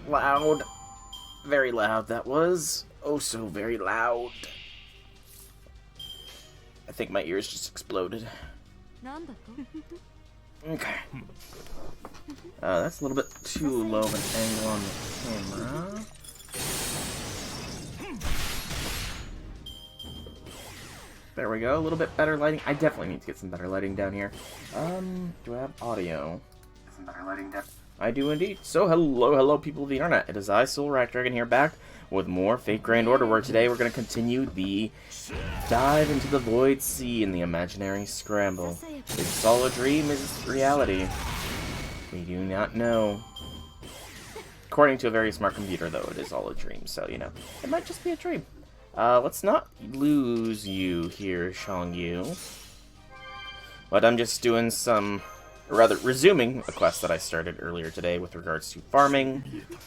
loud. Very loud that was. Oh, so very loud. I think my ears just exploded. Okay. That's a little bit too low of an angle on the camera. There we go, a little bit better lighting. I definitely need to get some better lighting down here. Do I have audio? Some better lighting down. I do indeed. So hello people of the internet. It is I, Soul Rack Dragon, here back with more Fate Grand Order, where today we're going to continue the dive into the Void Sea in the Imaginary Scramble. Is this all a dream? Is this reality? We do not know. According to a very smart computer, though, it is all a dream, so, you know, it might just be a dream. Let's not lose you here, Shang-Yu. But I'm just doing some, or rather, resuming a quest that I started earlier today with regards to farming.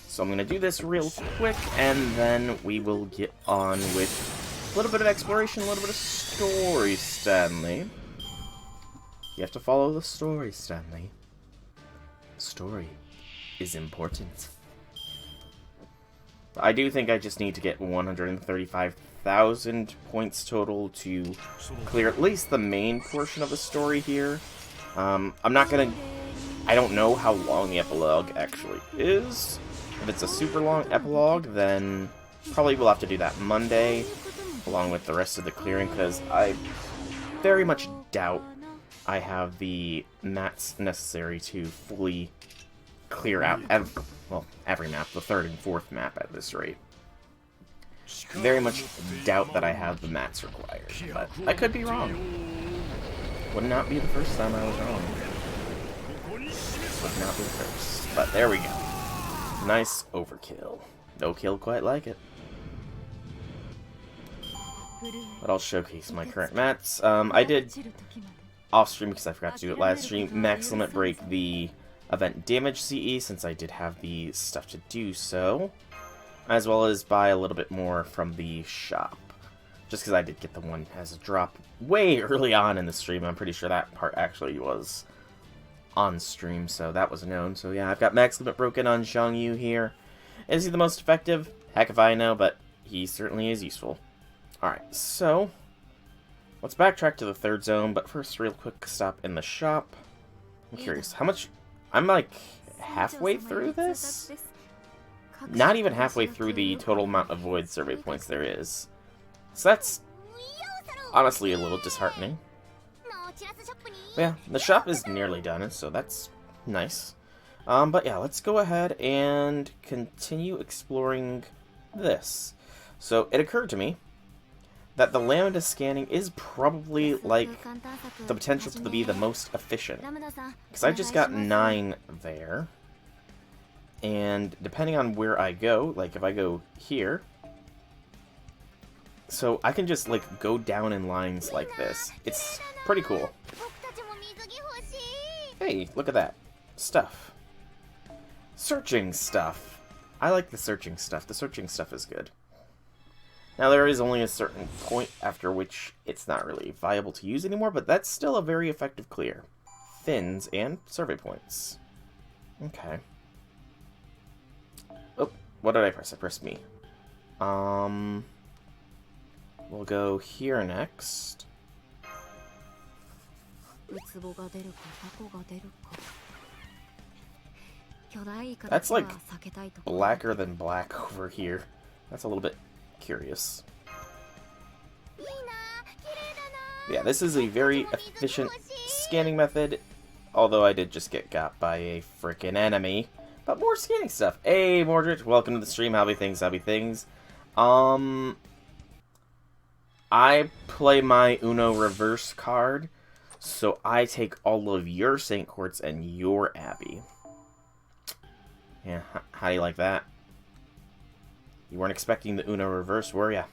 So I'm going to do this real quick, and then we will get on with a little bit of exploration, a little bit of story, Stanley. You have to follow the story, Stanley. Story is important. I do think I just need to get 135,000 points total to clear at least the main portion of the story here. I'm not gonna... I don't know how long the epilogue actually is. If it's a super long epilogue, then probably we'll have to do that Monday, along with the rest of the clearing, because I very much doubt I have the mats necessary to fully clear out every map, the third and fourth map at this rate. Very much doubt that I have the mats required, but I could be wrong. Would not be the first time I was wrong. Would not be the first, but there we go. Nice overkill. No kill quite like it. But I'll showcase my current mats. I did off stream, because I forgot to do it last stream, max limit break the event damage CE, since I did have the stuff to do so, as well as buy a little bit more from the shop, just because I did get the one as a drop way early on in the stream. I'm pretty sure that part actually was on stream, so that was known. So yeah, I've got max limit broken on Shang-Yu here. Is he the most effective? Heck if I know, but he certainly is useful. Alright, so let's backtrack to the third zone, but first, real quick stop in the shop. I'm curious, how much... I'm like halfway through this? Not even halfway through the total amount of Void survey points there is. So that's honestly a little disheartening. But yeah, the shop is nearly done, so that's nice. But yeah, let's go ahead and continue exploring this. So it occurred to me that the lambda scanning is probably, like, the potential to be the most efficient. Because I just got 9 there. And depending on where I go, like if I go here, so I can just, like, go down in lines like this. It's pretty cool. Hey, look at that. Stuff. Searching stuff. I like the searching stuff. The searching stuff is good. Now, there is only a certain point after which it's not really viable to use anymore, but that's still a very effective clear. Fins and survey points. Okay. Oh, what did I press? I pressed me. We'll go here next. That's like blacker than black over here. That's a little bit curious. Yeah, this is a very efficient scanning method, although I did just get got by a frickin' enemy. But more scanning stuff. Hey, Mordred, welcome to the stream. How'll be things, how'll be things. I play my Uno reverse card, so I take all of your Saint Quartz and your Abbey. Yeah, how do you like that? You weren't expecting the Uno reverse, were ya?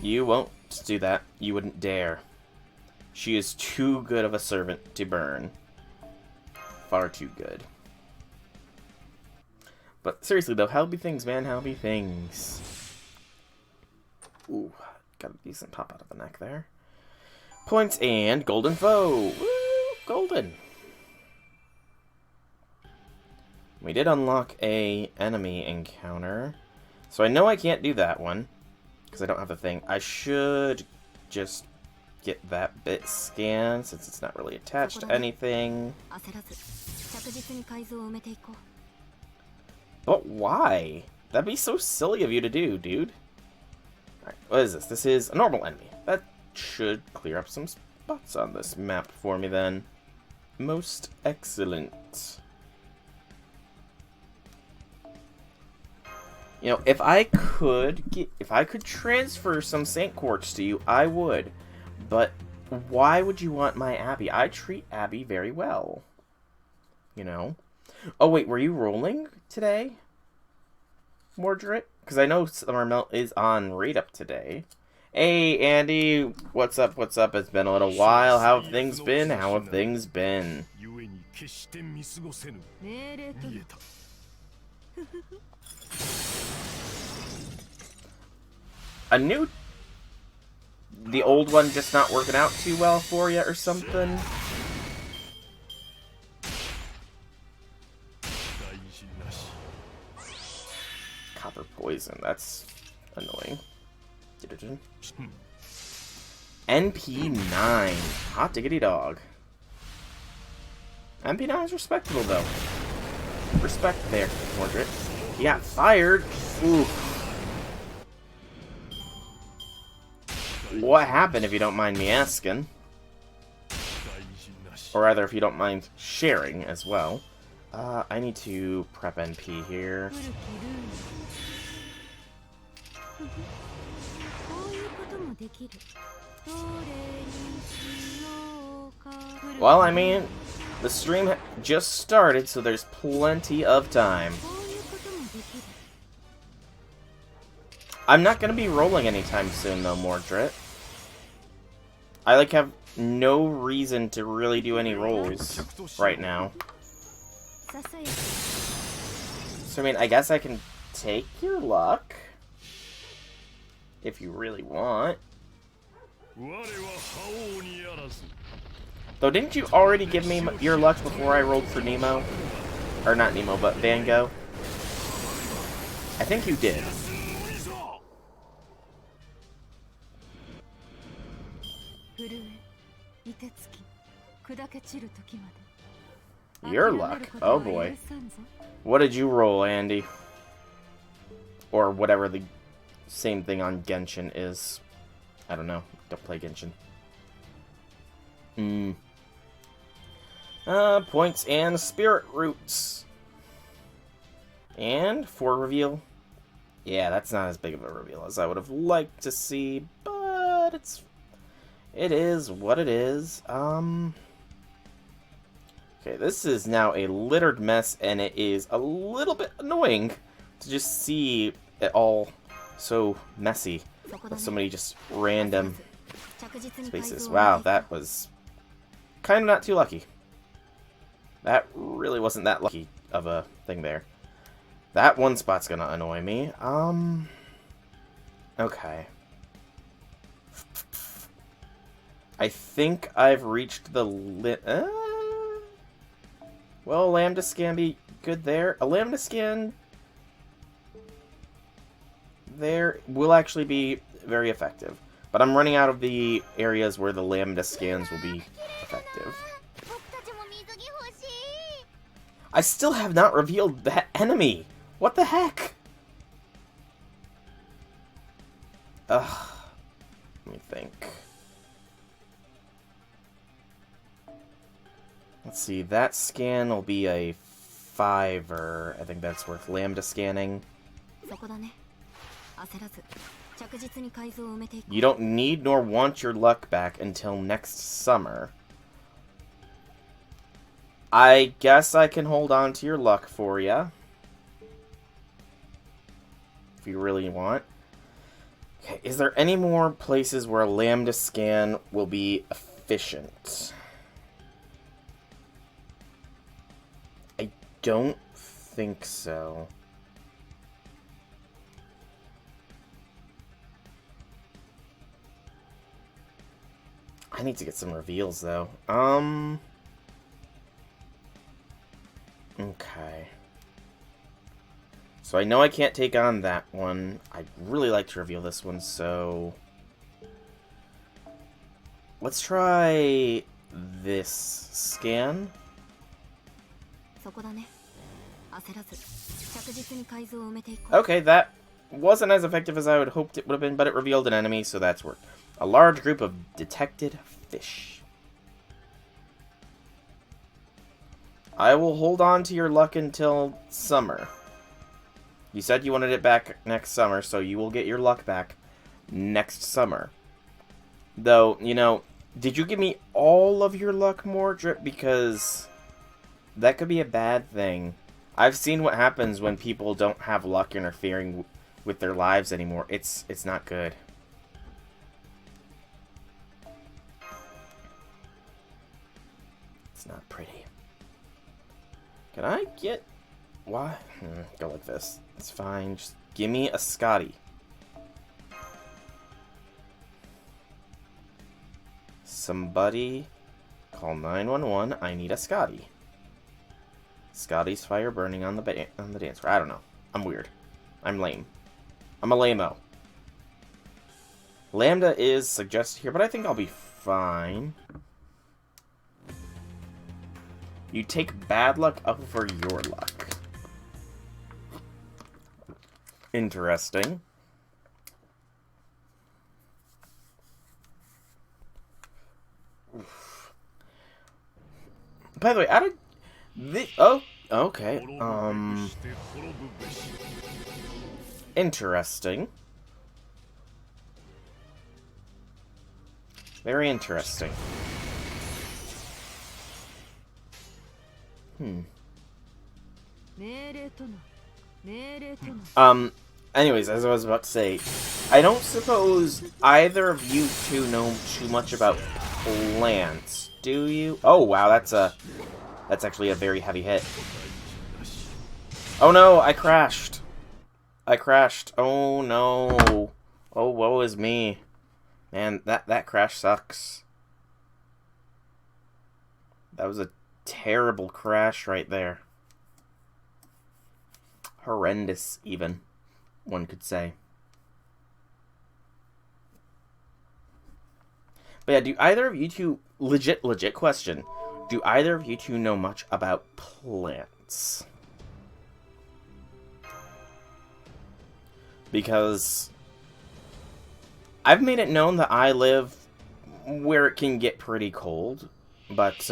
You won't do that. You wouldn't dare. She is too good of a servant to burn. Far too good. But seriously though, how be things, man? How be things? Ooh, got a decent pop out of the neck there. Points and golden foe. Woo! Golden. We did unlock a enemy encounter. So I know I can't do that one, because I don't have the thing. I should just get that bit scanned, since it's not really attached to anything. But why? That'd be so silly of you to do, dude. Alright, what is this? This is a normal enemy. That should clear up some spots on this map for me then. Most excellent. You know, if I could transfer some Saint Quartz to you, I would. But why would you want my Abby? I treat Abby very well. You know? Oh wait, were you rolling today, Mordred? Because I know Summer Melt is on raid up today. Hey Andy, what's up? What's up? It's been a little while. How have things been? How have things been? The old one just not working out too well for you or something? Copper poison, that's annoying. NP9. Hot diggity dog. NP9 is respectable though. Respect there, Mordred. He got fired. Ooh. What happened, if you don't mind me asking? Or rather, if you don't mind sharing as well. I need to prep NP here. Well, I mean, the stream just started, so there's plenty of time. I'm not going to be rolling anytime soon, though, Mordred. I, have no reason to really do any rolls right now. So, I mean, I guess I can take your luck. If you really want. Though, didn't you already give me your luck before I rolled for Nemo? Or not Nemo, but Van Gogh? I think you did. Your luck? Oh boy. What did you roll, Andy? Or whatever the same thing on Genshin is. I don't know. Don't play Genshin. Points and spirit roots. And 4 reveal. Yeah, that's not as big of a reveal as I would have liked to see, but it is what it is. Okay, this is now a littered mess, and it is a little bit annoying to just see it all so messy with so many just random spaces. Wow, that was kind of not too lucky. That really wasn't that lucky of a thing there. That one spot's gonna annoy me. Okay. I think I've reached the well, Lambda Scan be good there. A Lambda Scan there will actually be very effective. But I'm running out of the areas where the Lambda Scans will be effective. I still have not revealed that enemy! What the heck? Ugh. Let me think. Let's see, that scan will be a 5er. I think that's worth Lambda scanning. You don't need nor want your luck back until next summer. I guess I can hold on to your luck for you. If you really want. Okay, is there any more places where a Lambda scan will be efficient? I don't think so. I need to get some reveals, though. Okay. So I know I can't take on that one. I'd really like to reveal this one, so... Let's try this scan. Okay, that wasn't as effective as I would hoped it would have been, but it revealed an enemy, so that's worked. A large group of detected fish. I will hold on to your luck until summer. You said you wanted it back next summer, so you will get your luck back next summer. Though, you know, did you give me all of your luck, Mordrip? Because that could be a bad thing. I've seen what happens when people don't have luck interfering with their lives anymore. It's not good. It's not pretty. Can I get... Why? Go like this. It's fine. Just give me a Scotty. Somebody call 911. I need a Scotty. Scotty's fire burning on the dance floor. I don't know. I'm weird. I'm lame. I'm a lame-o. Lambda is suggested here, but I think I'll be fine. You take bad luck over your luck. Interesting. Oof. By the way, how did this... Oh, okay. Interesting. Very interesting. Anyways, as I was about to say, I don't suppose either of you two know too much about plants, do you? Oh, wow, that's actually a very heavy hit. Oh no, I crashed. I crashed. Oh no. Oh, woe is me. Man, that crash sucks. That was a terrible crash right there. Horrendous, even, one could say. But yeah, do either of you two... Legit question. Do either of you two know much about plants? Because I've made it known that I live where it can get pretty cold. But,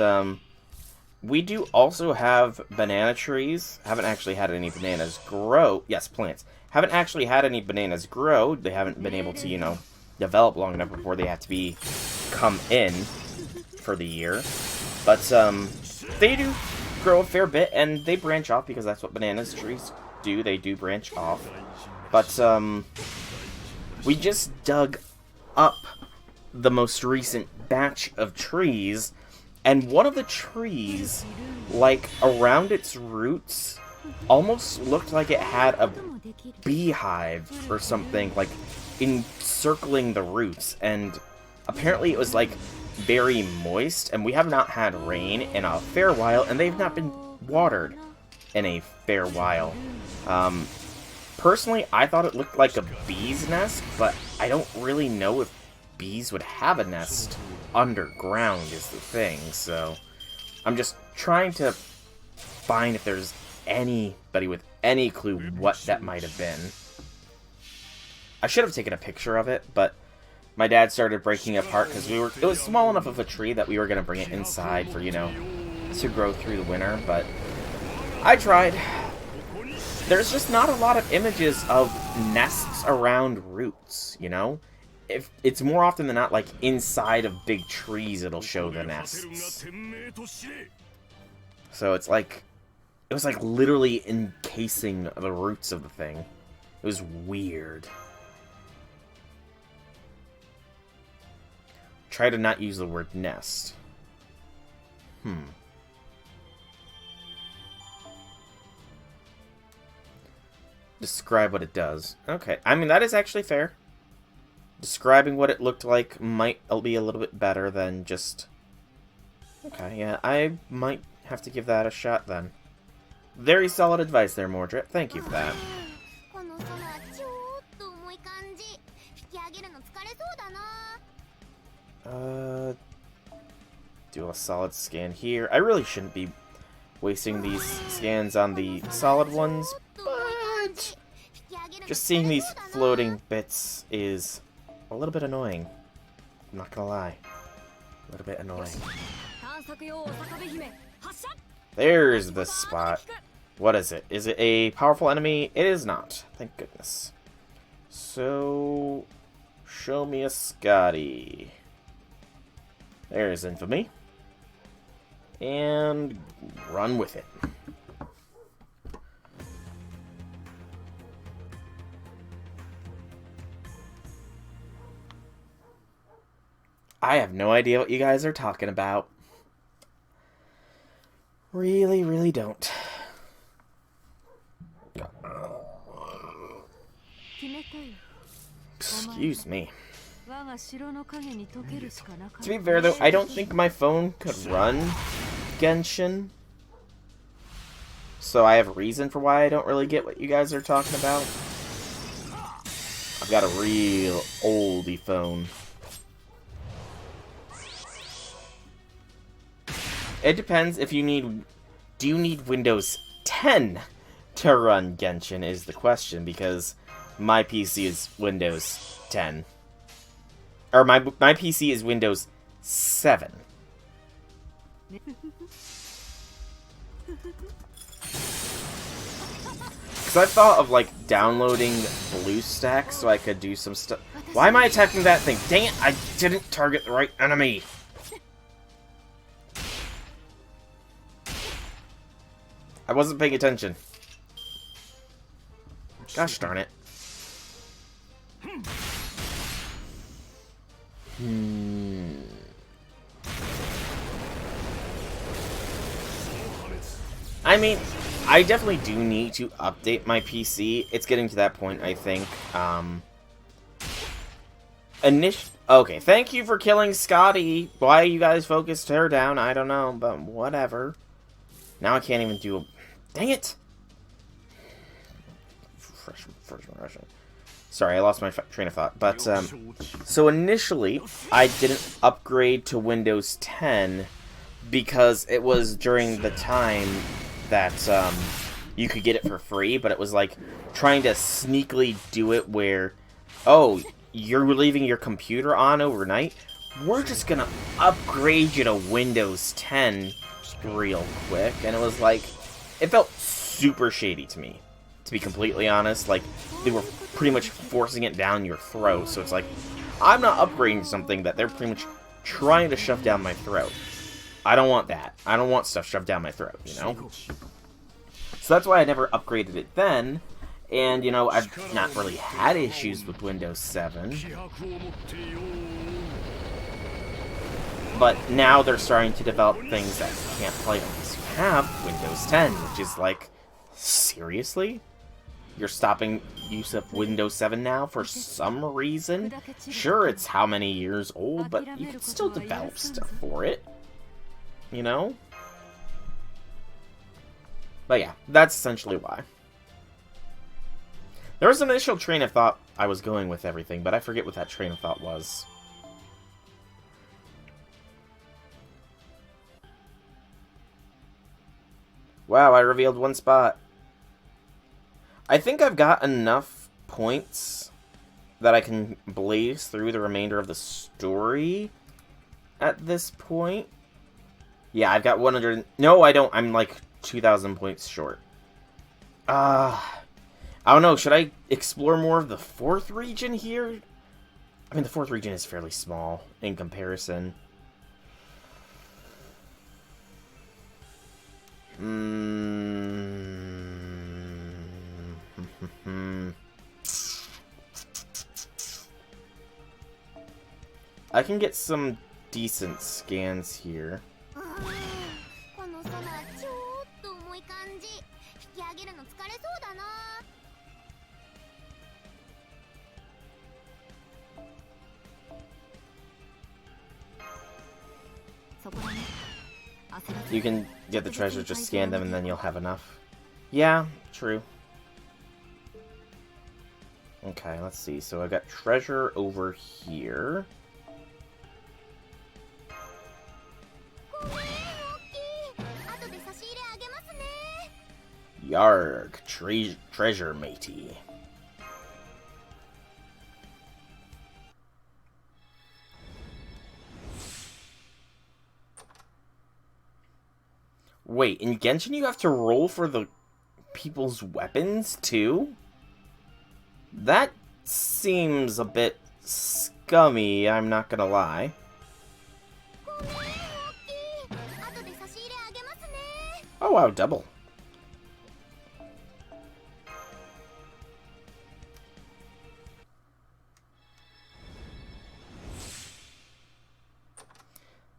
we do also have banana trees. Haven't actually had any bananas grow. Yes, plants. Haven't actually had any bananas grow. They haven't been able to, you know, develop long enough before they have to come in for the year. But, they do grow a fair bit, and they branch off because that's what bananas trees do. They do branch off. But, we just dug up the most recent batch of trees, and one of the trees, like, around its roots, almost looked like it had a beehive or something, like, encircling the roots. And apparently it was, like, very moist, and we have not had rain in a fair while, and they've not been watered in a fair while. Personally, I thought it looked like a bee's nest, but I don't really know if bees would have a nest underground is the thing, so I'm just trying to find if there's anybody with any clue what that might have been. I should have taken a picture of it, but my dad started breaking it apart because it was small enough of a tree that we were going to bring it inside for, you know, to grow through the winter, but I tried. There's just not a lot of images of nests around roots, you know? If it's more often than not, like, inside of big trees it'll show the nests. So it's like, it was like literally encasing the roots of the thing. It was weird. Try to not use the word nest. Describe what it does. Okay, I mean, that is actually fair. describing what it looked like might be a little bit better than just... Okay, yeah, I might have to give that a shot then. Very solid advice there, Mordred. Thank you for that. Do a solid scan here. I really shouldn't be wasting these scans on the solid ones, but just seeing these floating bits is a little bit annoying. I'm not gonna lie. A little bit annoying. There's the spot. What is it? Is it a powerful enemy? It is not. Thank goodness. So, show me a Scotty. There's Infamy. And run with it. I have no idea what you guys are talking about. Really, really don't. Excuse me. To be fair though, I don't think my phone could run Genshin. So I have a reason for why I don't really get what you guys are talking about. I've got a real oldie phone. It depends if you need... Do you need Windows 10 to run Genshin is the question, because my PC is Windows 10. Or my PC is Windows 7. Because I thought of, like, downloading BlueStack so I could do some stuff. Why am I attacking that thing? Dang it, I didn't target the right enemy. I wasn't paying attention. Gosh darn it. I mean, I definitely do need to update my PC. It's getting to that point, I think. Okay, thank you for killing Scotty. Why you guys focused her down, I don't know, but whatever. Now I can't even do a... Dang it! Sorry, I lost my train of thought. But, so initially, I didn't upgrade to Windows 10 because it was during the time that, you could get it for free, but it was like trying to sneakily do it where, oh, you're leaving your computer on overnight? We're just gonna upgrade you to Windows 10 real quick. And it was like, it felt super shady to me, to be completely honest. Like, they were pretty much forcing it down your throat, so it's like, I'm not upgrading something that they're pretty much trying to shove down my throat. I don't want that. I don't want stuff shoved down my throat, you know? So that's why I never upgraded it then, and, you know, I've not really had issues with Windows 7. But now they're starting to develop things that you can't play unless you have Windows 10, which is like, seriously? You're stopping use of Windows 7 now for some reason? Sure, it's how many years old, but you can still develop stuff for it. You know? But yeah, that's essentially why. There was an initial train of thought I was going with everything, but I forget what that train of thought was. Wow, I revealed one spot. I think I've got enough points that I can blaze through the remainder of the story at this point. Yeah, I've got 100... No, I don't. I'm like 2,000 points short. I don't know. Should I explore more of the 4th region here? I mean, the 4th region is fairly small in comparison. I can get some decent scans here. You can get the treasure, just scan them, and then you'll have enough. Yeah, true. Okay, let's see. So I got treasure over here. Yarg, treasure matey. Wait, in Genshin you have to roll for the people's weapons, too? That seems a bit scummy, I'm not gonna lie. Oh wow, double.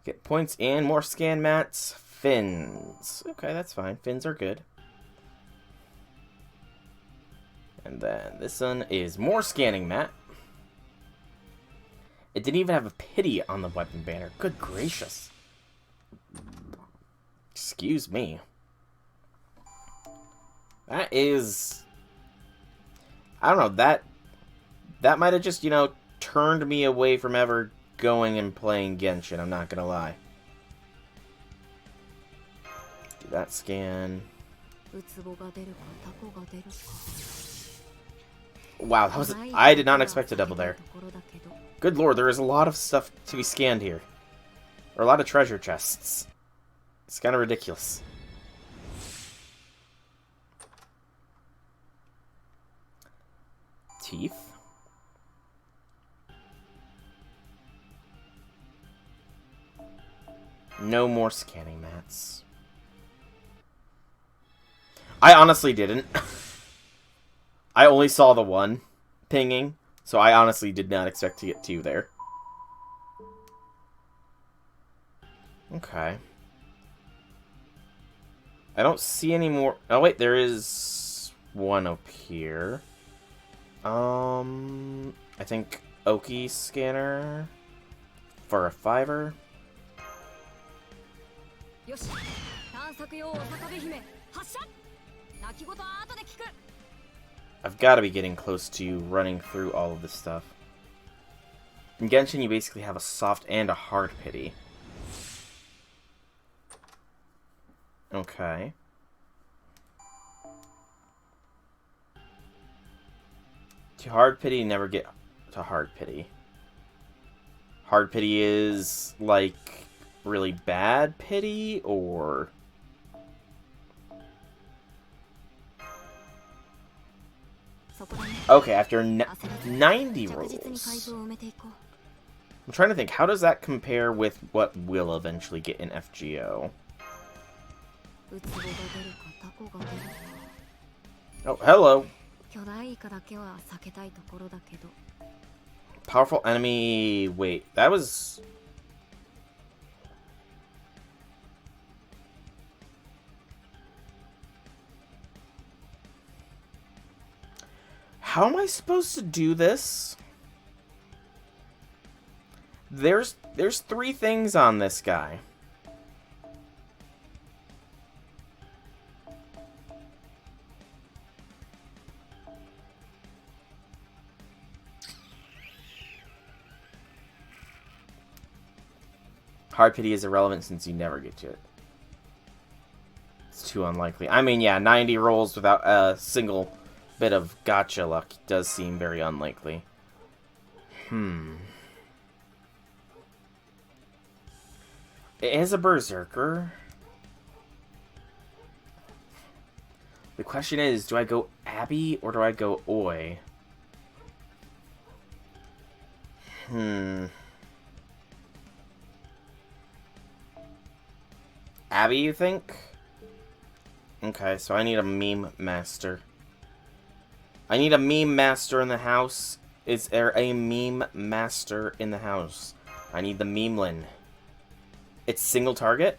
Get points and more scan mats. Fins. Okay, that's fine. Fins are good. And then this one is more scanning mat. It didn't even have a pity on the weapon banner. Good gracious. Excuse me. That is... I don't know, that might have just, you know, turned me away from ever going and playing Genshin, I'm not gonna lie. Do that scan. Wow, that was... I did not expect a double there. Good lord, there is a lot of stuff to be scanned here. Or a lot of treasure chests. It's kind of ridiculous. Teeth. No more scanning mats. I honestly didn't. I only saw the one pinging, so I honestly did not expect to get two there. Okay. I don't see any more... Oh wait, there is one up here. I think Oki scanner for a 5-er. I've got to be getting close to running through all of this stuff. In Genshin, you basically have a soft and a hard pity. Okay. To hard pity, never get to hard pity. Hard pity is, like, really bad pity, or... Okay, after 90 rolls. I'm trying to think, how does that compare with what we'll eventually get in FGO? Oh, hello. Powerful enemy... Wait, that was... How am I supposed to do this? There's 3 things on this guy. Hard pity is irrelevant since you never get to it. It's too unlikely. I mean, yeah, 90 rolls without a single bit of gotcha luck does seem very unlikely. It is a berserker. The question is, do I go Abby or do I go Oi? Abby, you think? Okay, so I need a meme master. I need a meme master in the house. Is there a meme master in the house? I need the memelin. It's single target?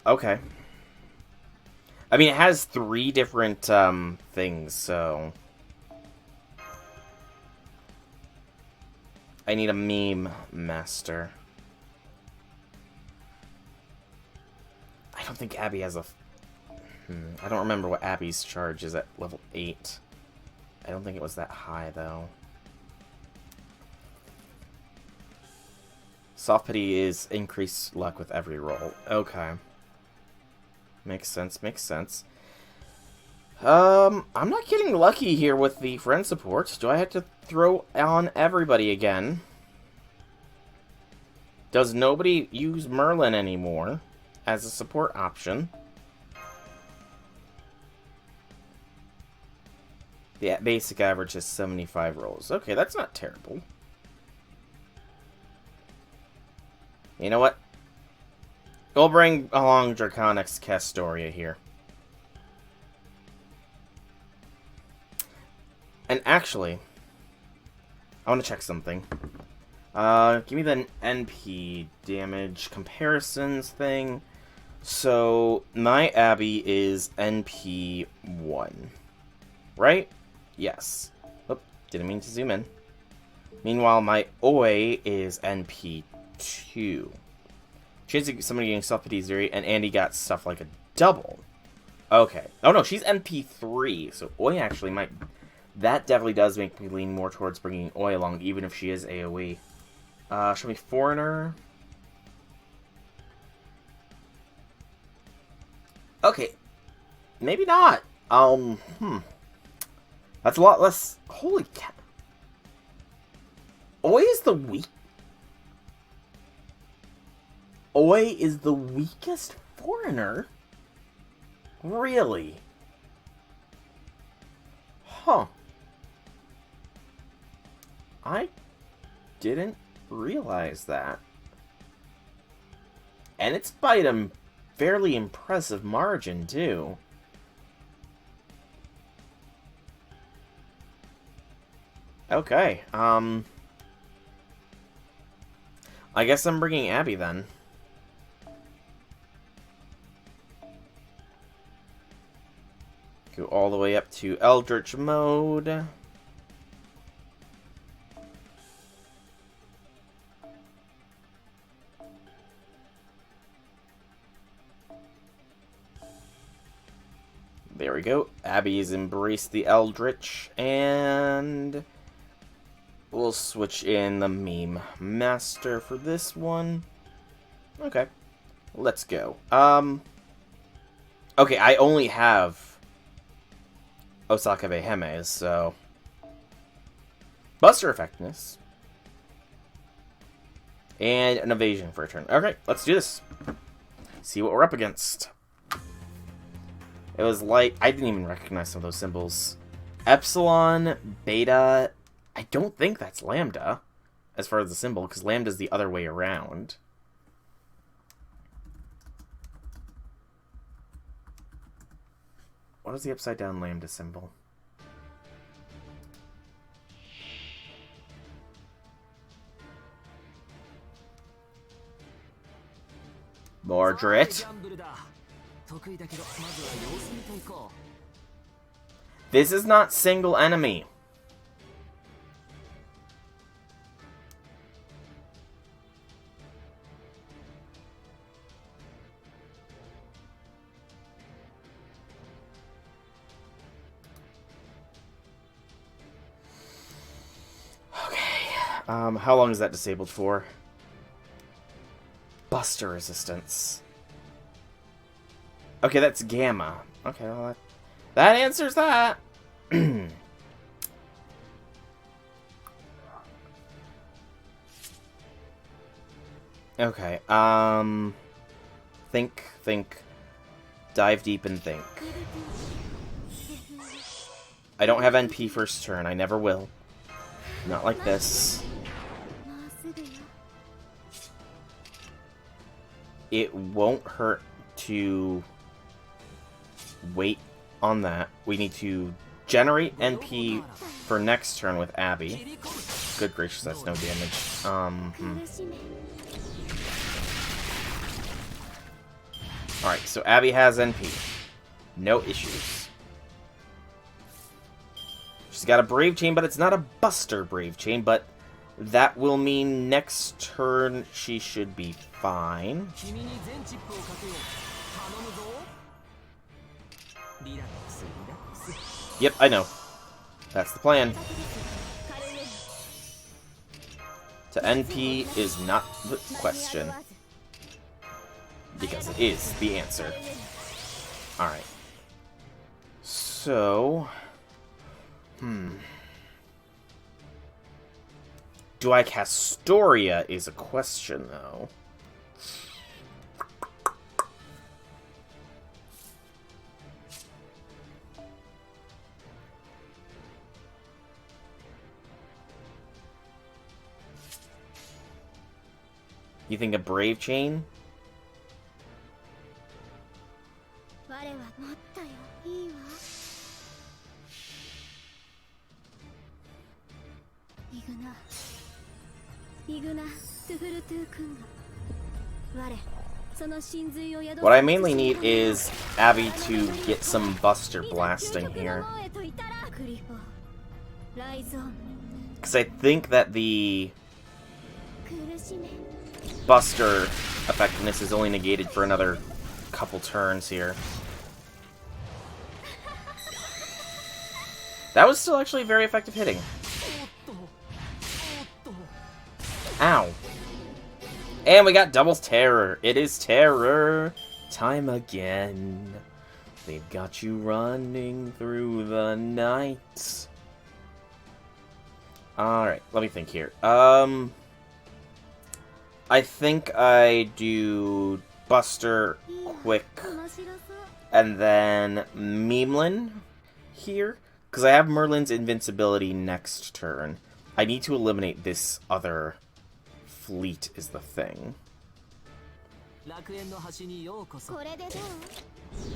Okay. I mean, it has 3 different, things, so... I need a meme master. don't think Abby has a... I don't remember what Abby's charge is at level 8. I don't think it was that high, though. Soft Pity is increased luck with every roll. Okay. Makes sense, makes sense. I'm not getting lucky here with the friend support. Do I have to throw on everybody again? Does nobody use Merlin anymore as a support option? The basic average is 75 rolls. Okay, that's not terrible. You know what? We'll bring along Draconix Castoria here. And actually, I want to check something. Give me the NP damage comparisons thing. So, my Abby is NP 1. Right? Yes. Oop, didn't mean to zoom in. Meanwhile, my Oi is NP 2. Chance of somebody getting Soft Pity 0, and Andy got stuff like a double. Okay. Oh no, she's NP 3, so Oi actually might... That definitely does make me lean more towards bringing Oi along, even if she is AoE. Show me Foreigner. Okay. Maybe not. That's a lot less... Holy cow. Oi is the weak... Oi is the weakest Foreigner? Really? Huh. I didn't realize that. And it's by a fairly impressive margin, too. Okay, I guess I'm bringing Abby, then. Go all the way up to Eldritch mode. There we go. Abby's embraced the Eldritch, and we'll switch in the Meme Master for this one. Okay. Let's go. Okay, I only have Osaka Beheme, so... Buster Effectiveness. And an Evasion for a turn. Okay, let's do this. See what we're up against. It was like... I didn't even recognize some of those symbols. Epsilon, Beta... I don't think that's Lambda, as far as the symbol, because Lambda's the other way around. What is the upside-down Lambda symbol? Mordred. This is not single enemy. How long is that disabled for? Buster resistance. Okay, that's Gamma. Okay, well, that answers that. Okay, think. Dive deep and think. I don't have NP first turn. I never will. Not like this. It won't hurt to wait on that. We need to generate NP for next turn with Abby. Good gracious, that's no damage. Alright, so Abby has NP. No issues. She's got a Brave Chain, but it's not a Buster Brave Chain, but that will mean next turn she should be fine. Yep, I know. That's the plan. To NP is not the question. Because it is the answer. Alright. So... Do I cast Storia is a question, though. You think a Brave Chain? What I mainly need is Abby to get some Buster blasting here. Because I think that the Buster effectiveness is only negated for another couple turns here. That was still actually very effective hitting. Ow. And we got double terror. It is terror time again. They've got you running through the night. Alright, let me think here. I think I do Buster quick and then Memelan here. Because I have Merlin's invincibility next turn. I need to eliminate this other fleet is the thing.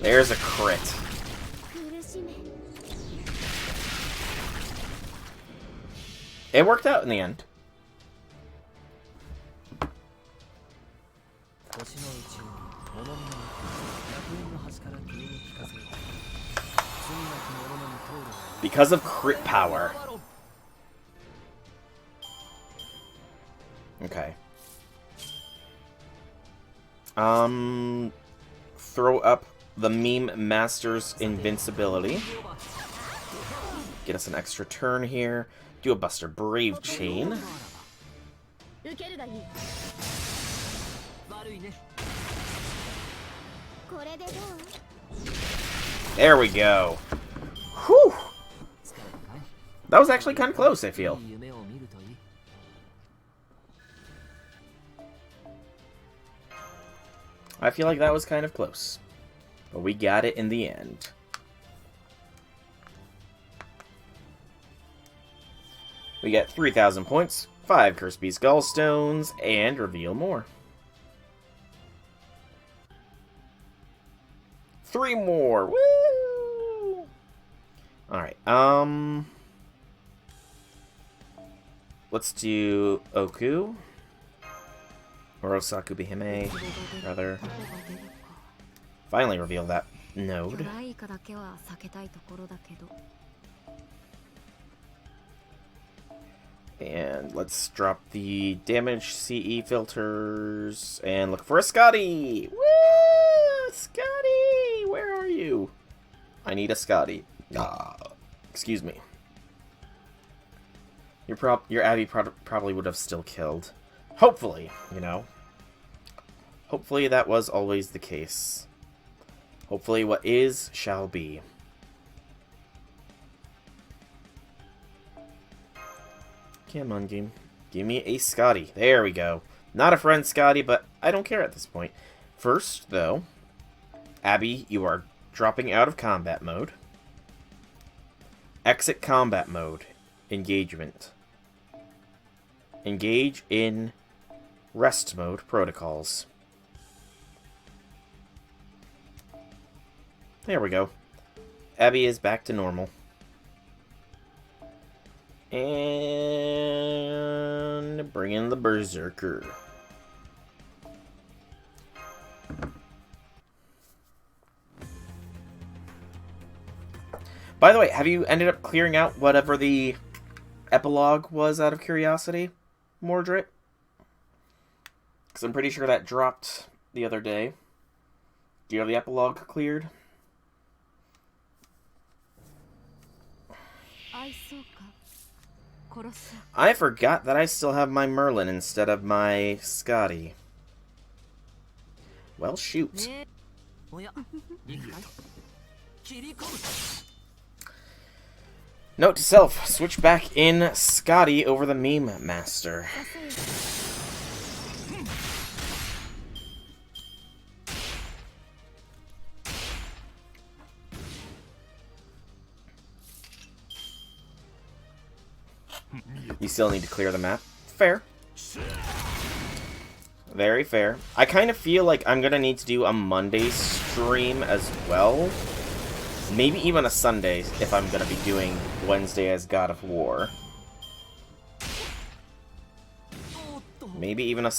There's a crit. It worked out in the end. Because of crit power. Okay. Throw up the Meme Master's invincibility. Get us an extra turn here. Do a Buster Brave Chain. There we go. Whew! That was actually kind of close, I feel. I feel like that was kind of close. But we got it in the end. We get 3,000 points, 5 Curse Beast Gallstones, and reveal more. 3 more! Woo! Alright, let's do Oku. Or Osaku Bihime, rather. Finally reveal that node. And let's drop the damage CE filters and look for a Scotty! Woo! Scotty! Where are you? I need a Scotty. Excuse me. Your Abby probably would have still killed. Hopefully, you know. Hopefully that was always the case. Hopefully what is, shall be. Come on, game. Give me a Scotty. There we go. Not a friend Scotty, but I don't care at this point. First, though, Abby, you are dropping out of combat mode. Exit combat mode. Engagement. Engage in rest mode protocols. There we go. Abby is back to normal. And bring in the Berserker. By the way, have you ended up clearing out whatever the epilogue was out of curiosity, Mordred? Because I'm pretty sure that dropped the other day. Do you have the epilogue cleared? I forgot that I still have my Merlin instead of my Scotty. Well, shoot. Note to self, switch back in Scotty over the Meme Master. You still need to clear the map. Fair. Very fair. I kind of feel like I'm going to need to do a Monday stream as well. Maybe even a Sunday if I'm going to be doing Wednesday as God of War. Maybe even a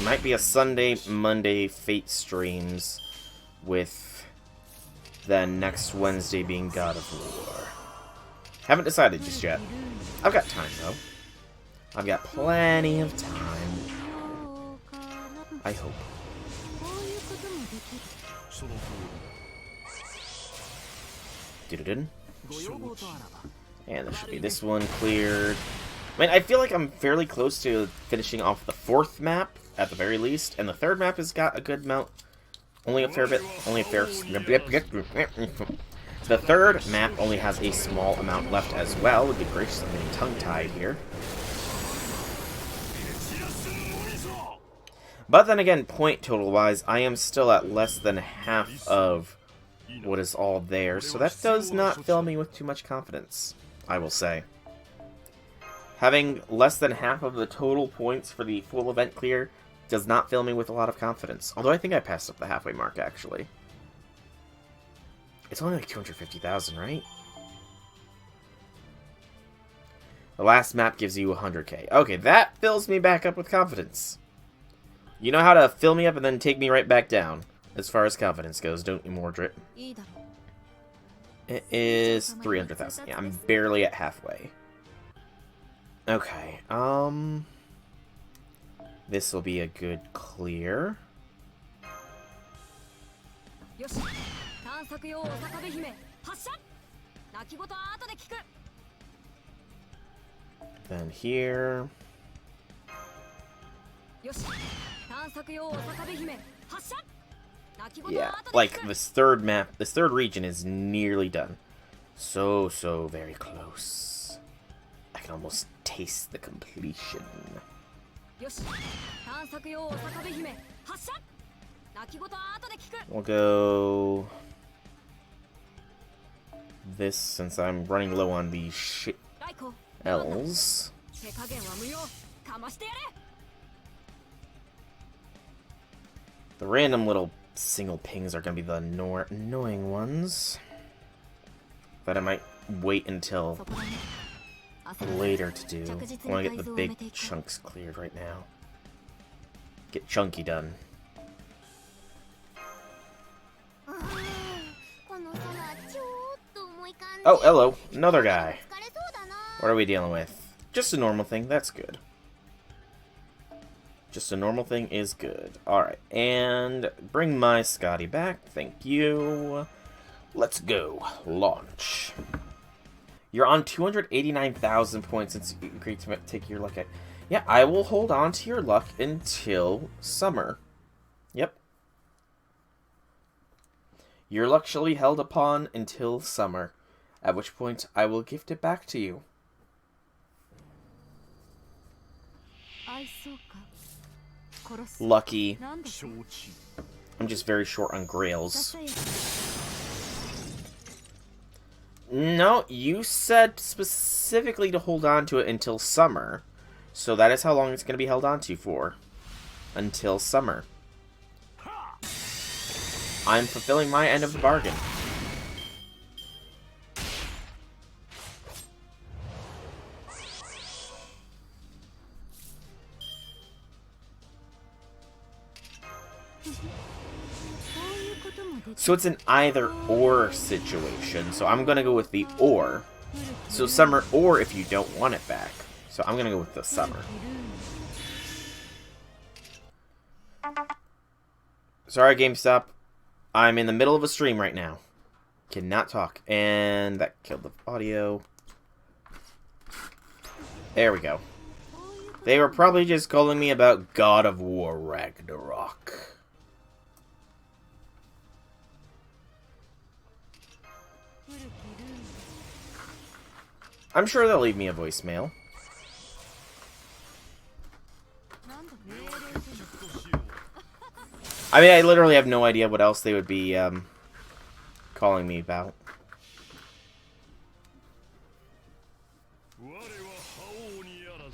might be a Sunday, Monday Fate streams with then next Wednesday being God of War. Haven't decided just yet. I've got time though. I've got plenty of time. I hope. And there should be this one cleared. I mean, I feel like I'm fairly close to finishing off the 4th map, at the very least, and the 3rd map has got a good amount. Only a fair bit. Only a fair. The 3rd map only has a small amount left as well. Good gracious, I'm getting tongue-tied here. But then again, point total-wise, I am still at less than half of what is all there, so that does not fill me with too much confidence, I will say. Having less than half of the total points for the full event clear does not fill me with a lot of confidence. Although I think I passed up the halfway mark, actually. It's only like 250,000, right? The last map gives you 100k. Okay, that fills me back up with confidence. You know how to fill me up and then take me right back down, as far as confidence goes, don't you, Mordred? It is 300,000. Yeah, I'm barely at halfway. Okay, this will be a good clear. Then here. Yeah, like this 3rd map, this 3rd region is nearly done. So very close. I can almost taste the completion. We'll go this since I'm running low on the L's. The random little single pings are going to be the annoying ones that I might wait until later to do. I want to get the big chunks cleared right now. Get chunky done. Oh, hello. Another guy. What are we dealing with? Just a normal thing. That's good. Just a normal thing is good. Alright, and bring my Scotty back. Thank you. Let's go. Launch. You're on 289,000 points since you agreed to take your luck. Yeah, I will hold on to your luck until summer. Yep. Your luck shall be held upon until summer, at which point I will gift it back to you. Lucky. I'm just very short on grails. No, you said specifically to hold on to it until summer. So that is how long it's going to be held on to for. Until summer. I'm fulfilling my end of the bargain. So it's an either-or situation, so I'm going to go with the or. So summer or if you don't want it back. So I'm going to go with the summer. Sorry, GameStop. I'm in the middle of a stream right now. Cannot talk. And that killed the audio. There we go. They were probably just calling me about God of War Ragnarok. I'm sure they'll leave me a voicemail. I mean, I literally have no idea what else they would be calling me about.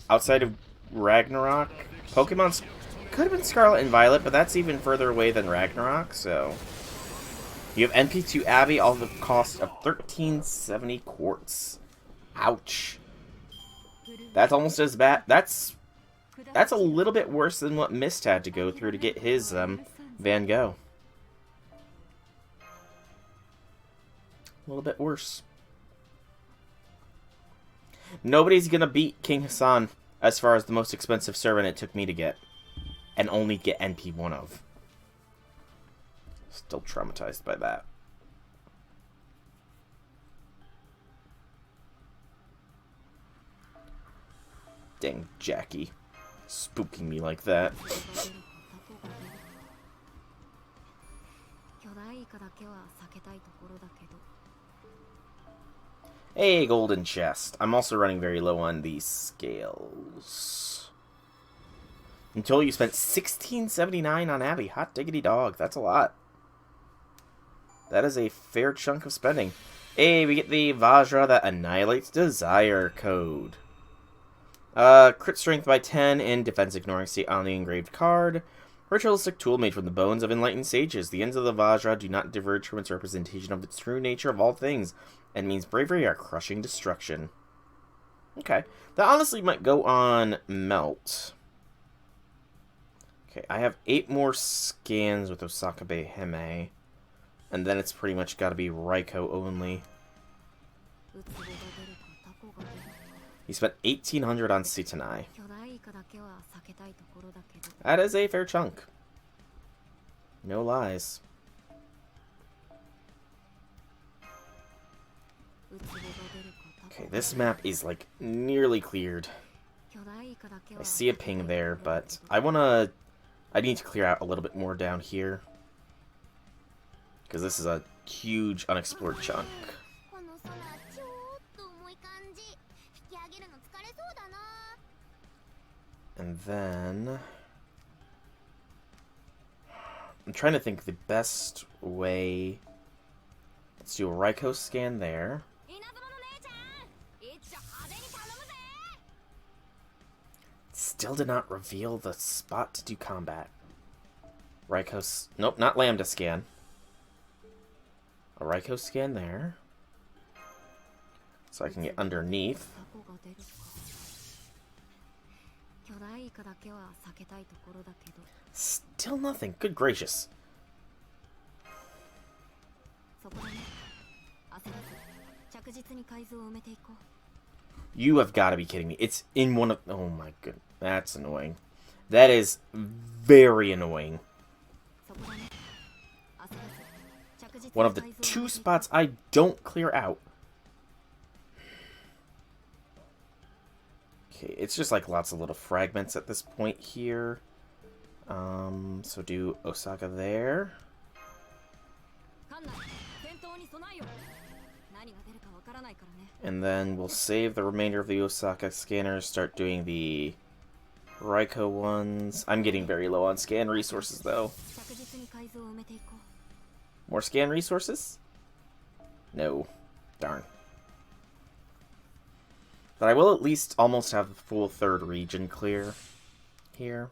Outside of Ragnarok, Pokemon's could have been Scarlet and Violet, but that's even further away than Ragnarok, so... You have NP2 Abby, all the cost of 1370 quartz. Ouch. That's almost as bad. That's a little bit worse than what Mist had to go through to get his Van Gogh. A little bit worse. Nobody's gonna beat King Hassan as far as the most expensive servant it took me to get. And only get NP1 of. Still traumatized by that. Dang Jackie. Spooking me like that. Hey, golden chest. I'm also running very low on these scales. Until you spent $16.79 on Abby. Hot diggity dog. That's a lot. That is a fair chunk of spending. Hey, we get the Vajra that annihilates desire code. Crit strength by 10 and defense ignoring state on the engraved card. Ritualistic tool made from the bones of enlightened sages. The ends of the Vajra do not diverge from its representation of the true nature of all things, and means bravery or crushing destruction. Okay. That honestly might go on Melt. Okay, I have 8 more scans with Osaka Behime. And then it's pretty much got to be Raikou only. He spent 1,800 on Sitanai. That is a fair chunk. No lies. Okay, this map is like nearly cleared. I see a ping there, but I need to clear out a little bit more down here. Because this is a huge unexplored chunk. And then... I'm trying to think the best way... Let's do a Raikou scan there. Still did not reveal the spot to do combat. Raikou's... Nope, not Lambda scan. A Raikou scan there. So I can get underneath. Still nothing. Good gracious. You have got to be kidding me. It's in one of... Oh my goodness. That's annoying. That is very annoying. One of the 2 spots I don't clear out. Okay, it's just like lots of little fragments at this point here. So do Osaka there. And then we'll save the remainder of the Osaka scanners, start doing the Raikou ones. I'm getting very low on scan resources, though. More scan resources? No. Darn. But I will at least almost have the full 3rd region clear here.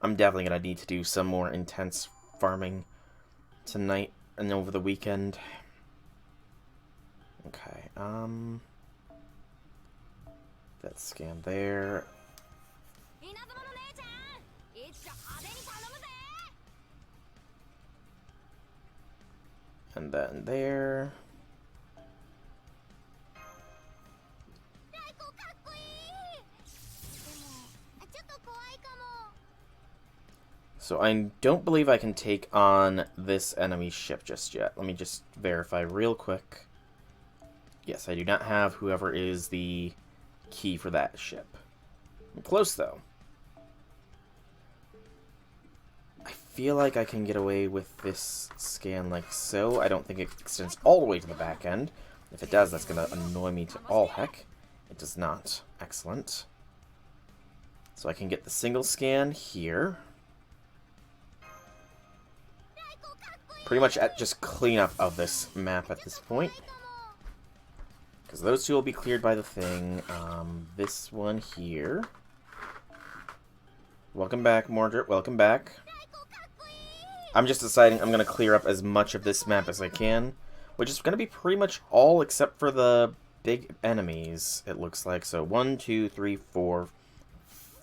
I'm definitely going to need to do some more intense farming tonight and over the weekend. Okay, that scan there. And then there. So I don't believe I can take on this enemy ship just yet. Let me just verify real quick. Yes, I do not have whoever is the key for that ship. I'm close, though. I feel like I can get away with this scan like so. I don't think it extends all the way to the back end. If it does, that's going to annoy me to all heck. It does not. Excellent. So I can get the single scan here. Pretty much at just cleanup of this map at this point. Because those two will be cleared by the thing. This one here. Welcome back, Mordred. Welcome back. I'm just deciding I'm going to clear up as much of this map as I can. Which is going to be pretty much all except for the big enemies, it looks like. So 1, 2, 3, 4,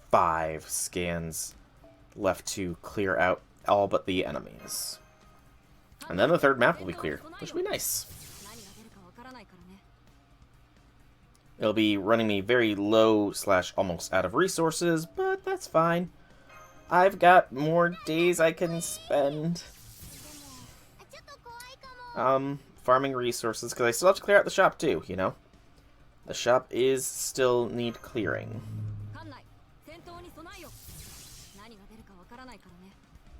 5 scans left to clear out all but the enemies. And then the third map will be cleared, which will be nice. It'll be running me very low / almost out of resources, but that's fine. I've got more days I can spend farming resources, because I still have to clear out the shop too, you know? The shop is still need clearing.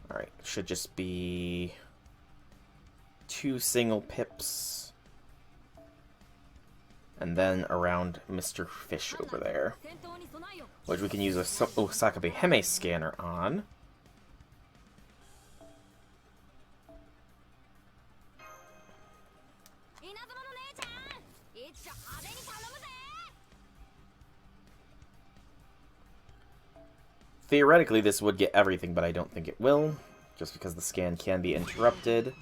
Alright, should just be 2 single pips. And then around Mr. Fish over there. Which we can use a Osakabe Hime scanner on. Theoretically, this would get everything, but I don't think it will. Just because the scan can be interrupted.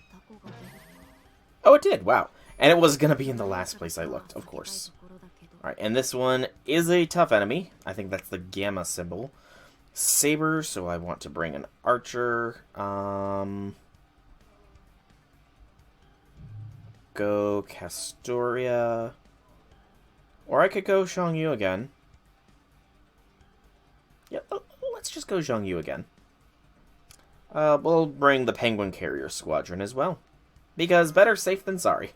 Oh, it did! Wow. And it was going to be in the last place I looked, of course. Alright, and this one is a tough enemy. I think that's the gamma symbol. Saber, so I want to bring an archer. Go Castoria. Or I could go Xiongyu again. Yeah, let's just go Xiongyu again. We'll bring the Penguin Carrier Squadron as well. Because better safe than sorry.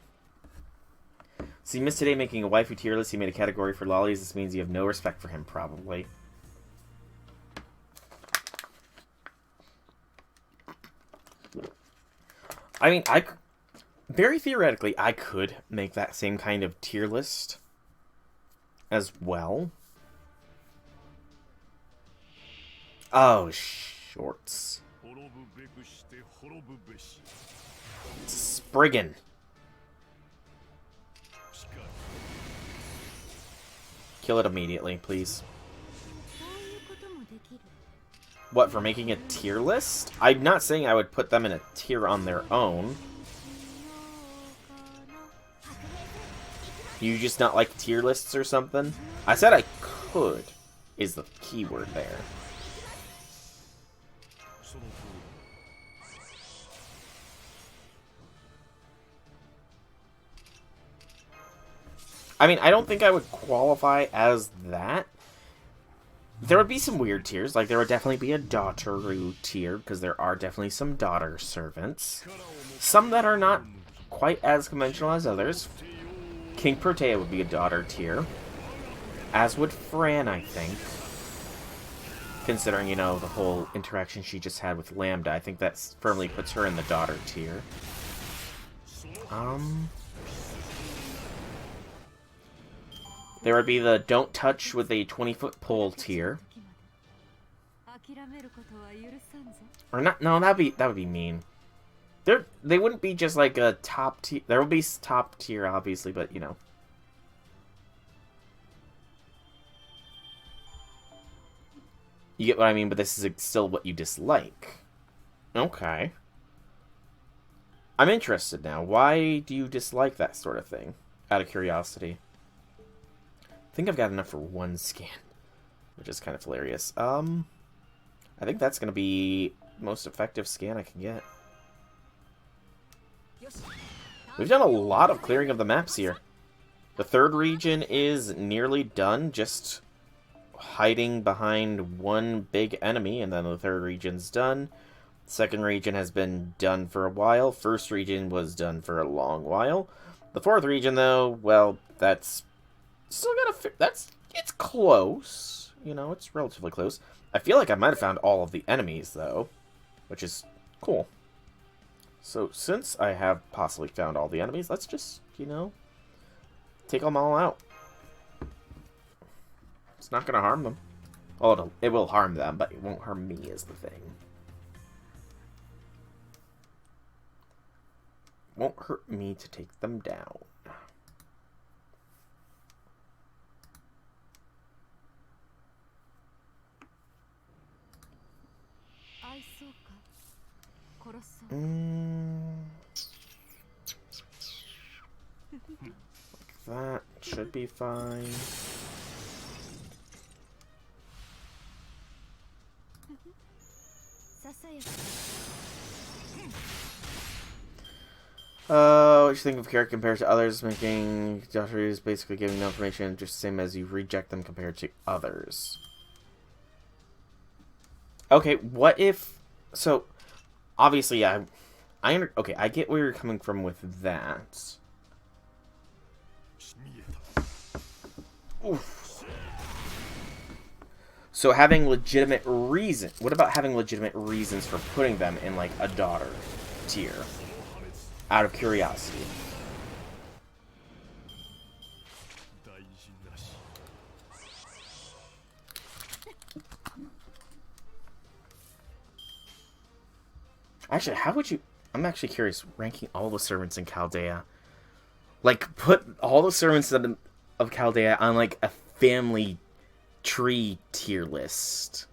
So you missed today making a waifu tier list. He made a category for lollies. This means you have no respect for him, probably. I mean, very theoretically, I could make that same kind of tier list as well. Oh, shorts. Spriggan. Kill it immediately, please. What, for making a tier list? I'm not saying I would put them in a tier on their own. You just not like tier lists or something? I said I could, is the keyword there. I mean, I don't think I would qualify as that. There would be some weird tiers. Like, there would definitely be a Daughteru tier, because there are definitely some daughter servants. Some that are not quite as conventional as others. King Protea would be a daughter tier. As would Fran, I think. Considering, you know, the whole interaction she just had with Lambda. I think that firmly puts her in the daughter tier. There would be the don't touch with a 20-foot pole tier. Or not, no, that would be mean. They wouldn't be just like a top tier. There would be top tier, obviously, but you know. You get what I mean, but this is still what you dislike. Okay. I'm interested now. Why do you dislike that sort of thing? Out of curiosity. I think I've got enough for one scan, which is kind of hilarious. I think that's going to be the most effective scan I can get. We've done a lot of clearing of the maps here. The third region is nearly done, just hiding behind one big enemy, and then the third region's done. Second region has been done for a while. First region was done for a long while. The fourth region, though, well, that's still gotta. It's close. You know, it's relatively close. I feel like I might have found all of the enemies, though, which is cool. So, since I have possibly found all the enemies, let's just, you know, take them all out. It's not gonna harm them. Oh, it will harm them, but it won't harm me, is the thing. Won't hurt me to take them down. Like that should be fine. What you think of character compared to others? Making doctors basically giving no information, just the same as you reject them compared to others. Okay, what if... So, obviously, okay, I get where you're coming from with that. Oof. So having legitimate reason... What about having legitimate reasons for putting them in, like, a daughter tier? Out of curiosity. Actually, how would you... I'm actually curious, ranking all the servants in Chaldea. Like, put all the servants of Chaldea on, like, a family tree tier list.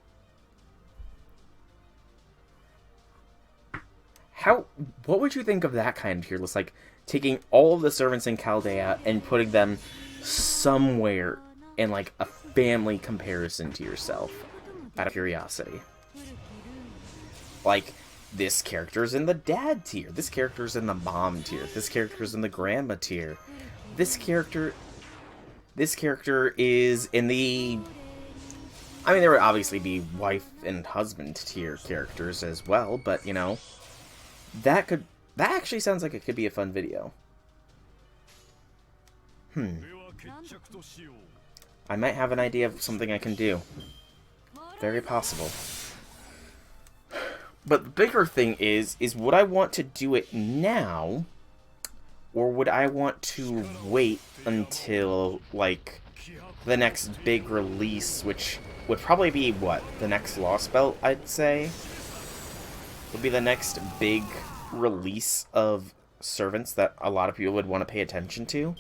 What would you think of that kind of tier list? Like, taking all of the servants in Chaldea and putting them somewhere in, like, a family comparison to yourself. Out of curiosity. Like, this character's in the dad tier. This character's in the mom tier. This character's in the grandma tier. This character is in the... I mean, there would obviously be wife and husband tier characters as well, but, you know... That actually sounds like it could be a fun video. I might have an idea of something I can do. Very possible. But the bigger thing is would I want to do it now? Or would I want to wait until, like, the next big release, which would probably be, what, the next Lost Belt, I'd say? Would be the next big release of servants that a lot of people would want to pay attention to.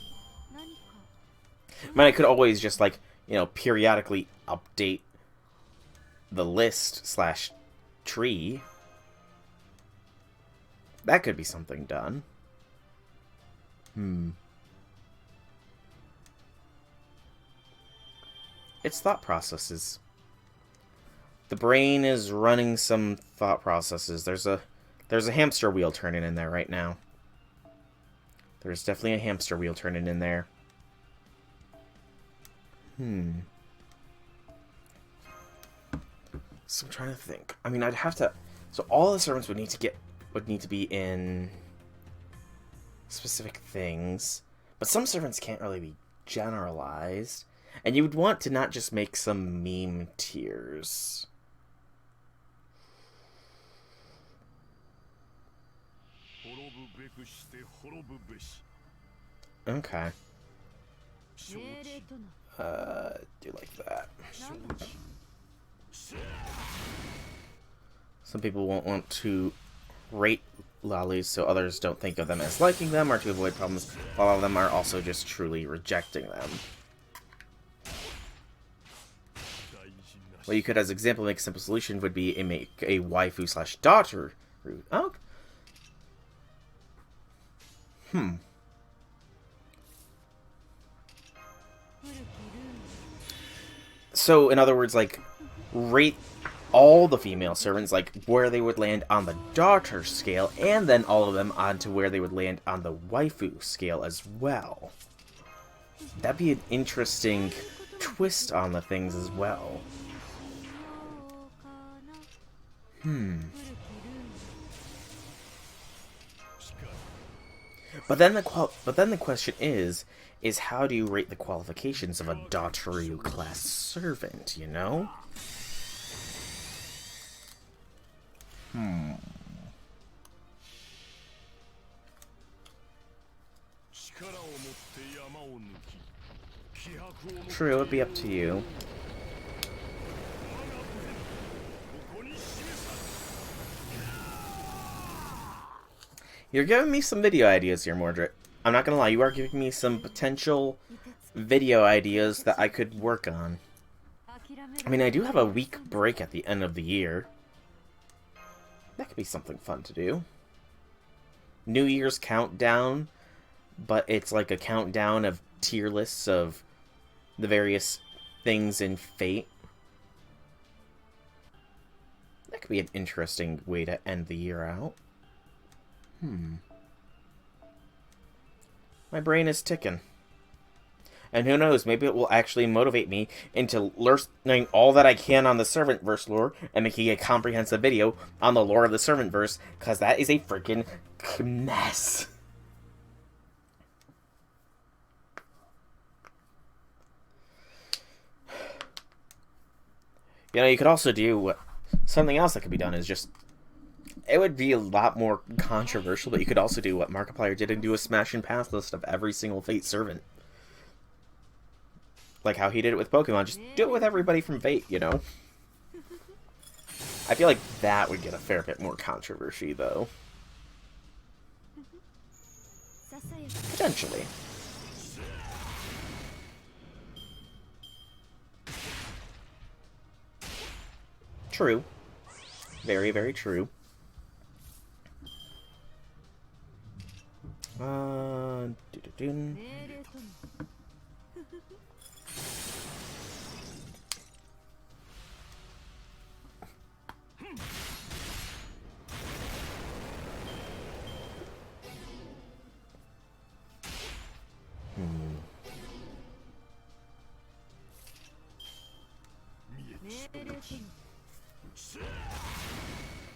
I mean, I could always just, like, you know, periodically update the list / tree. That could be something done. It's thought processes. The brain is running some thought processes. There's a hamster wheel turning in there right now. There's definitely a hamster wheel turning in there. So I'm trying to think. I mean, I'd have to... So all the servants would need to be in specific things. But some servants can't really be generalized. And you would want to not just make some meme tiers. Okay. Do like that. Some people won't want to rate lollies so others don't think of them as liking them or to avoid problems, while all of them are also just truly rejecting them. What you could, as example, make a simple solution would be make a waifu / daughter route. Oh. So, in other words, like, rate all the female servants, like, where they would land on the daughter scale, and then all of them onto where they would land on the waifu scale as well. That'd be an interesting twist on the things as well. But then the question is how do you rate the qualifications of a Dotaru class servant, you know? True, it'd be up to you. You're giving me some video ideas here, Mordred. I'm not gonna lie, you are giving me some potential video ideas that I could work on. I mean, I do have a week break at the end of the year. That could be something fun to do. New Year's countdown, but it's like a countdown of tier lists of the various things in Fate. That could be an interesting way to end the year out. My brain is ticking. And who knows, maybe it will actually motivate me into learning all that I can on the Servantverse lore and making a comprehensive video on the lore of the Servantverse, because that is a freaking mess. You know, you could also do something else that could be done is just... It would be a lot more controversial, but you could also do what Markiplier did and do a smash and pass list of every single Fate servant. Like how he did it with Pokemon. Just do it with everybody from Fate, you know? I feel like that would get a fair bit more controversy, though. Potentially. True. Very, very true. Doo-doo-doo.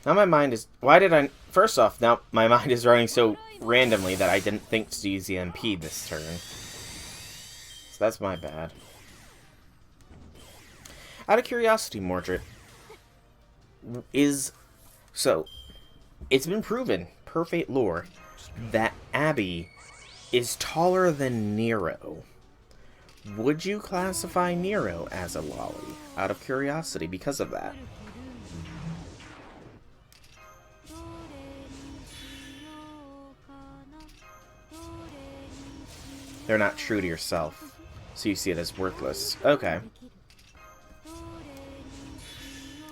Now my mind is... Why did I... First off, now my mind is running so randomly that I didn't think to use the MP this turn. So that's my bad. Out of curiosity, Mordred, is... So, it's been proven, per Fate lore, that Abby is taller than Nero. Would you classify Nero as a lolly? Out of curiosity, because of that. They're not true to yourself, so you see it as worthless. Okay.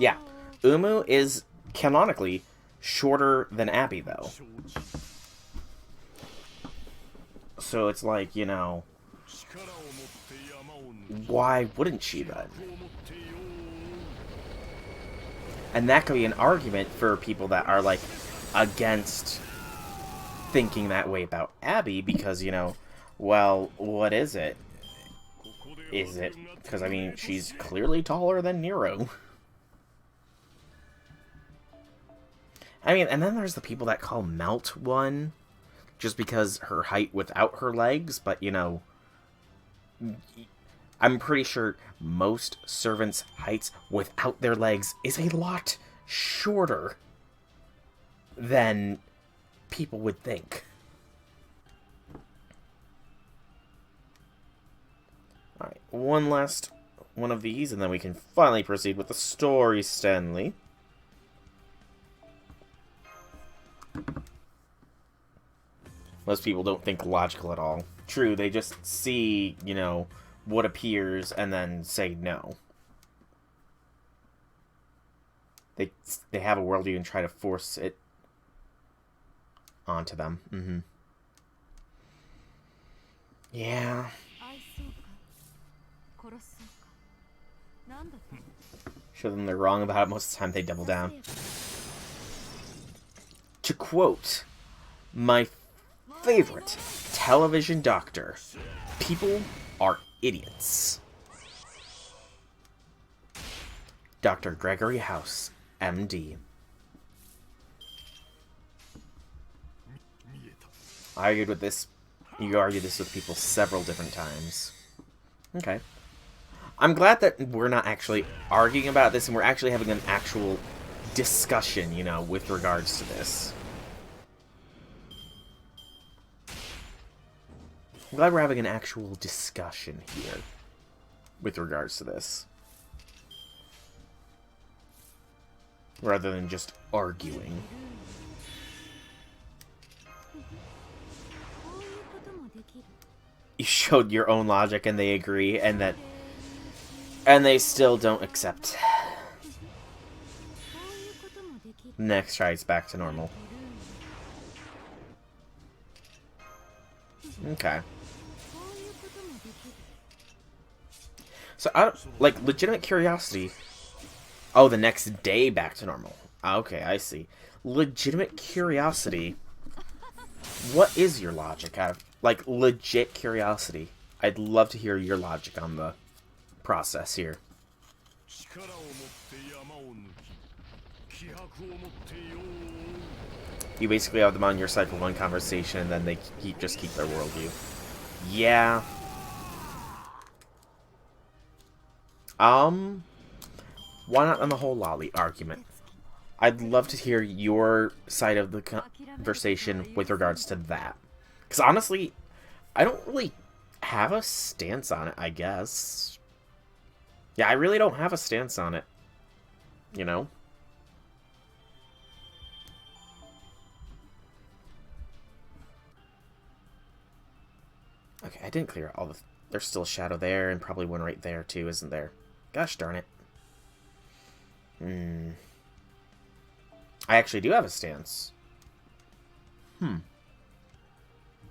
Yeah. Umu is, canonically, shorter than Abby, though. So it's like, you know... Why wouldn't she, then? And that could be an argument for people that are, like, against thinking that way about Abby, because, you know... Well, what is it? Is it... Because, I mean, she's clearly taller than Nero. I mean, and then there's the people that call Melt one, just because her height without her legs, but, you know... I'm pretty sure most servants' heights without their legs is a lot shorter than people would think. Alright, one last one of these, and then we can finally proceed with the story, Stanley. Most people don't think logical at all. True, they just see, you know, what appears and then say no. They have a worldview and try to force it onto them. Mm-hmm. Yeah. Show them they're wrong about it. Most of the time they double down. To quote my favorite television doctor, people are idiots. Dr. Gregory House, MD. I argued with this. You argued this with people several different times. Okay. I'm glad that we're not actually arguing about this and we're actually having an actual discussion, you know, with regards to this. I'm glad we're having an actual discussion here with regards to this. Rather than just arguing. You showed your own logic and they agree, and they still don't accept. Next try, it's back to normal. Okay. So, like, legitimate curiosity. Oh, the next day back to normal. Okay, I see. Legitimate curiosity. What is your logic out of, like, legit curiosity? I'd love to hear your logic on the process here. You basically have them on your side for one conversation, and then they just keep their worldview. Yeah. Why not on the whole lolly argument? I'd love to hear your side of the conversation with regards to that. Because honestly, I don't really have a stance on it, I guess. Yeah, I really don't have a stance on it. You know? Okay, I didn't clear all the... There's still a shadow there, and probably one right there, too, isn't there? Gosh darn it. I actually do have a stance.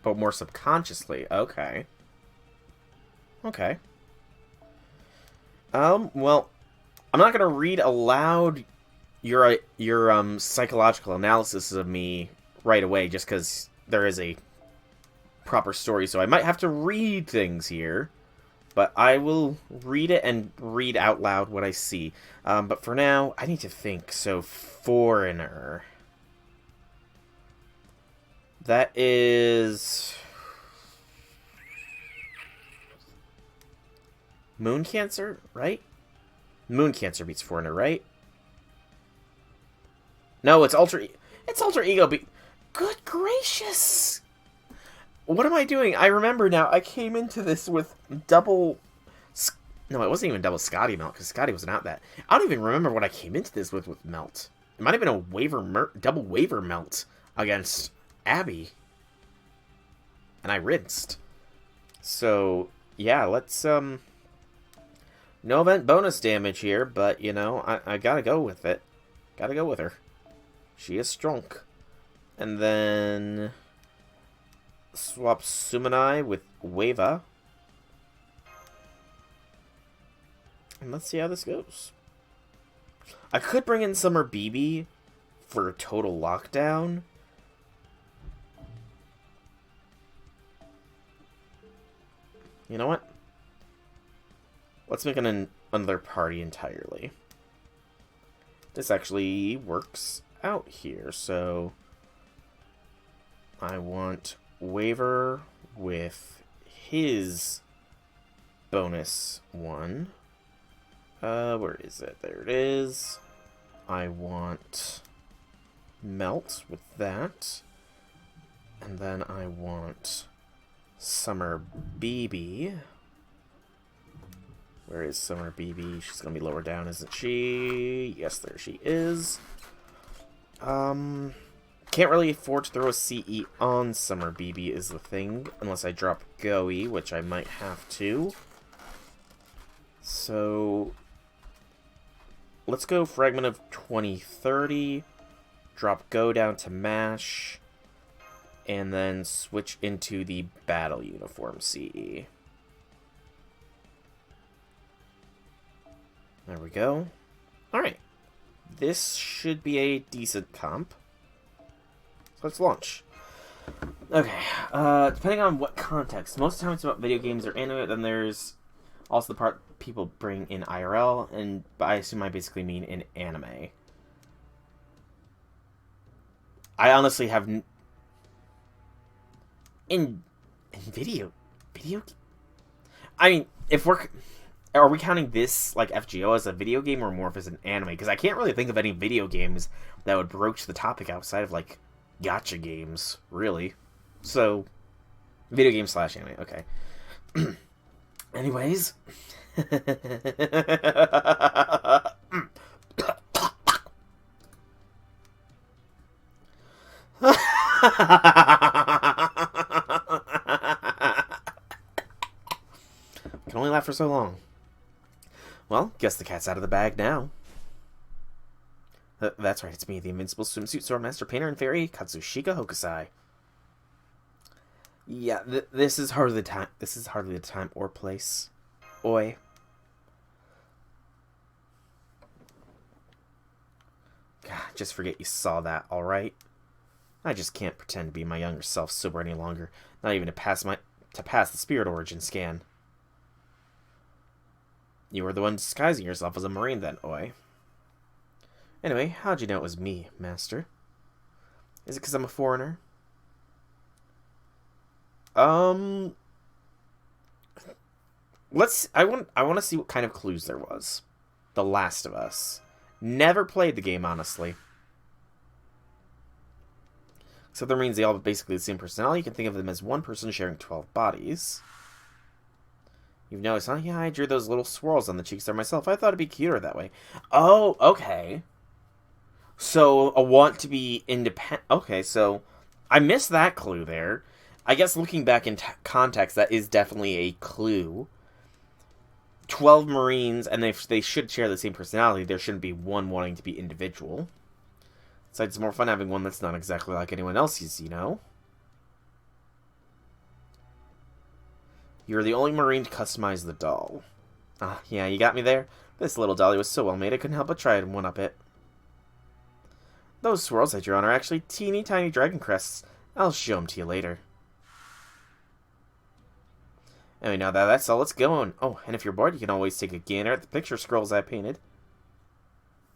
But more subconsciously. Okay. Okay. Well, I'm not gonna read aloud your psychological analysis of me right away, just because there is a proper story, so I might have to read things here. But I will read it and read out loud what I see. But for now, I need to think. So, foreigner. That is... Moon Cancer, right? Moon Cancer beats foreigner, right? No, it's alter ego. Good gracious! What am I doing? I remember now. I came into this with double... No, it wasn't even double Scotty Melt, because Scotty wasn't out that. I don't even remember what I came into this with Melt. It might have been a double waiver Melt against Abby. And I rinsed. So, yeah, let's, no event bonus damage here, but, you know, I gotta go with it. Gotta go with her. She is strong. And then... swap Sumanai with Wava. And let's see how this goes. I could bring in Summer BB for a total lockdown. You know what? Let's make another party entirely. This actually works out here, so... I want Waver with his bonus one. Where is it? There it is. I want Melt with that. And then I want Summer BB. Where is Summer BB? She's gonna be lower down, isn't she? Yes, there she is. Can't really afford to throw a CE on Summer BB is the thing, unless I drop Goey, which I might have to. So, let's go Fragment of 2030, drop Go down to Mash, and then switch into the Battle Uniform CE. There we go. Alright. This should be a decent comp. Let's launch. Okay, depending on what context. Most of the time it's about video games or anime, then there's also the part people bring in IRL, and I assume I basically mean in anime. I honestly have... in video. I mean, if are we counting this like FGO as a video game or more as an anime? Because I can't really think of any video games that would broach the topic outside of like gacha games, really. So, video game / anime. Okay. Anyways. Can only laugh for so long. Well, guess the cat's out of the bag now. That's right, it's me, the invincible swimsuit swordmaster, painter, and fairy, Katsushika Hokusai. Yeah, this is hardly the time. This is hardly the time or place. Oi. God, just forget you saw that, alright? I just can't pretend to be my younger self sober any longer. Not even to pass the spirit origin scan. You were the one disguising yourself as a marine then, Oi. Anyway, how'd you know it was me, Master? Is it because I'm a foreigner? I want to see what kind of clues there was. The Last of Us. Never played the game, honestly. So that means they all have basically the same personality. You can think of them as one person sharing 12 bodies. You've noticed, huh? Yeah, I drew those little swirls on the cheeks there myself. I thought it'd be cuter that way. Oh, okay. So, a want to be independent. Okay, so I missed that clue there. I guess looking back in context, that is definitely a clue. 12 Marines, and they should share the same personality. There shouldn't be one wanting to be individual. Besides, it's more fun having one that's not exactly like anyone else's, you know? You're the only Marine to customize the doll. Ah, yeah, you got me there. This little dolly was so well made I couldn't help but try and one-up it. Those swirls I drew on are actually teeny tiny dragon crests. I'll show them to you later. Anyway, now that that's all, let's go on. Oh, and if you're bored, you can always take a gander at the picture scrolls I painted.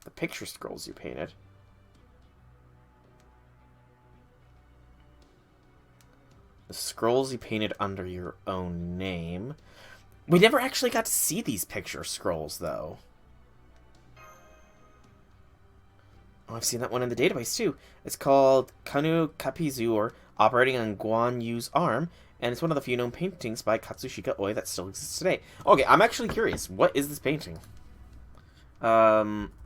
The picture scrolls you painted. The scrolls you painted under your own name. We never actually got to see these picture scrolls, though. Oh, I've seen that one in the database, too. It's called Kanu Kapizu, or Operating on Guan Yu's Arm, and it's one of the few known paintings by Katsushika Oi that still exists today. Okay, I'm actually curious. What is this painting? Kanu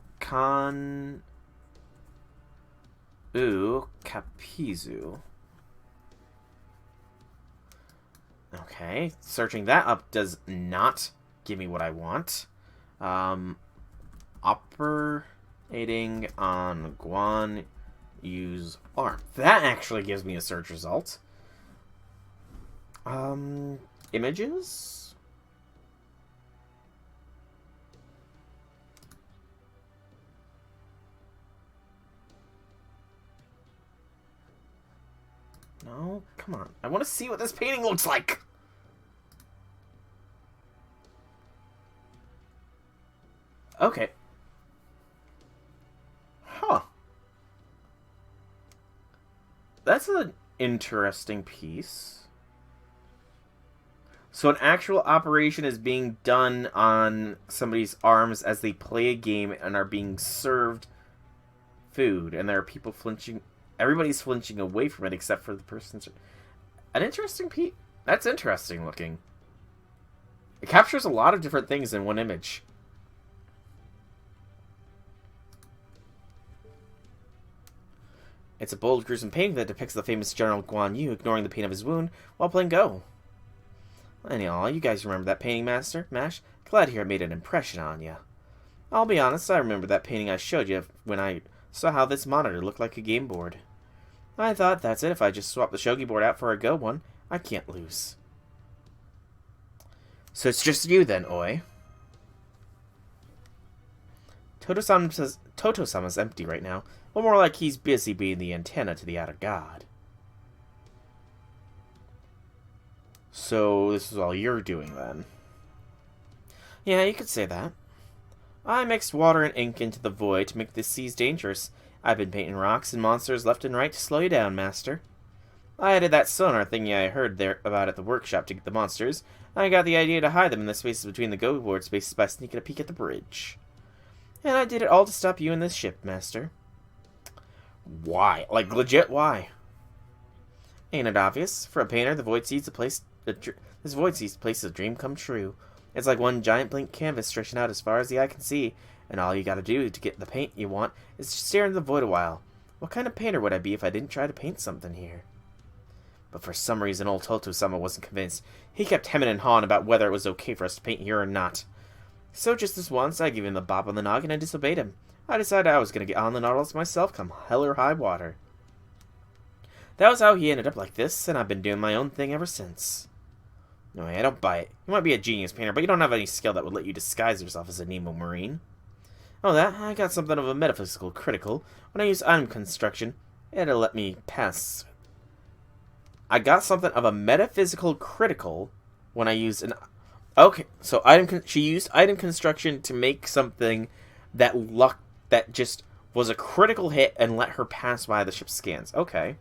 Kapizu. Okay, searching that up does not give me what I want. Operating on Guan Yu's arm. That actually gives me a search result. Images? No, come on. I want to see what this painting looks like. Okay. Huh. That's an interesting piece. So an actual operation is being done on somebody's arms as they play a game and are being served food. And there are people flinching. Everybody's flinching away from it except for the person's... An interesting piece. That's interesting looking. It captures a lot of different things in one image. It's a bold, gruesome painting that depicts the famous General Guan Yu ignoring the pain of his wound while playing Go. Anyhow, you guys remember that painting, Master? Mash? Glad to hear it made an impression on you. I'll be honest, I remember that painting I showed you when I saw how this monitor looked like a game board. I thought, that's it, if I just swap the shogi board out for a Go one, I can't lose. So it's just you then, Oi. Toto-sama's empty right now, but more like he's busy being the antenna to the outer god. So this is all you're doing then? Yeah, you could say that. I mixed water and ink into the void to make the seas dangerous. I've been painting rocks and monsters left and right to slow you down, Master. I added that sonar thingy I heard there about at the workshop to get the monsters. I got the idea to hide them in the spaces between the go-board spaces by sneaking a peek at the bridge. And I did it all to stop you and this ship, Master. Why? Like, legit, why? Ain't it obvious? For a painter, the void sees this void sees places a dream come true. It's like one giant blank canvas stretching out as far as the eye can see, and all you gotta do to get the paint you want is to stare into the void a while. What kind of painter would I be if I didn't try to paint something here? But for some reason, old Toto-sama wasn't convinced. He kept hemming and hawing about whether it was okay for us to paint here or not. So just this once, I gave him the bop on the noggin and disobeyed him. I decided I was going to get on the Nautilus myself come hell or high water. That was how he ended up like this, and I've been doing my own thing ever since. No, I don't buy it. You might be a genius painter, but you don't have any skill that would let you disguise yourself as a Nemo Marine. Oh, that? I got something of a metaphysical critical. When I use item construction, it'll let me pass. I got something of a metaphysical critical when I used an... Okay, so she used item construction to make something that just was a critical hit and let her pass by the ship's scans. Okay.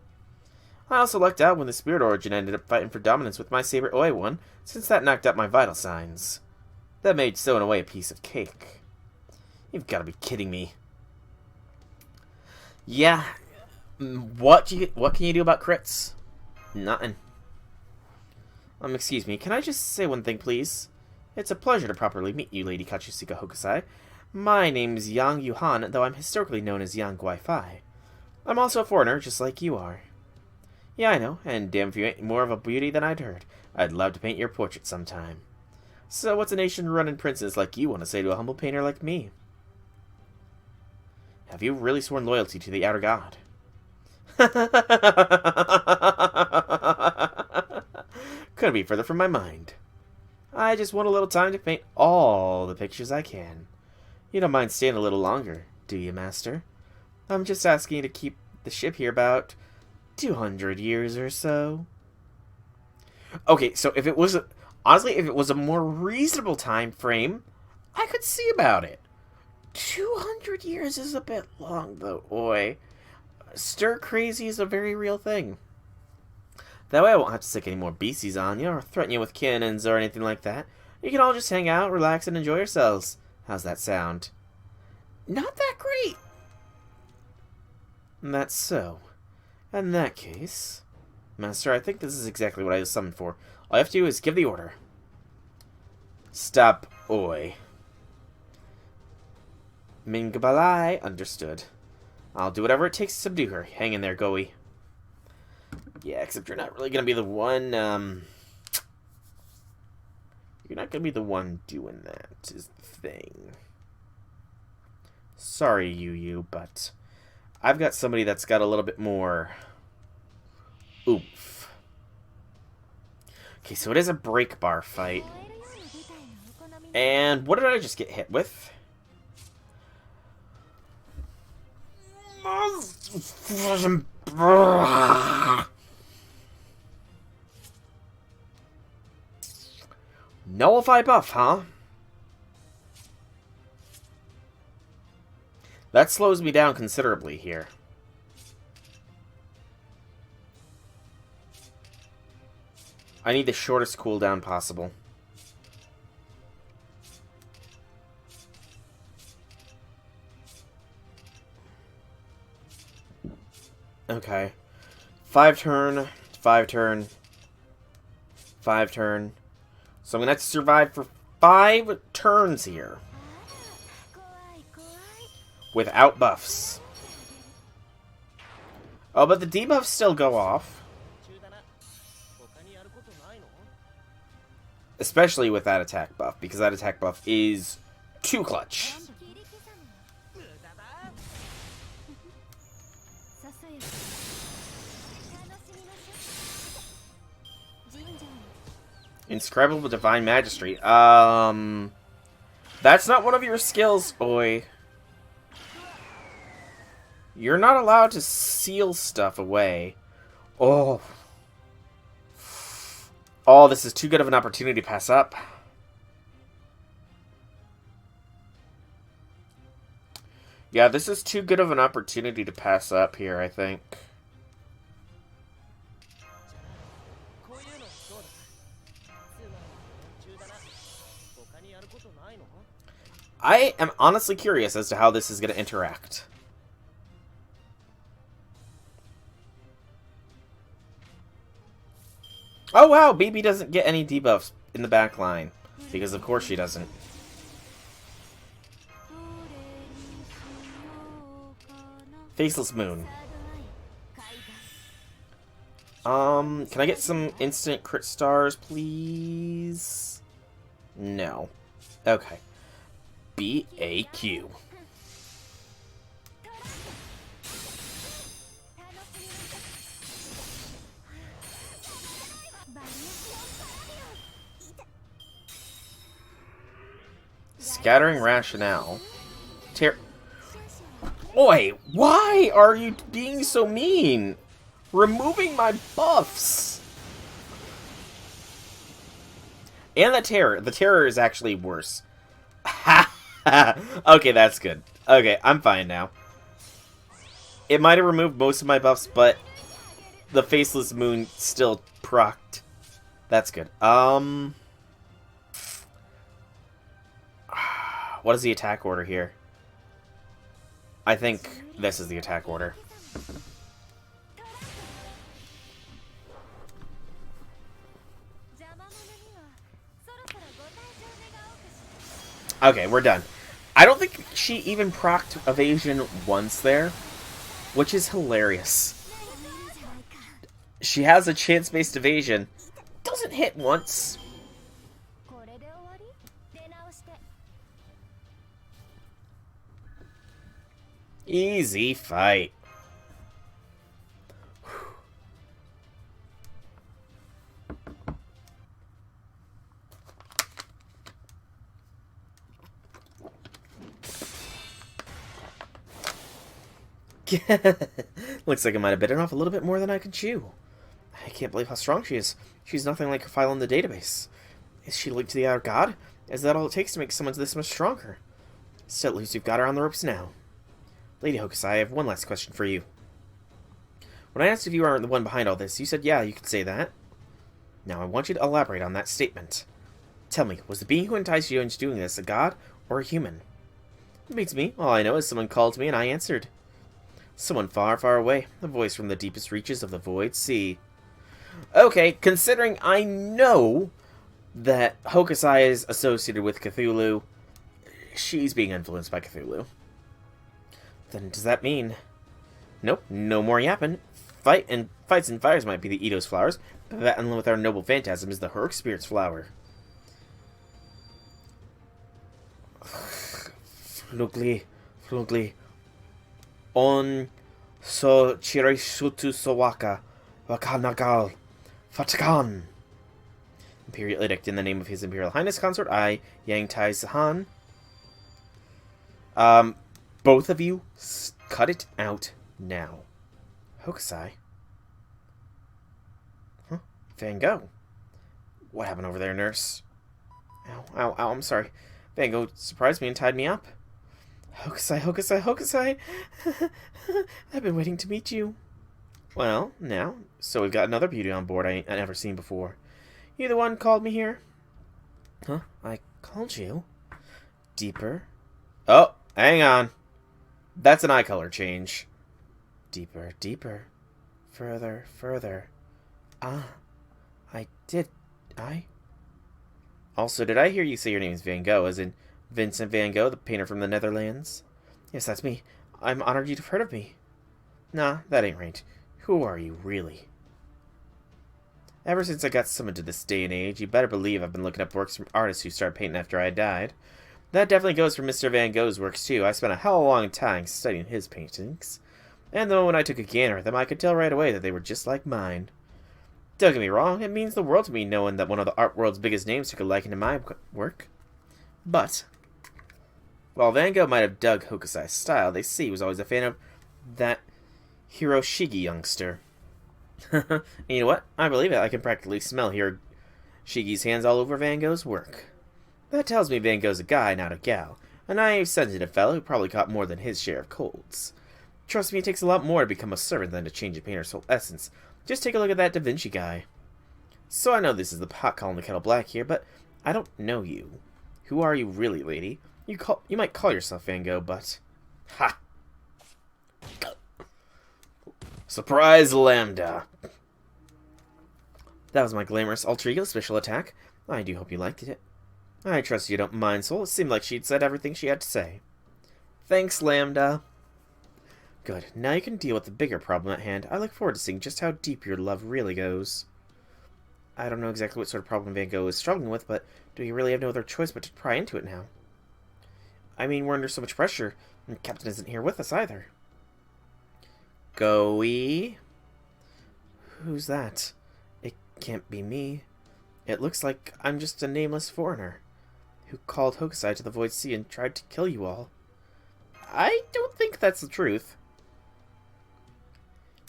I also lucked out when the Spirit Origin ended up fighting for dominance with my saber Oi one, since that knocked out my vital signs. That made stowing away a piece of cake. You've got to be kidding me. Yeah. What can you do about crits? Nothing. Excuse me, can I just say one thing, please? It's a pleasure to properly meet you, Lady Kachusika Hokusai. My name's Yang Yuhan, though I'm historically known as Yang Guai-Fai. I'm also a foreigner, just like you are. Yeah, I know, and damn if you ain't more of a beauty than I'd heard. I'd love to paint your portrait sometime. So what's a nation-running princess like you want to say to a humble painter like me? Have you really sworn loyalty to the outer god? Couldn't be further from my mind. I just want a little time to paint all the pictures I can. You don't mind staying a little longer, do you, Master? I'm just asking you to keep the ship here about 200 years or so. Okay, so if it was... Honestly, if it was a more reasonable time frame, I could see about it. 200 years is a bit long, though, oi. Stir crazy is a very real thing. That way I won't have to stick any more beasties on you or threaten you with cannons or anything like that. You can all just hang out, relax, and enjoy yourselves. How's that sound? Not that great. That's so. In that case... Master, I think this is exactly what I was summoned for. All you have to do is give the order. Stop, oi. Mingabalai, understood. I'll do whatever it takes to subdue her. Hang in there, Goey. Yeah, except you're not really gonna be the one, You're not gonna be the one doing that, is the thing. Sorry, you, but I've got somebody that's got a little bit more oomph. Okay, so it is a break bar fight. And what did I just get hit with? Nullify buff, huh? That slows me down considerably here. I need the shortest cooldown possible. Okay. 5 turn, 5 turn, 5 turn. So I'm gonna have to survive for 5 turns here. Without buffs. Oh, but the debuffs still go off. Especially with that attack buff, because that attack buff is too clutch. Inscribable Divine Magistry. That's not one of your skills, oi. You're not allowed to seal stuff away. Oh. Oh, this is too good of an opportunity to pass up. Yeah, this is too good of an opportunity to pass up here, I think. I am honestly curious as to how this is going to interact. Oh wow, Baby doesn't get any debuffs in the back line. Because of course she doesn't. Faceless Moon. Can I get some instant crit stars, please? No. Okay. BAQ. Scattering Rationale. Oi, why are you being so mean? Removing my buffs. And the Terror. The Terror is actually worse. Okay, that's good. Okay, I'm fine now. It might have removed most of my buffs, but the Faceless Moon still procced. That's good. What is the attack order here? I think this is the attack order. Okay, we're done. I don't think she even procced evasion once there, which is hilarious. She has a chance-based evasion. Doesn't hit once. Easy fight. Looks like I might have bitten off a little bit more than I could chew. I can't believe how strong she is. She's nothing like a file in the database. Is she linked to the other god? Is that all it takes to make someone this much stronger? Still, at least you've got her on the ropes now. Lady Hokusai, I have one last question for you. When I asked if you are the one behind all this, you said yeah, you could say that. Now I want you to elaborate on that statement. Tell me, was the being who enticed you into doing this a god or a human? It beats me. All I know is someone called to me and I answered. Someone far, far away. A voice from the deepest reaches of the void sea. Okay, considering I know that Hokusai is associated with Cthulhu, she's being influenced by Cthulhu. Then does that mean... Nope, no more yapping. Fights and fires might be the Ito's flowers, but that along with our noble phantasm is the Heroic Spirit's flower. Flugli. On so chireshutu sowaka wakanagal fatakan. Imperial Edict in the name of His Imperial Highness Consort I, Yang Tai Sahan. Both of you, cut it out now. Hokusai. Huh? Van Gogh. What happened over there, nurse? Ow, I'm sorry. Van Gogh surprised me and tied me up. Hokusai. I've been waiting to meet you. Well, now, so we've got another beauty on board I never seen before. You the one called me here? Huh? I called you? Deeper? Oh, hang on. That's an eye color change. Deeper. Further. Ah, I? Also, did I hear you say your name is Van Gogh, as in Vincent van Gogh, the painter from the Netherlands? Yes, that's me. I'm honored you'd have heard of me. Nah, that ain't right. Who are you, really? Ever since I got summoned to this day and age, you better believe I've been looking up works from artists who started painting after I died. That definitely goes for Mr. Van Gogh's works, too. I spent a hell of a long time studying his paintings. And the moment I took a gander at them, I could tell right away that they were just like mine. Don't get me wrong, it means the world to me knowing that one of the art world's biggest names took a liking to my work. But, while Van Gogh might have dug Hokusai's style, they say he was always a fan of that Hiroshige youngster. And you know what? I believe it. I can practically smell Hiroshige's hands all over Van Gogh's work. That tells me Van Gogh's a guy, not a gal. A naive, sensitive fellow who probably caught more than his share of colds. Trust me, it takes a lot more to become a servant than to change a painter's whole essence. Just take a look at that Da Vinci guy. So I know this is the pot calling the kettle black here, but I don't know you. Who are you really, lady? You might call yourself Van Gogh, but... Ha! Surprise Lambda! That was my glamorous alter ego special attack. I do hope you liked it. I trust you don't mind, Soul. It seemed like she'd said everything she had to say. Thanks, Lambda. Good. Now you can deal with the bigger problem at hand. I look forward to seeing just how deep your love really goes. I don't know exactly what sort of problem Van Gogh is struggling with, but do you really have no other choice but to pry into it now? I mean, we're under so much pressure, and the Captain isn't here with us either. Goey? Who's that? It can't be me. It looks like I'm just a nameless foreigner who called Hokusai to the Void Sea and tried to kill you all. I don't think that's the truth.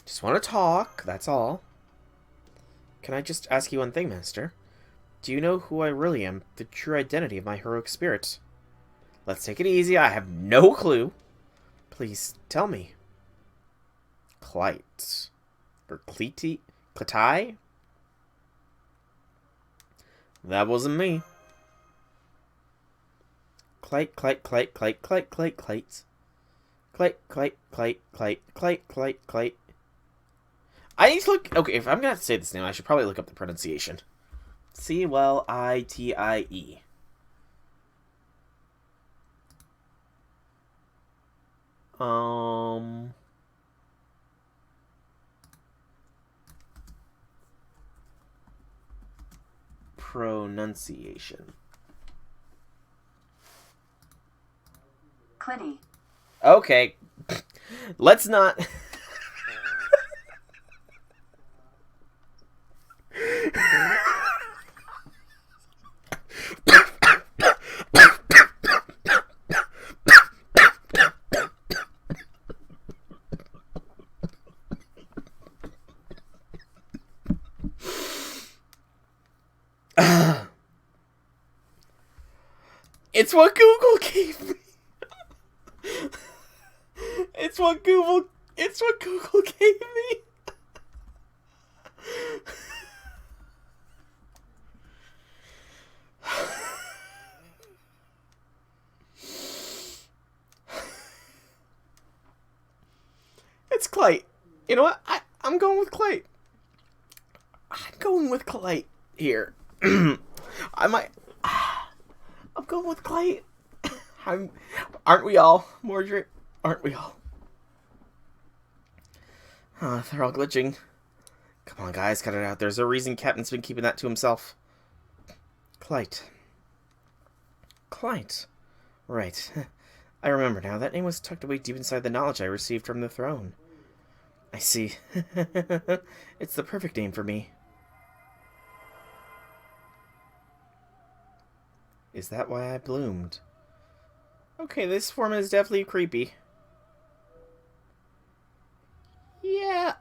Just want to talk, that's all. Can I just ask you one thing, Master? Do you know who I really am, the true identity of my heroic spirit? Let's take it easy, I have no clue. Please, tell me. Clyte. Or Cleety? Cletai? That wasn't me. Clyte, Clyte, Clyte, Clyte, Clyte, Clyte, Clyte. Clyte, Clyte, Clyte, Clyte, Clyte, Clyte, Clyte. I need to look... Okay, if I'm going to have to say this name, I should probably look up the pronunciation. C-L-I-T-I-E. Pronunciation. Clitty. Okay. Let's not... It's what Google gave me. It's what Google gave me. It's Clyte. You know what? I'm going with Clyte. I'm going with Clyte here. I'm going with Clyte. Aren't we all, Mordred? Aren't we all? They're all glitching. Come on, guys, cut it out. There's a reason Captain's been keeping that to himself. Clyte. Clyte. Right. I remember now. That name was tucked away deep inside the knowledge I received from the throne. I see. It's the perfect name for me. Is that why I bloomed? Okay, this form is definitely creepy. Yeah.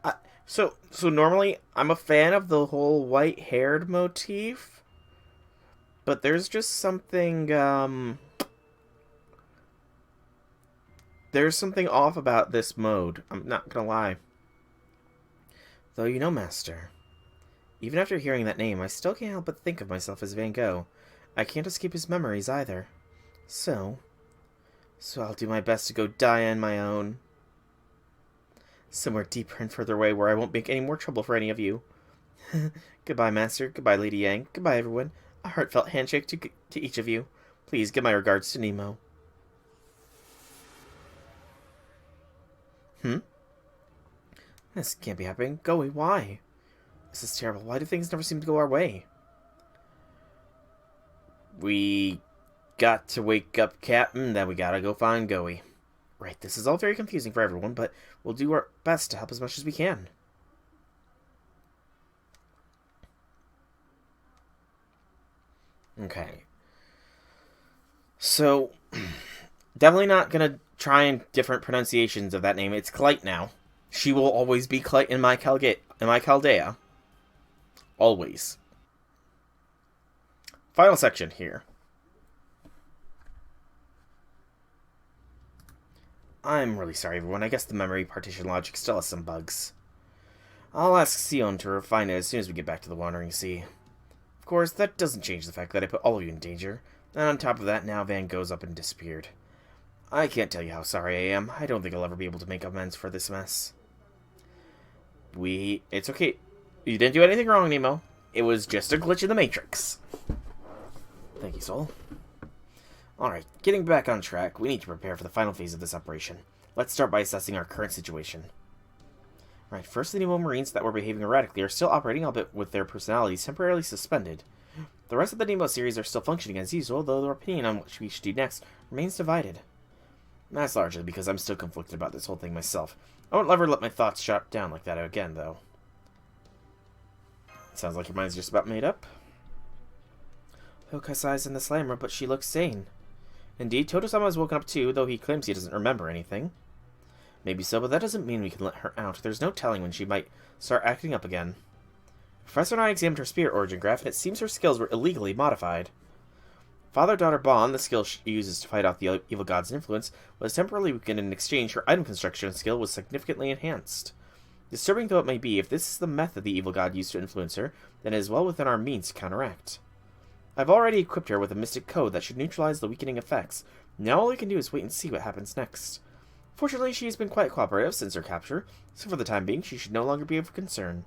So normally I'm a fan of the whole white-haired motif, but there's just something there's something off about this mode. I'm not gonna lie. Though you know, Master, even after hearing that name, I still can't help but think of myself as Van Gogh. I can't escape his memories either. So I'll do my best to go die on my own. Somewhere deeper and further away where I won't make any more trouble for any of you. Goodbye, Master. Goodbye, Lady Yang. Goodbye, everyone. A heartfelt handshake to each of you. Please give my regards to Nemo. This can't be happening. Go away. Why? This is terrible. Why do things never seem to go our way? We got to wake up Captain, then we gotta go find Goey. Right, this is all very confusing for everyone, but we'll do our best to help as much as we can. Okay. So, definitely not gonna try and different pronunciations of that name. It's Clyte now. She will always be Clyte in my Chaldea. Always. Final section here. I'm really sorry, everyone. I guess the memory partition logic still has some bugs. I'll ask Sion to refine it as soon as we get back to the Wandering Sea. Of course, that doesn't change the fact that I put all of you in danger. And on top of that, now Van Gogh's up and disappeared. I can't tell you how sorry I am. I don't think I'll ever be able to make amends for this mess. It's okay. You didn't do anything wrong, Nemo. It was just a glitch in the Matrix. Thank you, Soul. Alright, getting back on track, we need to prepare for the final phase of this operation. Let's start by assessing our current situation. Right, first the Nemo Marines that were behaving erratically are still operating, albeit with their personalities temporarily suspended. The rest of the Nemo series are still functioning as usual, though their opinion on what we should do next remains divided. That's largely because I'm still conflicted about this whole thing myself. I won't ever let my thoughts shut down like that again, though. Sounds like your mind's just about made up. Hokasai's in the slammer, but she looks sane. Indeed, Toto-sama has woken up too, though he claims he doesn't remember anything. Maybe so, but that doesn't mean we can let her out. There's no telling when she might start acting up again. Professor and I examined her spirit origin graph, and it seems her skills were illegally modified. Father-daughter bond, the skill she uses to fight off the evil god's influence, was temporarily weakened, and in exchange her item construction skill was significantly enhanced. Disturbing though it may be, if this is the method the evil god used to influence her, then it is well within our means to counteract. I've already equipped her with a mystic code that should neutralize the weakening effects. Now all we can do is wait and see what happens next. Fortunately, she has been quite cooperative since her capture, so for the time being, she should no longer be of concern.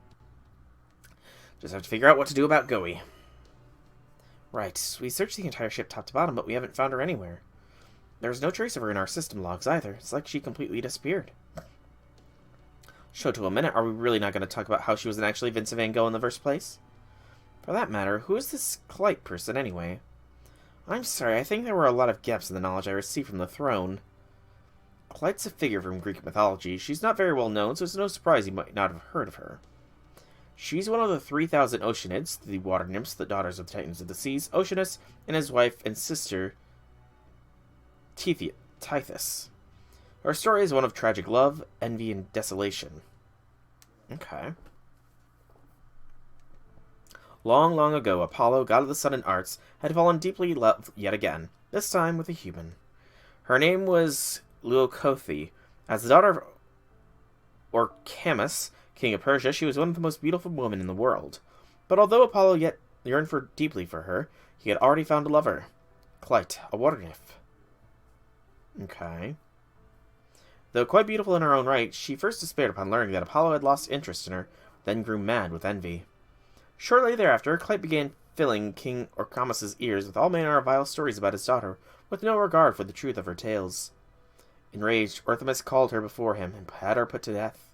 Just have to figure out what to do about Goey. Right, we searched the entire ship top to bottom, but we haven't found her anywhere. There's no trace of her in our system logs either. It's like she completely disappeared. Show to a minute, are we really not going to talk about how she wasn't actually Vincent Van Gogh in the first place? For that matter, who is this Clyte person anyway? I'm sorry, I think there were a lot of gaps in the knowledge I received from the throne. Clyte's a figure from Greek mythology. She's not very well known, so it's no surprise you might not have heard of her. She's one of the 3,000 Oceanids, the water nymphs, the daughters of the Titans of the Seas, Oceanus, and his wife and sister, Tithys. Her story is one of tragic love, envy, and desolation. Okay. Long, long ago, Apollo, god of the sun and arts, had fallen deeply in love yet again, this time with a human. Her name was Leucothoe. As the daughter of Orcamus, king of Persia, she was one of the most beautiful women in the world. But although Apollo yet yearned deeply for her, he had already found a lover. Clyte, a water nymph. Okay. Though quite beautiful in her own right, she first despaired upon learning that Apollo had lost interest in her, then grew mad with envy. Shortly thereafter, Clyte began filling King Orcamus's ears with all manner of vile stories about his daughter, with no regard for the truth of her tales. Enraged, Orcamus called her before him and had her put to death.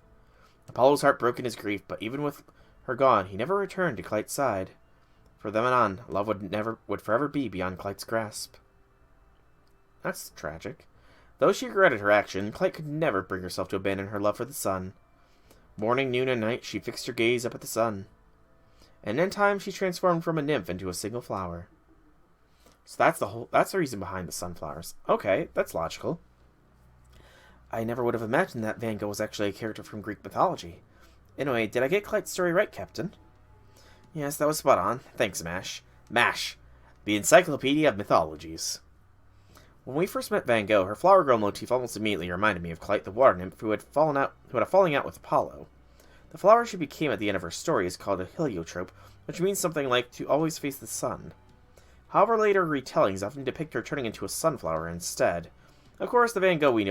Apollo's heart broke in his grief, but even with her gone, he never returned to Clyte's side. From then on, love would forever be beyond Clyte's grasp. That's tragic. Though she regretted her action, Clyte could never bring herself to abandon her love for the sun. Morning, noon, and night, she fixed her gaze up at the sun. And in time, she transformed from a nymph into a single flower. So that's the reason behind the sunflowers. Okay, that's logical. I never would have imagined that Van Gogh was actually a character from Greek mythology. Anyway, did I get Clyte's story right, Captain? Yes, that was spot on. Thanks, MASH. MASH! The Encyclopedia of Mythologies. When we first met Van Gogh, her flower girl motif almost immediately reminded me of Clyte the water nymph who had a falling out with Apollo. The flower she became at the end of her story is called a heliotrope, which means something like to always face the sun. However, later retellings often depict her turning into a sunflower instead. Of course, the Van Gogh we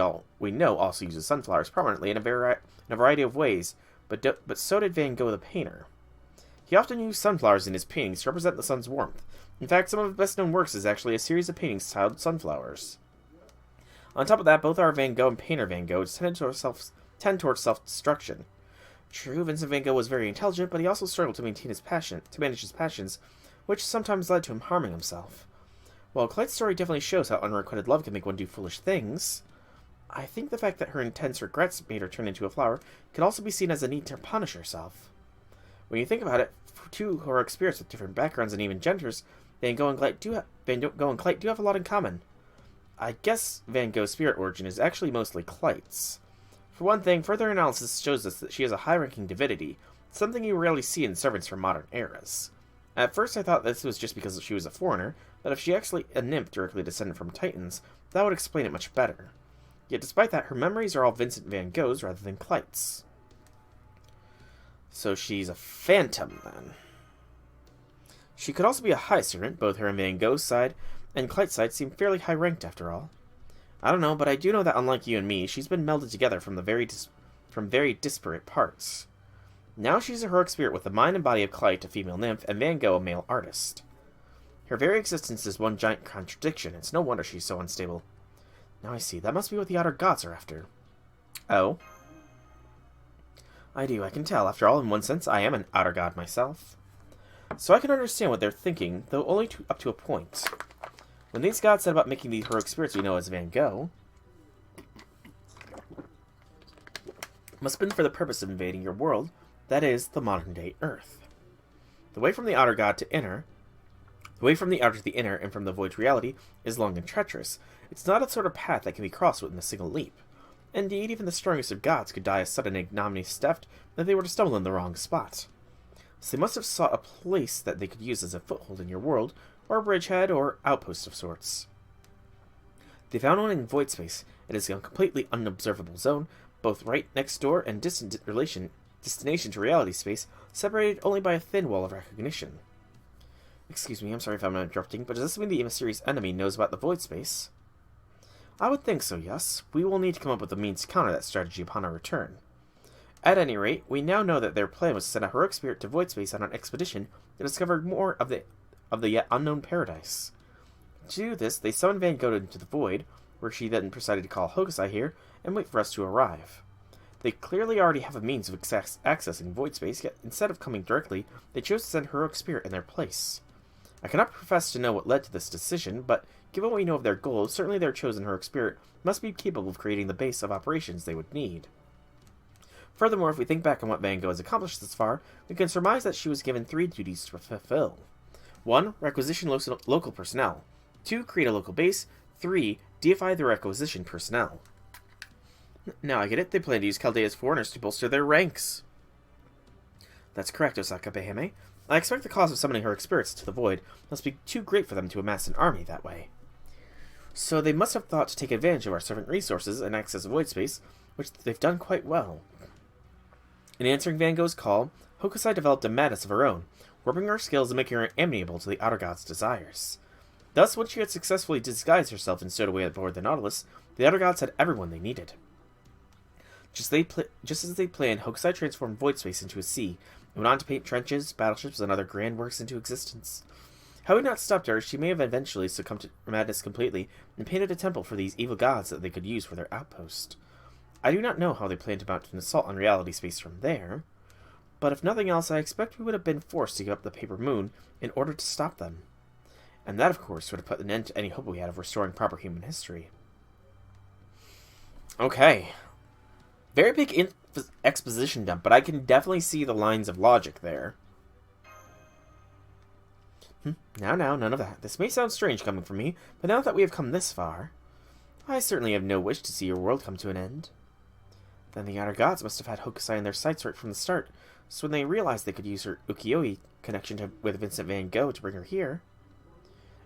know also uses sunflowers prominently in a variety of ways, but so did Van Gogh the painter. He often used sunflowers in his paintings to represent the sun's warmth. In fact, some of his best-known works is actually a series of paintings titled Sunflowers. On top of that, both our Van Gogh and painter Van Gogh tend towards self-destruction. True, Vincent Van Gogh was very intelligent, but he also struggled to manage his passions, which sometimes led to him harming himself. While Clyte's story definitely shows how unrequited love can make one do foolish things, I think the fact that her intense regrets made her turn into a flower could also be seen as a need to punish herself. When you think about it, two who are experienced with different backgrounds and even genders, Van Gogh and Clyte do have a lot in common. I guess Van Gogh's spirit origin is actually mostly Clyte's. For one thing, further analysis shows us that she is a high-ranking divinity, something you rarely see in servants from modern eras. At first I thought this was just because she was a foreigner, but if she actually a nymph directly descended from Titans, that would explain it much better. Yet despite that, her memories are all Vincent Van Gogh's rather than Clyte's. So she's a phantom, then. She could also be a high servant, both her and Van Gogh's side, And Clyteside seemed fairly high-ranked after all. I don't know, but I do know that unlike you and me, she's been melded together from very disparate parts. Now she's a heroic spirit with the mind and body of Clyte, a female nymph, and Van Gogh, a male artist. Her very existence is one giant contradiction. It's no wonder she's so unstable. Now I see. That must be what the outer gods are after. Oh? I do, I can tell. After all, in one sense, I am an outer god myself. So I can understand what they're thinking, though only up to a point. When these gods set about making the heroic spirits we know as Van Gogh, must have been for the purpose of invading your world, that is, the modern-day Earth. The way from the outer god to inner, the way from the outer to the inner, and from the void to reality, is long and treacherous. It's not a sort of path that can be crossed within a single leap. Indeed, even the strongest of gods could die a sudden ignominious death if they were to stumble in the wrong spot. So they must have sought a place that they could use as a foothold in your world, or a bridgehead, or outpost of sorts. They found one in void space. It is a completely unobservable zone, both right next door and destination to reality space, separated only by a thin wall of recognition. Excuse me, I'm sorry if I'm interrupting, but does this mean the mysterious enemy knows about the void space? I would think so, yes. We will need to come up with a means to counter that strategy upon our return. At any rate, we now know that their plan was to send a heroic spirit to void space on an expedition to discover more of the yet unknown paradise. To do this, they summoned Van Gogh into the void, where she then decided to call Hokusai here and wait for us to arrive. They clearly already have a means of accessing void space, yet instead of coming directly, they chose to send heroic spirit in their place. I cannot profess to know what led to this decision, but given what we know of their goals, certainly their chosen heroic spirit must be capable of creating the base of operations they would need. Furthermore, if we think back on what Van Gogh has accomplished thus far, we can surmise that she was given 3 duties to fulfill. 1. Requisition local personnel. 2. Create a local base. 3. Deify the requisition personnel. Now I get it, they plan to use Chaldea's foreigners to bolster their ranks. That's correct, Osaka Behime. I expect the cost of summoning heroic spirits to the void must be too great for them to amass an army that way. So they must have thought to take advantage of our servant resources and access void space, which they've done quite well. In answering Van Gogh's call, Hokusai developed a madness of her own, warping her skills and making her amenable to the outer god's desires. Thus, when she had successfully disguised herself and stowed away aboard the Nautilus, the outer gods had everyone they needed. Just as they planned, Hokusai transformed void space into a sea, and went on to paint trenches, battleships, and other grand works into existence. Had we not stopped her, she may have eventually succumbed to madness completely, and painted a temple for these evil gods that they could use for their outpost. I do not know how they planned to mount an assault on reality space from there, but if nothing else, I expect we would have been forced to give up the paper moon in order to stop them. And that, of course, would have put an end to any hope we had of restoring proper human history. Okay. Very big exposition dump, but I can definitely see the lines of logic there. Now, none of that. This may sound strange coming from me, but now that we have come this far, I certainly have no wish to see your world come to an end. Then the outer gods must have had Hokusai in their sights right from the start, so when they realized they could use her ukiyo-e connection with Vincent Van Gogh to bring her here.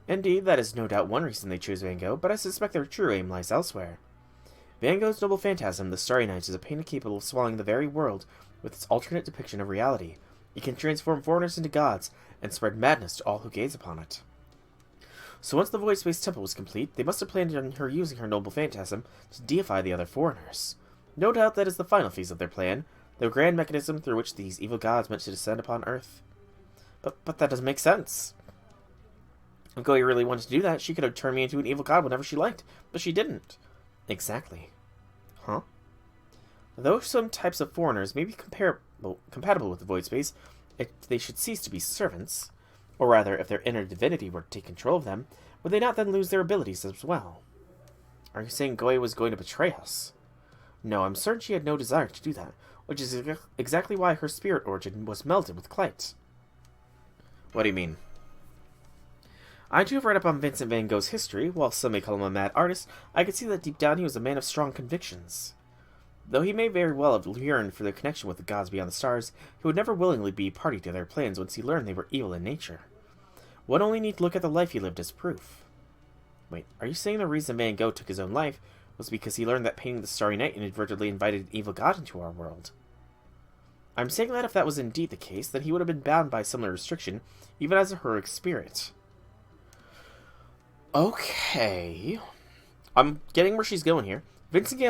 Indeed, that is no doubt one reason they chose Van Gogh, but I suspect their true aim lies elsewhere. Van Gogh's noble phantasm, the Starry Night, is a painting capable of swallowing the very world with its alternate depiction of reality. It can transform foreigners into gods, and spread madness to all who gaze upon it. So once the Void Space Temple was complete, they must have planned on her using her noble phantasm to deify the other foreigners. No doubt that is the final phase of their plan, the grand mechanism through which these evil gods meant to descend upon Earth. But that doesn't make sense. If Goei really wanted to do that, she could have turned me into an evil god whenever she liked, but she didn't. Exactly. Huh? Though some types of foreigners may be compatible with the void space, they should cease to be servants, or rather, if their inner divinity were to take control of them, would they not then lose their abilities as well? Are you saying Goei was going to betray us? No, I'm certain she had no desire to do that, which is exactly why her spirit origin was melded with Clyte. What do you mean? I too have read up on Vincent Van Gogh's history. While some may call him a mad artist, I could see that deep down he was a man of strong convictions. Though he may very well have yearned for the connection with the gods beyond the stars, he would never willingly be party to their plans once he learned they were evil in nature. One only need to look at the life he lived as proof. Wait, are you saying the reason Van Gogh took his own life was because he learned that painting the Starry Night inadvertently invited an evil god into our world? I'm saying that if that was indeed the case, then he would have been bound by similar restriction, even as a heroic spirit. Okay. I'm getting where she's going here. Vincent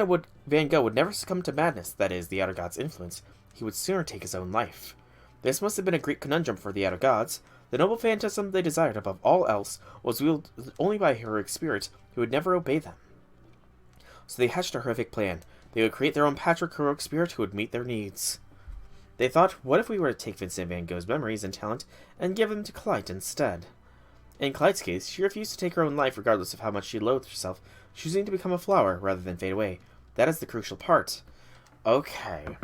Van Gogh would never succumb to madness, that is, the Outer God's influence. He would sooner take his own life. This must have been a great conundrum for the Outer Gods. The noble phantasm they desired above all else was wielded only by a heroic spirit who would never obey them. So they hatched a horrific plan. They would create their own patchwork heroic spirit who would meet their needs. They thought, what if we were to take Vincent Van Gogh's memories and talent and give them to Clyde instead? In Clyde's case, she refused to take her own life regardless of how much she loathed herself, choosing to become a flower rather than fade away. That is the crucial part. Okay.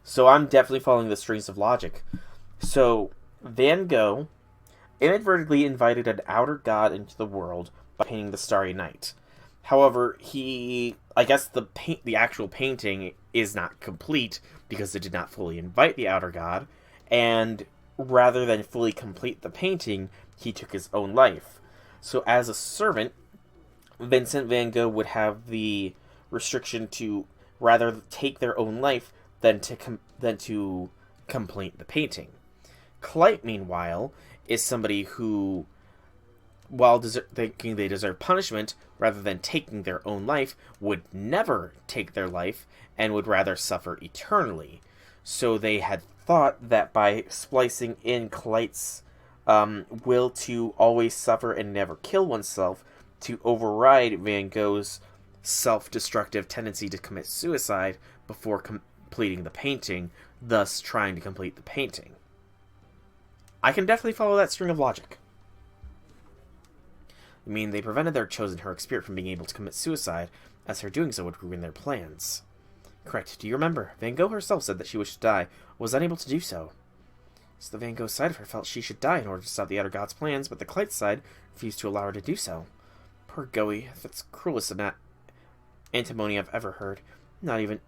So I'm definitely following the strings of logic. So, Van Gogh inadvertently invited an outer god into the world by painting the Starry Night. However, I guess the actual painting is not complete because it did not fully invite the outer god, and rather than fully complete the painting, he took his own life. So as a servant, Vincent Van Gogh would have the restriction to rather take their own life than to complete the painting. Clyde, meanwhile, is somebody who, while thinking they deserve punishment, rather than taking their own life, would never take their life and would rather suffer eternally. So they had thought that by splicing in Clyde's will to always suffer and never kill oneself to override Van Gogh's self-destructive tendency to commit suicide before completing the painting, thus trying to complete the painting. I can definitely follow that string of logic. I mean, they prevented their chosen heroic spirit from being able to commit suicide, as her doing so would ruin their plans. Correct. Do you remember? Van Gogh herself said that she wished to die, was unable to do so. So the Van Gogh side of her felt she should die in order to stop the Outer God's plans, but the Clyde side refused to allow her to do so. Poor Goey. That's cruelest antimony I've ever heard. Even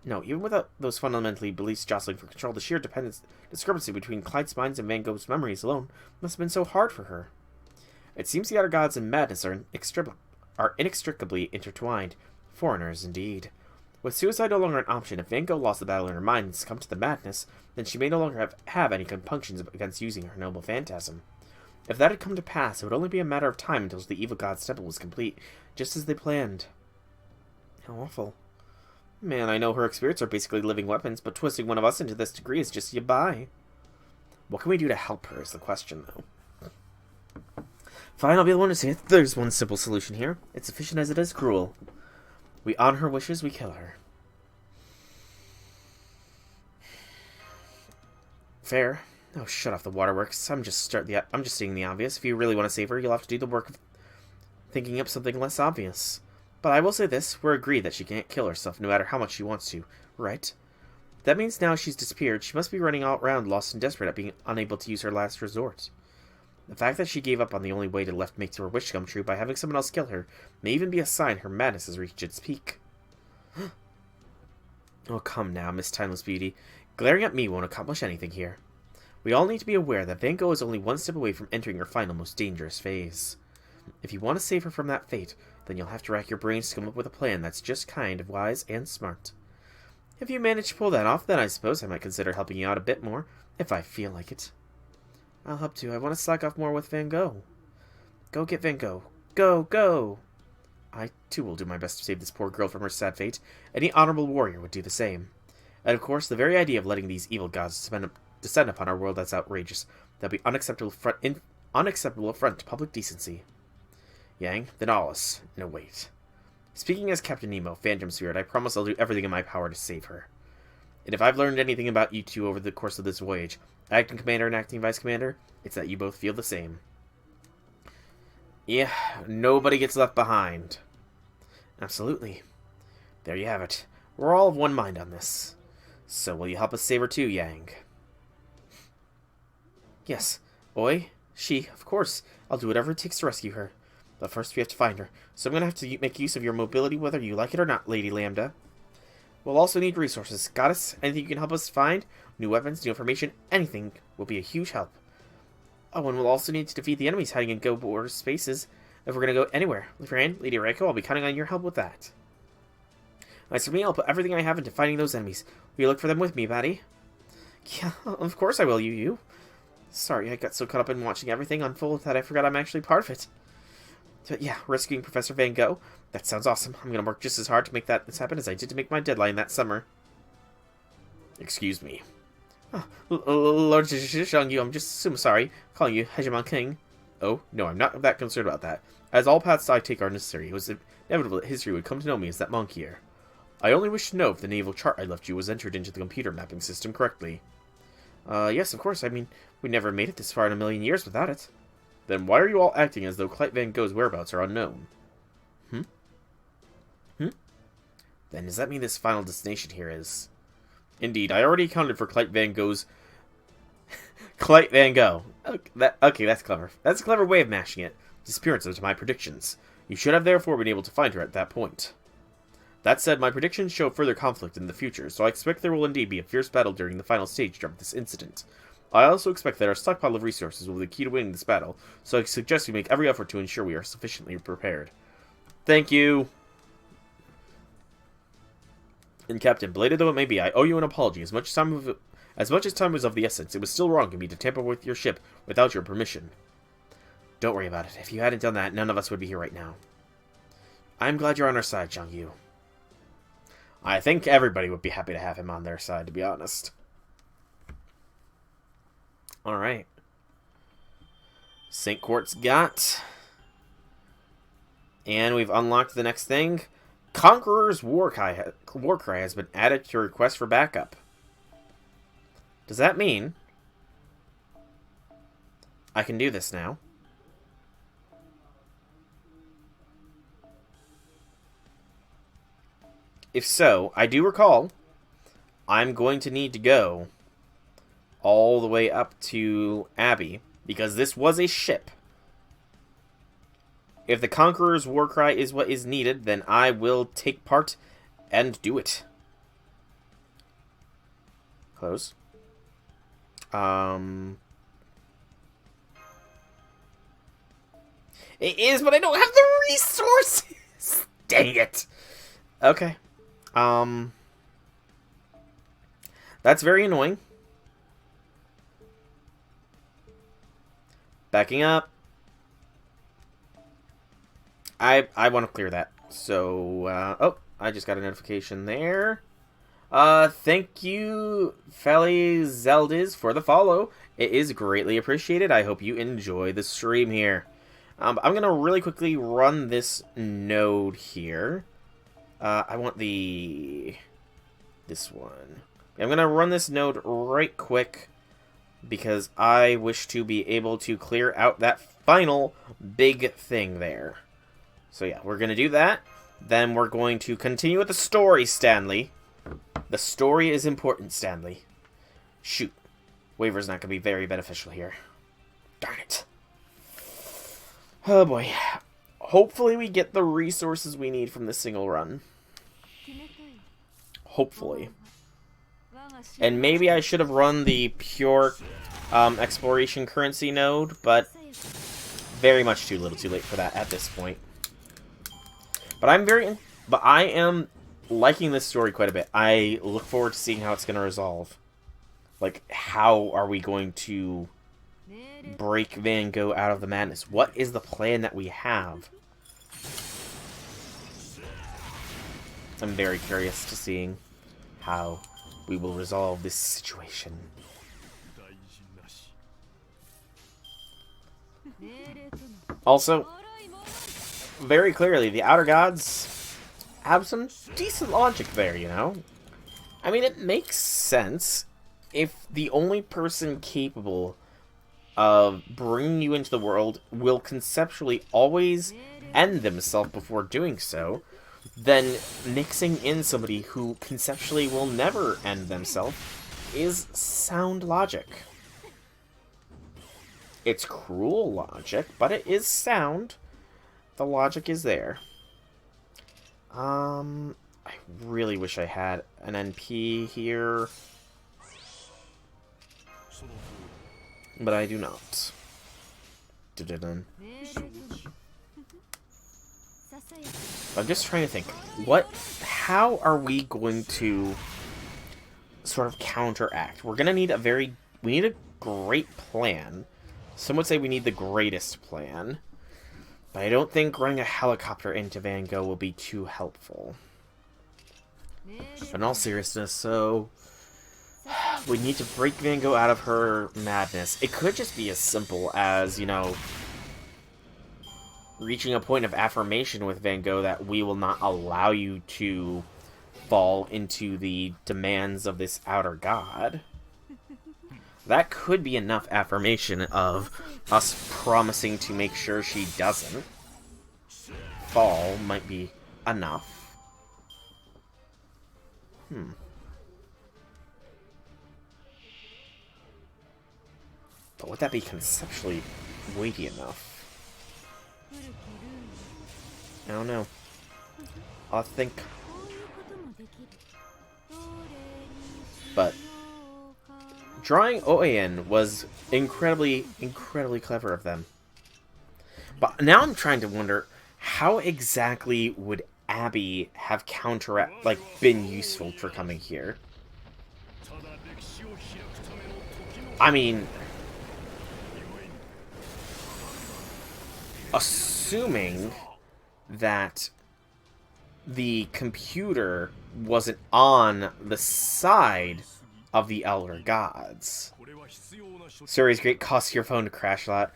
without those fundamentally beliefs jostling for control, the sheer discrepancy between Clyde's minds and Van Gogh's memories alone must have been so hard for her. It seems the Outer Gods and madness are inextricably intertwined. Foreigners, indeed. With suicide no longer an option, if Van Gogh lost the battle in her mind and succumbed to the madness, then she may no longer have any compunctions against using her noble phantasm. If that had come to pass, it would only be a matter of time until the evil god's temple was complete, just as they planned. How awful. Man, I know her spirits are basically living weapons, but twisting one of us into this degree is just goodbye. What can we do to help her is the question, though. Fine, I'll be the one to say it. There's one simple solution here. It's efficient as it is cruel. We honor her wishes, we kill her. Fair. Oh, shut off the waterworks. I'm just stating the obvious. If you really want to save her, you'll have to do the work of thinking up something less obvious. But I will say this, we're agreed that she can't kill herself, no matter how much she wants to, right? That means now she's disappeared, she must be running all around lost and desperate at being unable to use her last resort. The fact that she gave up on the only way to make her wish come true by having someone else kill her may even be a sign her madness has reached its peak. Oh, come now, Miss Timeless Beauty. Glaring at me won't accomplish anything here. We all need to be aware that Van Gogh is only one step away from entering her final, most dangerous phase. If you want to save her from that fate, then you'll have to rack your brains to come up with a plan that's just kind of wise and smart. If you manage to pull that off, then I suppose I might consider helping you out a bit more, if I feel like it. I'll help too. I want to slack off more with Van Gogh. Go get Van Gogh. Go, go! I, too, will do my best to save this poor girl from her sad fate. Any honorable warrior would do the same. And, of course, the very idea of letting these evil gods descend upon our world that's outrageous. That'd be unacceptable affront to public decency. Yang, then Alice. No, wait. Speaking as Captain Nemo, Phantom Spirit, I promise I'll do everything in my power to save her. And if I've learned anything about you two over the course of this voyage, acting commander and acting vice commander, it's that you both feel the same. Yeah, nobody gets left behind. Absolutely. There you have it. We're all of one mind on this. So will you help us save her too, Yang? Yes. Oi, she, of course. I'll do whatever it takes to rescue her. But first we have to find her. So I'm going to have to make use of your mobility whether you like it or not, Lady Lambda. We'll also need resources. Goddess, anything you can help us find? New weapons, new information, anything will be a huge help. Oh, and we'll also need to defeat the enemies hiding in Go border spaces if we're going to go anywhere. With your hand, Lady Reiko, I'll be counting on your help with that. As for me, I'll put everything I have into fighting those enemies. Will you look for them with me, Batty? Yeah, of course I will, you. Sorry, I got so caught up in watching everything unfold that I forgot I'm actually part of it. So, yeah, rescuing Professor Van Gogh. That sounds awesome. I'm gonna work just as hard to make this happen as I did to make my deadline that summer. Excuse me. Oh, Lord Shangyu, I'm just so sorry. Calling you Hegemon King. Oh, no, I'm not that concerned about that. As all paths I take are necessary, it was inevitable that history would come to know me as that monk here. I only wish to know if the naval chart I left you was entered into the computer mapping system correctly. Yes, of course. I mean, we never made it this far in a million years without it. Then why are you all acting as though Clyde Van Gogh's whereabouts are unknown? Then does that mean this final destination here is... Indeed, I already accounted for Clyde Van Gogh's... Clyde Van Gogh. Okay, that's clever. That's a clever way of mashing it. Disappearance into my predictions. You should have therefore been able to find her at that point. That said, my predictions show further conflict in the future, so I expect there will indeed be a fierce battle during the final stage of this incident. I also expect that our stockpile of resources will be the key to winning this battle, so I suggest we make every effort to ensure we are sufficiently prepared. Thank you! And Captain, belated though it may be, I owe you an apology. As much as time was of the essence, it was still wrong of me to tamper with your ship without your permission. Don't worry about it. If you hadn't done that, none of us would be here right now. I'm glad you're on our side, Zhang Yu. I think everybody would be happy to have him on their side, to be honest. Alright. St. Quartz got. And we've unlocked the next thing. Conqueror's war cry has been added to request for backup. Does that mean I can do this now? If so, I do recall I'm going to need to go all the way up to Abbey, because this was a ship. If the Conqueror's war cry is what is needed, then I will take part and do it. Close. It is, but I don't have the resources! Dang it! Okay. That's very annoying. Backing up. I want to clear that. So, oh, I just got a notification there. Thank you, Feli Zeldiz, for the follow. It is greatly appreciated. I hope you enjoy the stream here. I'm going to really quickly run this node here. I want this one. I'm going to run this node right quick because I wish to be able to clear out that final big thing there. So yeah, we're going to do that. Then we're going to continue with the story, Stanley. The story is important, Stanley. Shoot. Waver's not going to be very beneficial here. Darn it. Oh boy. Hopefully we get the resources we need from this single run. Hopefully. And maybe I should have run the pure exploration currency node, but very much too little too late for that at this point. But I am liking this story quite a bit. I look forward to seeing how it's going to resolve. Like, how are we going to break Van Gogh out of the madness? What is the plan that we have? I'm very curious to seeing how we will resolve this situation. Also, very clearly, the Outer Gods have some decent logic there, you know? I mean, it makes sense if the only person capable of bringing you into the world will conceptually always end themselves before doing so, then mixing in somebody who conceptually will never end themselves is sound logic. It's cruel logic, but it is sound. The logic is there. I really wish I had an NP here, but I do not. I'm just trying to think, how are we going to sort of counteract? We're gonna need we need a great plan. Some would say we need the greatest plan. But I don't think running a helicopter into Van Gogh will be too helpful. But in all seriousness, so we need to break Van Gogh out of her madness. It could just be as simple as, you know, reaching a point of affirmation with Van Gogh that we will not allow you to fall into the demands of this outer god. That could be enough affirmation of us promising to make sure she doesn't fall. Might be enough. But would that be conceptually weighty enough? I don't know. I'll think. But drawing OAN was incredibly clever of them. But now I'm trying to wonder, how exactly would Abby have been useful for coming here? I mean, assuming that the computer wasn't on the side of the Elder Gods. Suri's great costs your phone to crash a lot.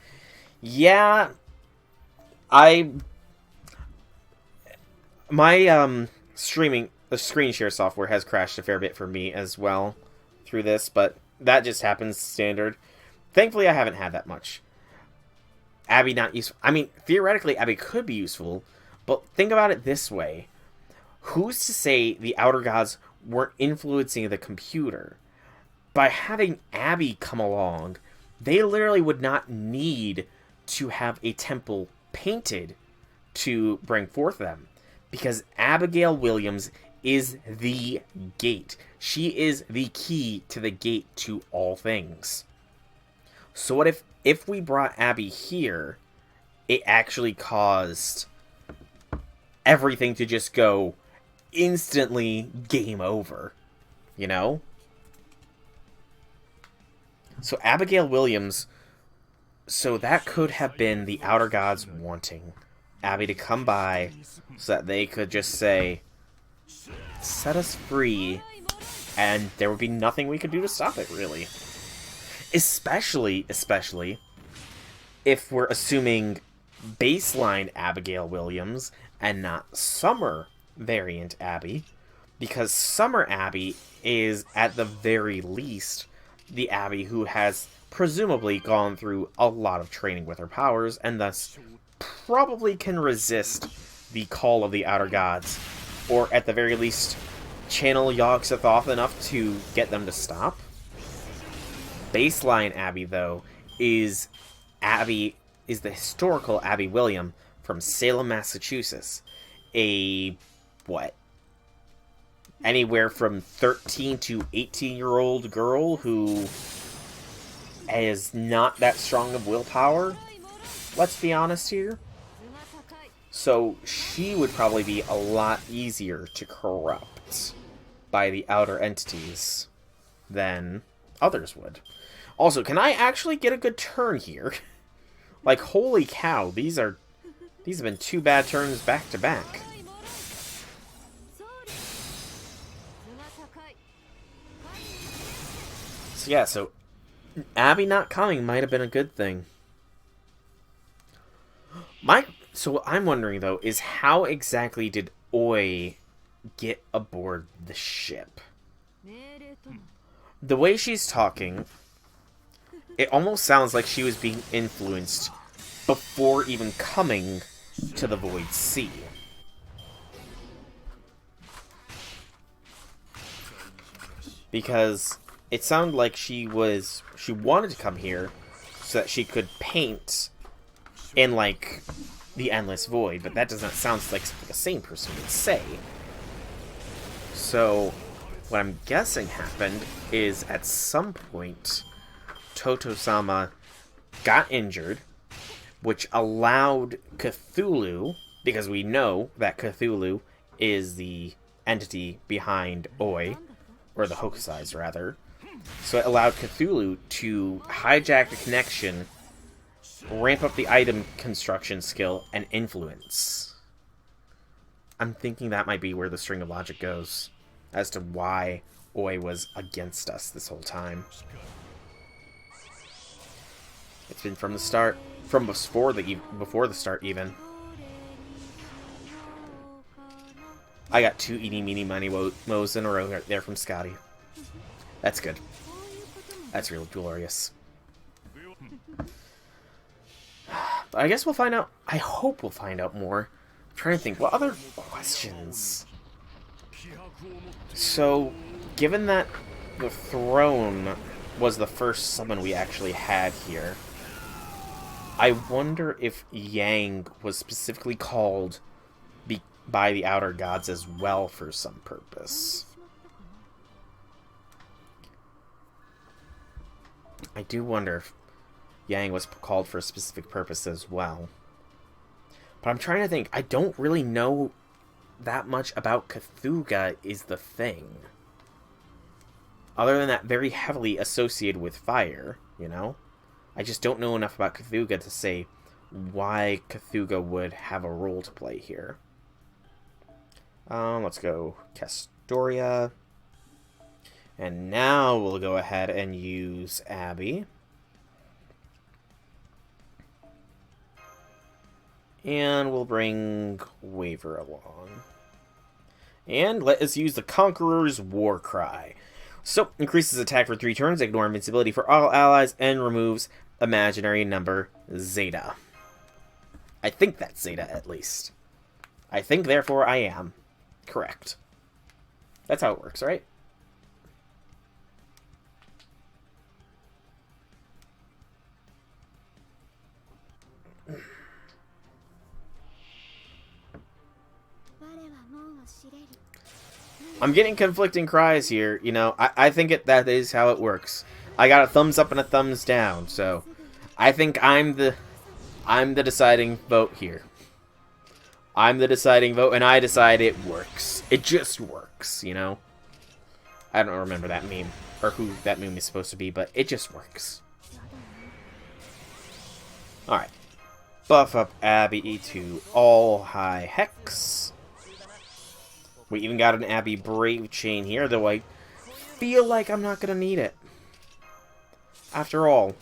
Yeah, my the screen share software has crashed a fair bit for me as well through this, but that just happens standard. Thankfully, I haven't had that much. Abby not useful. I mean, theoretically, Abby could be useful, but think about it this way. Who's to say the Outer Gods weren't influencing the computer? By having Abby come along, they literally would not need to have a temple painted to bring forth them. Because Abigail Williams is the gate. She is the key to the gate to all things. So what if we brought Abby here, it actually caused everything to just go instantly game over, you know? So Abigail Williams, so that could have been the Outer Gods wanting Abby to come by so that they could just say, set us free, and there would be nothing we could do to stop it, really. Especially if we're assuming baseline Abigail Williams and not Summer variant Abby, because Summer Abby is, at the very least, the Abby who has presumably gone through a lot of training with her powers, and thus probably can resist the call of the Outer Gods, or at the very least, channel Yog-Sothoth enough to get them to stop. Baseline Abby, though, is the historical Abby William from Salem, Massachusetts. Anywhere from 13 to 18-year-old girl who is not that strong of willpower. Let's be honest here. So she would probably be a lot easier to corrupt by the outer entities than others would. Also, can I actually get a good turn here? Like, holy cow, these have been 2 bad turns back to back. So yeah, so Abby not coming might have been a good thing. So what I'm wondering, though, is how exactly did Oi get aboard the ship? The way she's talking, it almost sounds like she was being influenced before even coming to the Void Sea. Because it sounded like she wanted to come here so that she could paint in, like, the Endless Void, but that does not sound like something the same person would say. So, what I'm guessing happened is at some point, Toto-sama got injured, which allowed Cthulhu, because we know that Cthulhu is the entity behind Oi, or the Hokusais, rather. So it allowed Cthulhu to hijack the connection ramp up the item construction skill, and influence. I'm thinking that might be where the string of logic goes as to why Oi was against us this whole time. It's been from the start, from before the start even. I got 2 eeny meeny miny mo's in a row right there from Scotty. That's good. That's real glorious. But I guess we'll find out. I hope we'll find out more. I'm trying to think. What other questions? So, given that the throne was the first summon we actually had here, I wonder if Yang was specifically called by the Outer Gods as well for some purpose. I do wonder if Yang was called for a specific purpose as well. But I'm trying to think. I don't really know that much about Cthulhu is the thing. Other than that, very heavily associated with fire, you know? I just don't know enough about Cthulhu to say why Cthulhu would have a role to play here. Let's go Castoria. And now we'll go ahead and use Abby. And we'll bring Waver along. And let us use the Conqueror's War Cry. So, increases attack for 3 turns, ignore invincibility for all allies, and removes imaginary number Zeta. I think that's Zeta, at least. I think, therefore, I am correct. That's how it works, right? I'm getting conflicting cries here, you know. I think that is how it works. I got a thumbs up and a thumbs down, so I think I'm the deciding vote here. I'm the deciding vote, and I decide it works. It just works, you know. I don't remember that meme, or who that meme is supposed to be, but it just works. Alright. Buff up Abby to all high hex. We even got an Abby Brave Chain here, though I feel like I'm not going to need it. After all,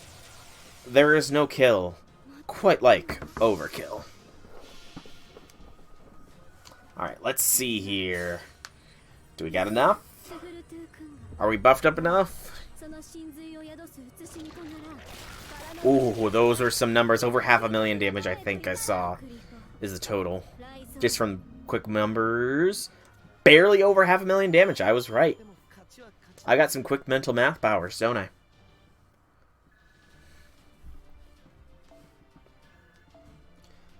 there is no kill quite like overkill. Alright, let's see here. Do we got enough? Are we buffed up enough? Ooh, those are some numbers. Over 500,000 damage, I think I saw, is the total. Just from quick numbers. Barely over 500,000 damage. I was right. I got some quick mental math powers, don't I?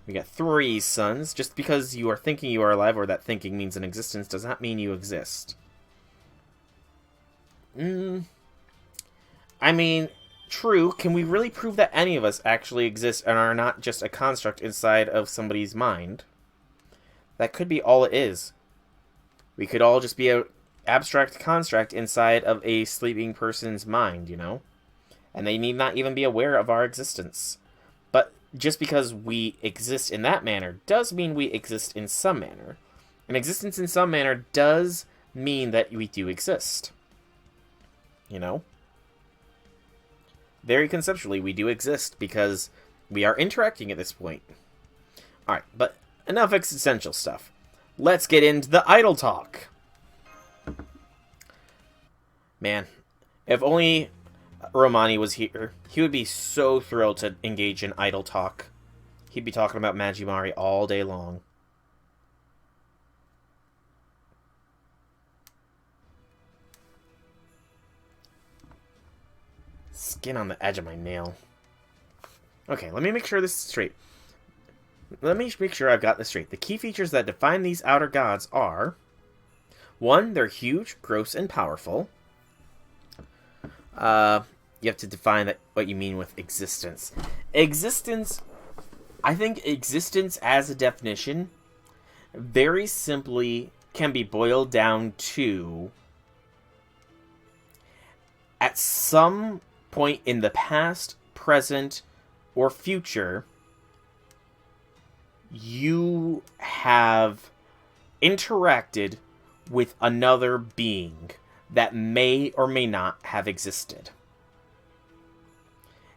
We got 3 suns. Just because you are thinking you are alive or that thinking means an existence does not mean you exist. I mean, true. Can we really prove that any of us actually exist and are not just a construct inside of somebody's mind? That could be all it is. We could all just be an abstract construct inside of a sleeping person's mind, you know? And they need not even be aware of our existence. But just because we exist in that manner does mean we exist in some manner. And existence in some manner does mean that we do exist. You know? Very conceptually, we do exist because we are interacting at this point. Alright, but enough existential stuff. Let's get into the idle talk. Man, if only Romani was here, he would be so thrilled to engage in idle talk. He'd be talking about Magimari all day long. Skin on the edge of my nail. Okay, let me make sure this is straight. Let me make sure I've got this straight. The key features that define these outer gods are: 1, they're huge, gross, and powerful. You have to define what you mean with existence. Existence, I think existence as a definition very simply can be boiled down to: at some point in the past, present, or future you have interacted with another being that may or may not have existed.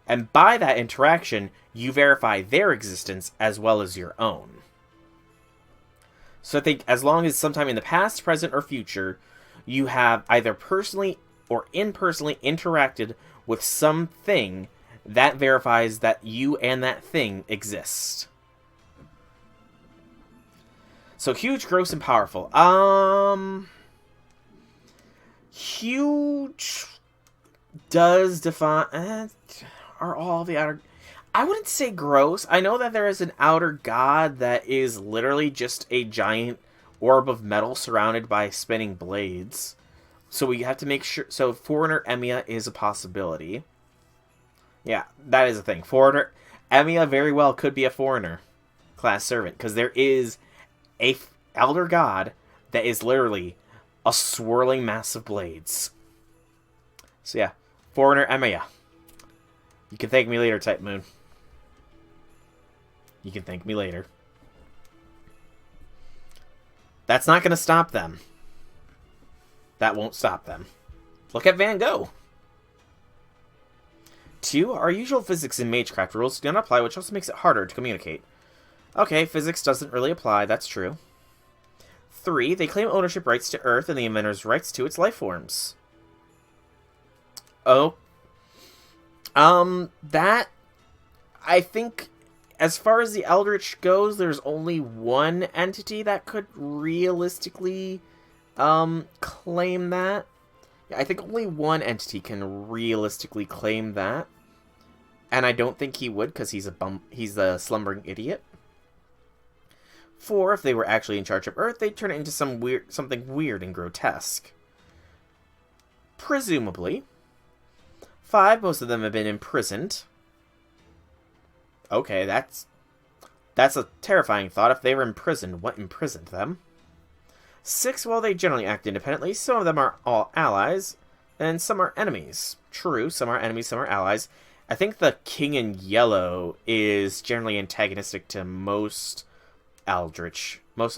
And by that interaction, you verify their existence as well as your own. So I think as long as sometime in the past, present, or future, you have either personally or impersonally interacted with something that verifies that you and that thing exist. So huge, gross, and powerful. Huge does define... are all the outer... I wouldn't say gross. I know that there is an outer god that is literally just a giant orb of metal surrounded by spinning blades. So we have to make sure... So Foreigner Emiya is a possibility. Yeah, that is a thing. Foreigner... Emiya very well could be a foreigner class servant, because there is a elder god that is literally a swirling mass of blades. So yeah, Foreigner Emiya. You can thank me later, Type Moon. You can thank me later. That's not going to stop them. That won't stop them. Look at Van Gogh. 2. Our usual physics and magecraft rules do not apply, which also makes it harder to communicate. Okay, physics doesn't really apply, that's true. 3. They claim ownership rights to Earth and the inventor's rights to its life forms. Oh. That... I think, as far as the Eldritch goes, there's only one entity that could realistically, claim that. I think only one entity can realistically claim that. And I don't think he would, because he's a slumbering idiot. 4, if they were actually in charge of Earth, they'd turn it into something weird and grotesque. Presumably. 5, most of them have been imprisoned. Okay, that's a terrifying thought. If they were imprisoned, what imprisoned them? 6, well, they generally act independently. Some of them are all allies, and some are enemies. True, some are enemies, some are allies. I think the King in Yellow is generally antagonistic to most of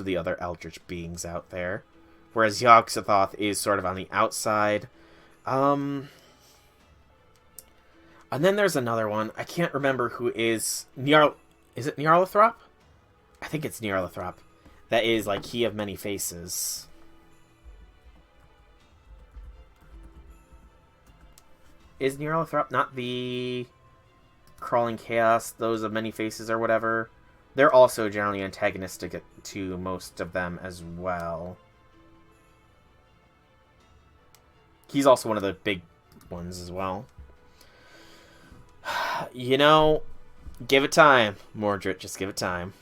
the other Eldritch beings out there. Whereas Yog-Sothoth is sort of on the outside. And then there's another one. I can't remember who is... Is it Nyarlathotep? I think it's Nyarlathotep. That is, like, he of many faces. Is Nyarlathotep not the Crawling Chaos, those of many faces or whatever? They're also generally antagonistic to most of them as well. He's also one of the big ones as well. You know, give it time, Mordred. Just give it time.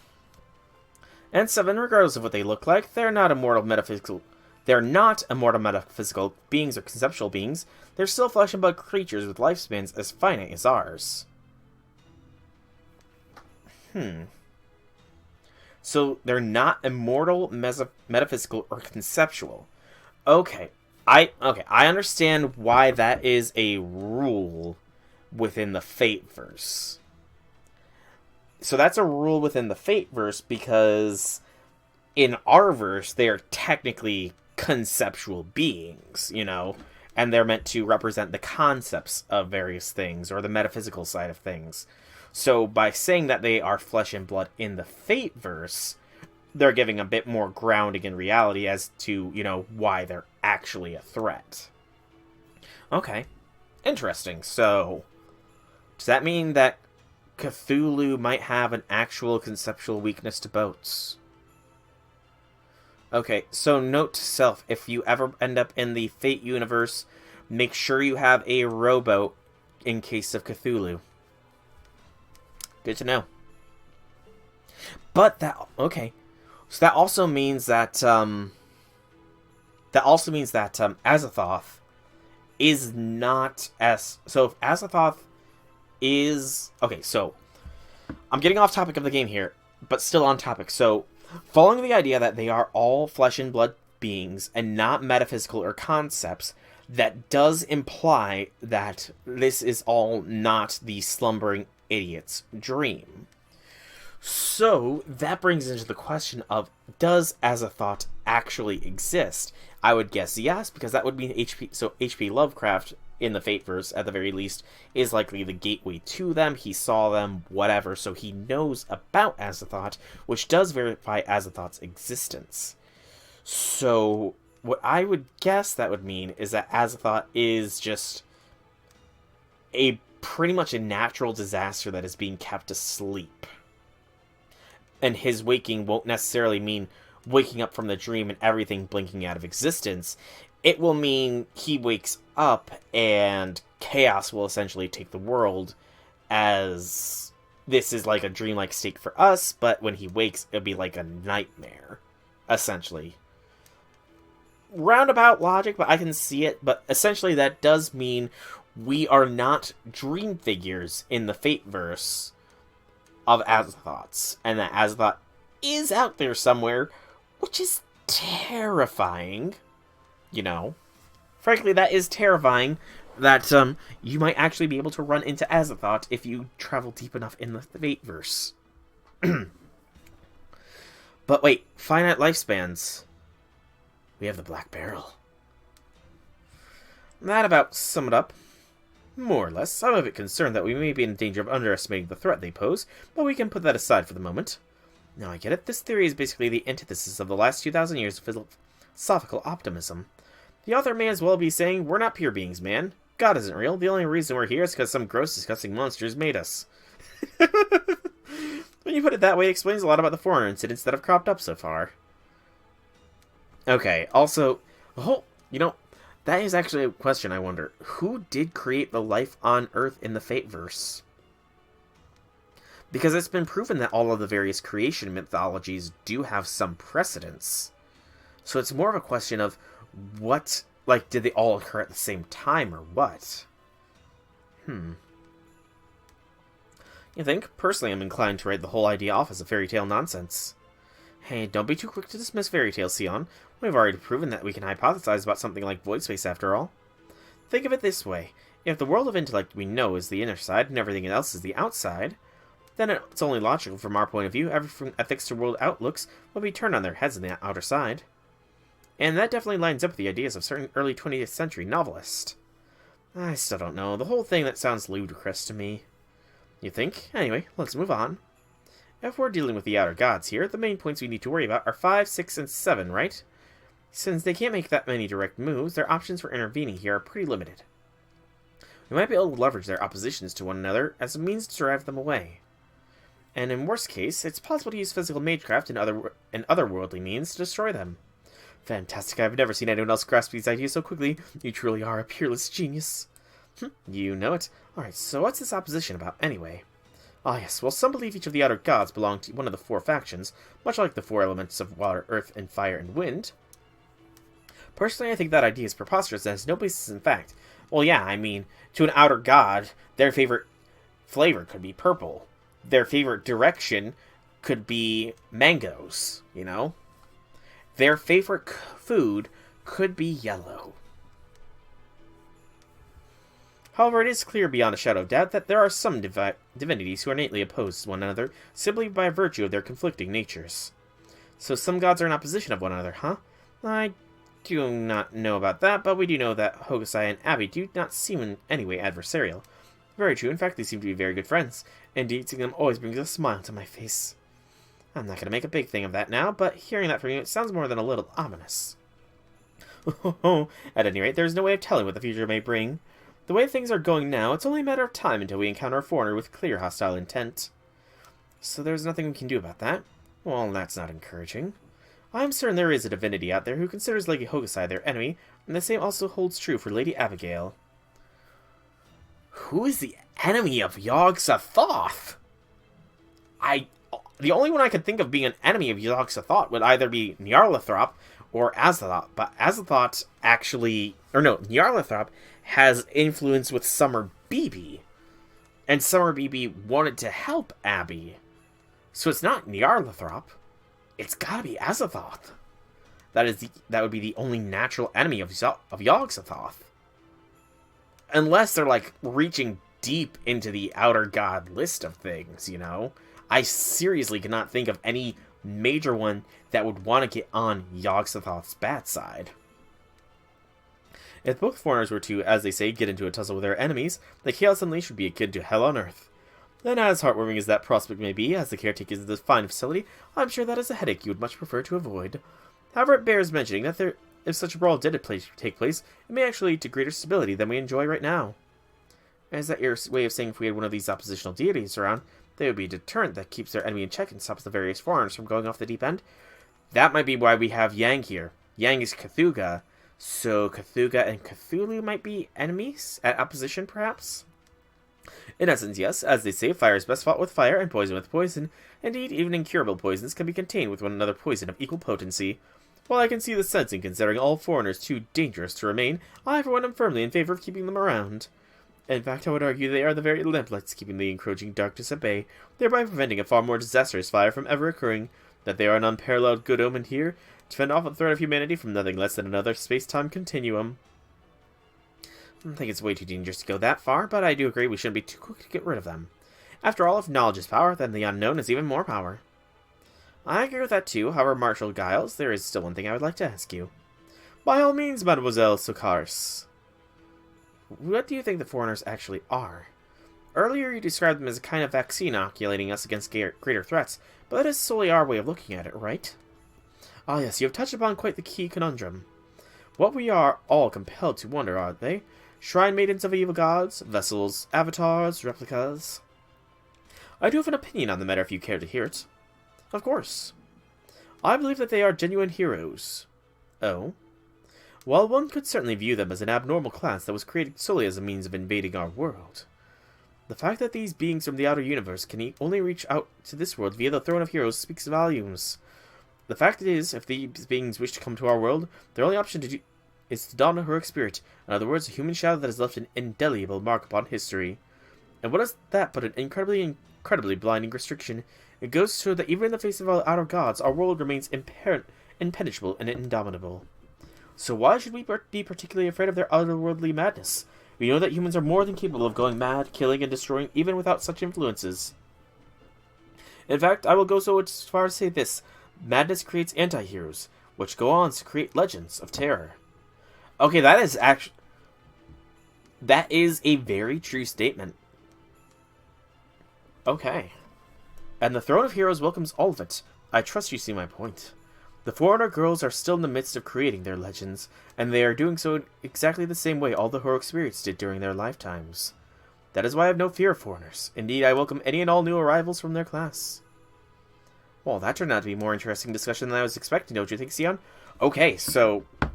And 7, regardless of what they look like, they're not immortal metaphysical beings or conceptual beings. They're still flesh and blood creatures with lifespans as finite as ours. So they're not immortal, metaphysical, or conceptual. Okay, I understand why that is a rule within the Fate-verse. So that's a rule within the Fate-verse because in our verse, they are technically conceptual beings, you know, and they're meant to represent the concepts of various things or the metaphysical side of things. So by saying that they are flesh and blood in the Fate-verse, they're giving a bit more grounding in reality as to, you know, why they're actually a threat. Okay. Interesting. So, does that mean that Cthulhu might have an actual conceptual weakness to boats? Okay, so note to self, if you ever end up in the Fate universe, make sure you have a rowboat in case of Cthulhu. Good to know. But that... Okay. So that also means that... Azathoth is not as... So if Azathoth is... Okay, so... I'm getting off topic of the game here, but still on topic. So, following the idea that they are all flesh and blood beings and not metaphysical or concepts, that does imply that this is all not the slumbering idiot's dream. So, that brings into the question of, does Azathoth actually exist? I would guess yes, because that would mean H.P. Lovecraft, in the Fateverse, at the very least, is likely the gateway to them. He saw them, whatever, so he knows about Azathoth, which does verify Azathoth's existence. So, what I would guess that would mean is that Azathoth is just pretty much a natural disaster that is being kept asleep. And his waking won't necessarily mean waking up from the dream and everything blinking out of existence. It will mean he wakes up and chaos will essentially take the world, as this is like a dreamlike state for us, but when he wakes, it'll be like a nightmare, essentially. Roundabout logic, but I can see it, but essentially that does mean we are not dream figures in the Fateverse of Azathoths, and that Azathoth is out there somewhere, which is terrifying, you know. Frankly, that is terrifying, that you might actually be able to run into Azathoth if you travel deep enough in the Fateverse. But wait, finite lifespans. We have the Black Barrel. That about sums it up. More or less. I'm a bit concerned that we may be in danger of underestimating the threat they pose, but we can put that aside for the moment. Now I get it. This theory is basically the antithesis of the last 2,000 years of philosophical optimism. The author may as well be saying, we're not pure beings, man. God isn't real. The only reason we're here is because some gross, disgusting monsters made us. When you put it that way, it explains a lot about the foreigner incidents that have cropped up so far. Okay, also, that is actually a question I wonder. Who did create the life on Earth in the Fateverse? Because it's been proven that all of the various creation mythologies do have some precedence. So it's more of a question of what, did they all occur at the same time or what? You think? Personally, I'm inclined to write the whole idea off as a fairy tale nonsense. Hey, don't be too quick to dismiss fairy tales, Sion. We've already proven that we can hypothesize about something like void space after all. Think of it this way. If the world of intellect we know is the inner side and everything else is the outside, then it's only logical from our point of view everything from ethics to world outlooks will be turned on their heads on the outer side. And that definitely lines up with the ideas of certain early 20th century novelists. I still don't know. The whole thing that sounds ludicrous to me. You think? Anyway, let's move on. If we're dealing with the outer gods here, the main points we need to worry about are 5, 6, and 7, right? Since they can't make that many direct moves, their options for intervening here are pretty limited. We might be able to leverage their oppositions to one another as a means to drive them away. And in worst case, it's possible to use physical magecraft and otherworldly means to destroy them. Fantastic, I've never seen anyone else grasp these ideas so quickly. You truly are a peerless genius. You know it. Alright, so what's this opposition about, anyway? Ah yes, well some believe each of the outer gods belong to one of the 4 factions, much like the 4 elements of water, earth, and fire, and wind. Personally, I think that idea is preposterous and has no basis in fact. Well yeah, I mean, to an outer god, their favorite flavor could be purple. Their favorite direction could be mangoes, you know? Their favorite food could be yellow. However, it is clear beyond a shadow of doubt that there are some divinities who are innately opposed to one another simply by virtue of their conflicting natures. So some gods are in opposition of one another, huh? I do not know about that, but we do know that Hokusai and Abby do not seem in any way adversarial. Very true, in fact they seem to be very good friends. Indeed, seeing them always brings a smile to my face. I'm not going to make a big thing of that now, but hearing that from you, it sounds more than a little ominous. At any rate, there is no way of telling what the future may bring. The way things are going now, it's only a matter of time until we encounter a foreigner with clear hostile intent. So there's nothing we can do about that? Well, that's not encouraging. I'm certain there is a divinity out there who considers Lady Hokusai their enemy, and the same also holds true for Lady Abigail. Who is the enemy of Yog-Sothoth? The only one I could think of being an enemy of Yog-Sothoth would either be Nyarlathotep or Azathoth, but Azathoth Nyarlathotep has influence with Summer Beebe, and Summer Beebe wanted to help Abby. So it's not Nyarlathotep, it's gotta be Azathoth. That would be the only natural enemy of Yog-Sothoth. Unless they're, reaching deep into the Outer God list of things, you know? I seriously cannot think of any major one that would want to get on Yogg-Sothoth's bad side. If both foreigners were to, as they say, get into a tussle with their enemies, the Chaos Unleashed would be akin to hell on earth. And as heartwarming as that prospect may be, as the caretakers of this fine facility, I'm sure that is a headache you would much prefer to avoid. However, it bears mentioning that if such a brawl did take place, it may actually lead to greater stability than we enjoy right now. Is that your way of saying if we had one of these oppositional deities around, they would be a deterrent that keeps their enemy in check and stops the various foreigners from going off the deep end? That might be why we have Yang here. Yang is Cthulhu, so Cthulhu and Cthulhu might be enemies at opposition, perhaps? In essence, yes. As they say, fire is best fought with fire and poison with poison. Indeed, even incurable poisons can be contained with one another poison of equal potency. While I can see the sense in considering all foreigners too dangerous to remain, I for one am firmly in favor of keeping them around. In fact, I would argue they are the very lamplights keeping the encroaching darkness at bay, thereby preventing a far more disastrous fire from ever occurring. That they are an unparalleled good omen here, to fend off the threat of humanity from nothing less than another space-time continuum. I think it's way too dangerous to go that far, but I do agree we shouldn't be too quick to get rid of them. After all, if knowledge is power, then the unknown is even more power. I agree with that too, however, Marshal Giles, there is still one thing I would like to ask you. By all means, Mademoiselle Sokars. What do you think the foreigners actually are? Earlier you described them as a kind of vaccine inoculating us against greater threats, but that is solely our way of looking at it, right? Ah yes, you have touched upon quite the key conundrum. What we are all compelled to wonder, aren't they? Shrine maidens of evil gods, vessels, avatars, replicas. I do have an opinion on the matter if you care to hear it. Of course. I believe that they are genuine heroes. Oh? Well, one could certainly view them as an abnormal class that was created solely as a means of invading our world. The fact that these beings from the outer universe can only reach out to this world via the Throne of Heroes speaks volumes. The fact is, if these beings wish to come to our world, their only option is to don a heroic spirit, in other words, a human shadow that has left an indelible mark upon history. And what is that but an incredibly blinding restriction? It goes to show that even in the face of our outer gods, our world remains impenetrable and indomitable. So why should we be particularly afraid of their otherworldly madness? We know that humans are more than capable of going mad, killing and destroying even without such influences. In fact, I will go so far as to say this. Madness creates anti-heroes, which go on to create legends of terror. Okay, that is a very true statement. Okay. And the Throne of Heroes welcomes all of it. I trust you see my point. The foreigner girls are still in the midst of creating their legends, and they are doing so in exactly the same way all the heroic spirits did during their lifetimes. That is why I have no fear of foreigners. Indeed, I welcome any and all new arrivals from their class. Well, that turned out to be a more interesting discussion than I was expecting, don't you think, Sion? Okay, so I'm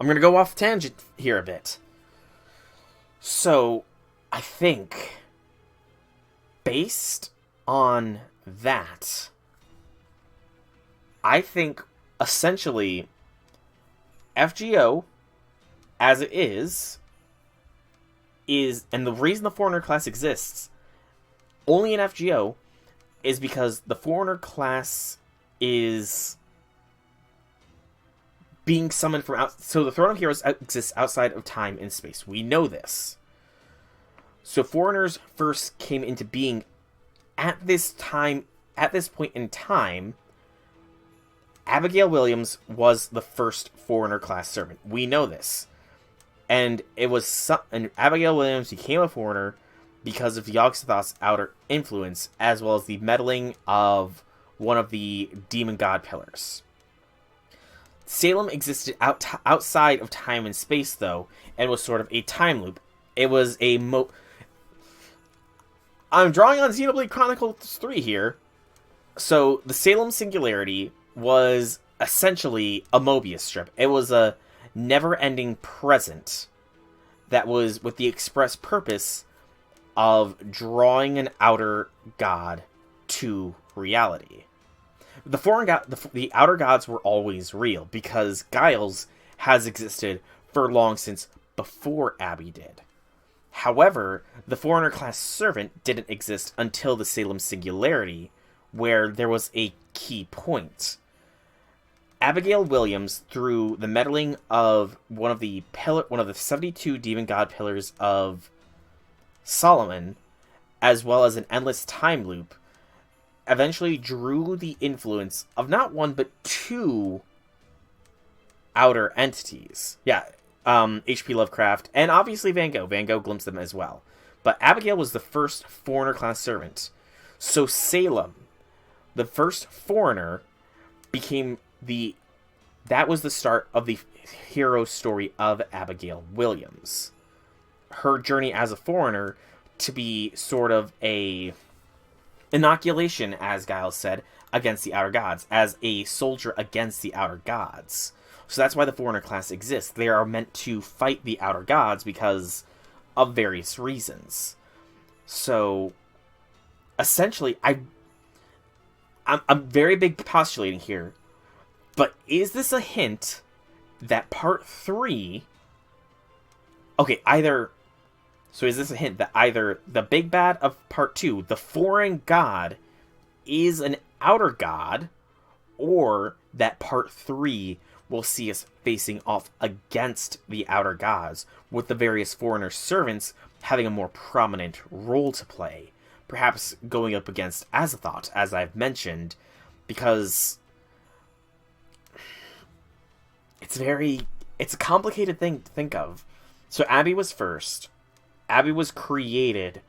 going to go off tangent here a bit. So, I think, based on that, I think, essentially, FGO, as it is, and the reason the Foreigner class exists, only in FGO, is because the Foreigner class is being summoned from out. So the Throne of Heroes exists outside of time and space. We know this. So Foreigners first came into being at this time. At this point in time, Abigail Williams was the first Foreigner class servant. We know this, and it was and Abigail Williams became a Foreigner because of Yogg-Sothoth's outer influence, as well as the meddling of one of the demon god pillars. Salem existed outside of time and space, though, and was sort of a time loop. It was a I'm drawing on Xenoblade Chronicles 3 here. So, the Salem Singularity was essentially a Mobius strip. It was a never-ending present that was with the express purpose of drawing an outer god to reality. The outer gods were always real, because Giles has existed for long since before Abby did. However, the Foreigner class servant didn't exist until the Salem Singularity, where there was a key point. Abigail Williams, through the meddling of one of the 72 demon god pillars of Solomon, as well as an endless time loop, eventually drew the influence of not one but two outer entities. Yeah, H.P. Lovecraft, and obviously Van Gogh. Van Gogh glimpsed them as well. But Abigail was the first foreigner-class servant. So Salem, the first foreigner, became the... That was the start of the hero story of Abigail Williams. Her journey as a foreigner to be sort of a inoculation, as Giles said, against the outer gods, as a soldier against the outer gods. So that's why the foreigner class exists. They are meant to fight the outer gods because of various reasons. So, essentially, I'm very big postulating here, but is this a hint that part 3... Okay, either... So is this a hint that either the big bad of part 2, the foreign god, is an outer god, or that part 3 will see us facing off against the outer gods, with the various foreigner servants having a more prominent role to play. Perhaps going up against Azathoth, as I've mentioned, because it's a complicated thing to think of. So Abby was first. Abby was created,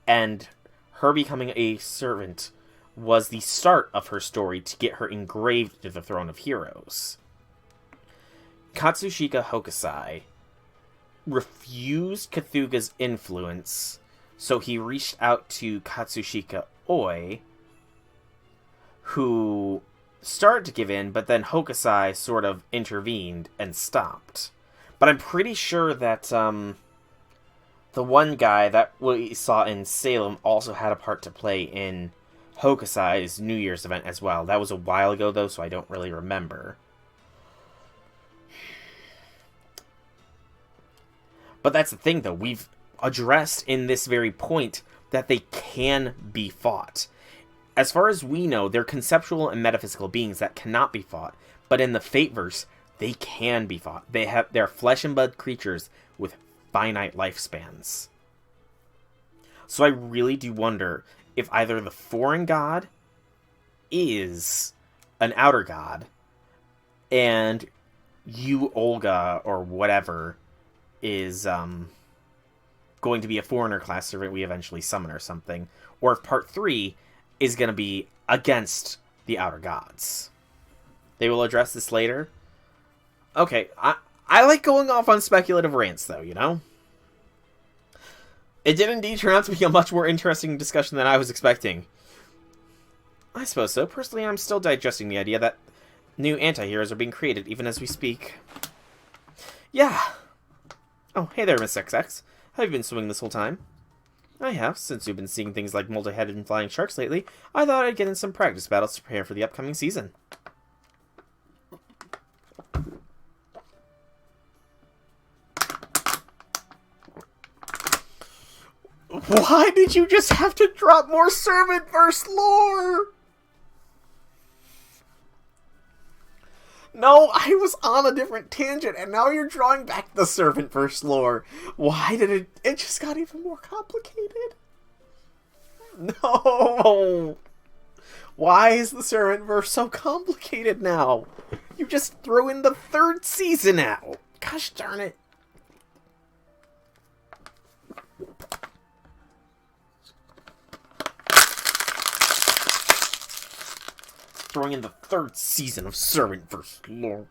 and her becoming a servant was the start of her story to get her engraved to the Throne of Heroes. Katsushika Hokusai refused Cthulhu's influence, so he reached out to Katsushika Oi, who started to give in, but then Hokusai sort of intervened and stopped. But I'm pretty sure that the one guy that we saw in Salem also had a part to play in Hokusai's New Year's event as well. That was a while ago, though, so I don't really remember. But that's the thing, though. We've addressed in this very point that they can be fought. As far as we know, they're conceptual and metaphysical beings that cannot be fought. But in the Fateverse, they can be fought. They're flesh and blood creatures with finite lifespans. So I really do wonder if either the foreign god is an outer god, and you, Olga, or whatever, is going to be a foreigner class servant we eventually summon or something, or if part 3 is going to be against the outer gods. They will address this later. Okay, I like going off on speculative rants, though, you know? It did indeed turn out to be a much more interesting discussion than I was expecting. I suppose so. Personally, I'm still digesting the idea that new anti-heroes are being created even as we speak. Yeah. Oh, hey there, Miss XX. Have you been swimming this whole time? I have. Since you've been seeing things like multi-headed and flying sharks lately, I thought I'd get in some practice battles to prepare for the upcoming season. Why did you just have to drop more Servant-verse lore? No, I was on a different tangent, and now you're drawing back the Servant-verse lore. Why did it just got even more complicated? No! Why is the Servant-verse so complicated now? You just threw in the 3rd season out. Gosh darn it. Throwing in the 3rd season of Servant-verse lore.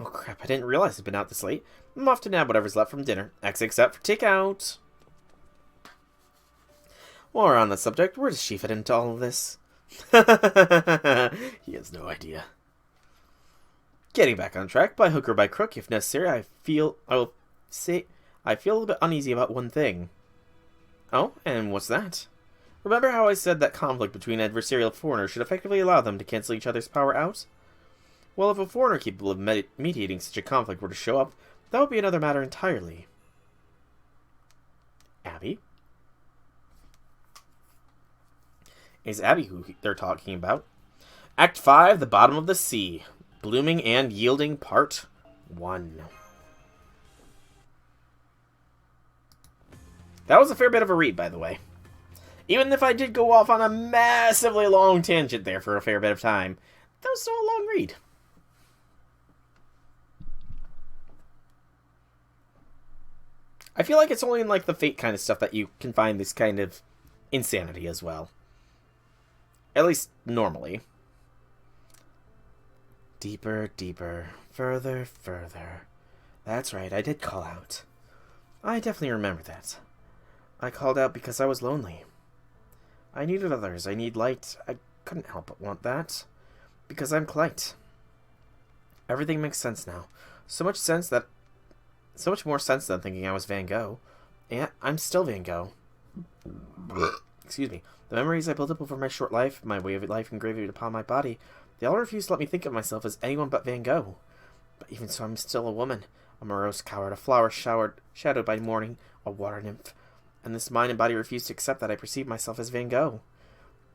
Oh crap, I didn't realize it's been out this late. I'm off to nab whatever's left from dinner. X except for takeout. While we're on the subject, where does she fit into all of this? He has no idea. Getting back on track, by hook or by crook, if necessary, I feel a little bit uneasy about one thing. Oh, and what's that? Remember how I said that conflict between adversarial foreigners should effectively allow them to cancel each other's power out? Well, if a foreigner capable of mediating such a conflict were to show up, that would be another matter entirely. Abby? Is Abby who they're talking about? Act 5, The Bottom of the Sea. Blooming and Yielding, Part 1. That was a fair bit of a read, by the way. Even if I did go off on a massively long tangent there for a fair bit of time, that was still a long read. I feel like it's only in, like, the Fate kind of stuff that you can find this kind of insanity as well. At least, normally. Deeper, deeper, further, further. That's right, I did call out. I definitely remember that. I called out because I was lonely. I needed others, I need light. I couldn't help but want that. Because I'm Clyte. Everything makes sense now. So much more sense than thinking I was Van Gogh. And I'm still Van Gogh. Excuse me. The memories I built up over my short life, my way of life engraved upon my body, they all refuse to let me think of myself as anyone but Van Gogh. But even so, I'm still a woman. A morose coward, a flower shadowed by morning, a water nymph. And this mind and body refuse to accept that I perceive myself as Van Gogh.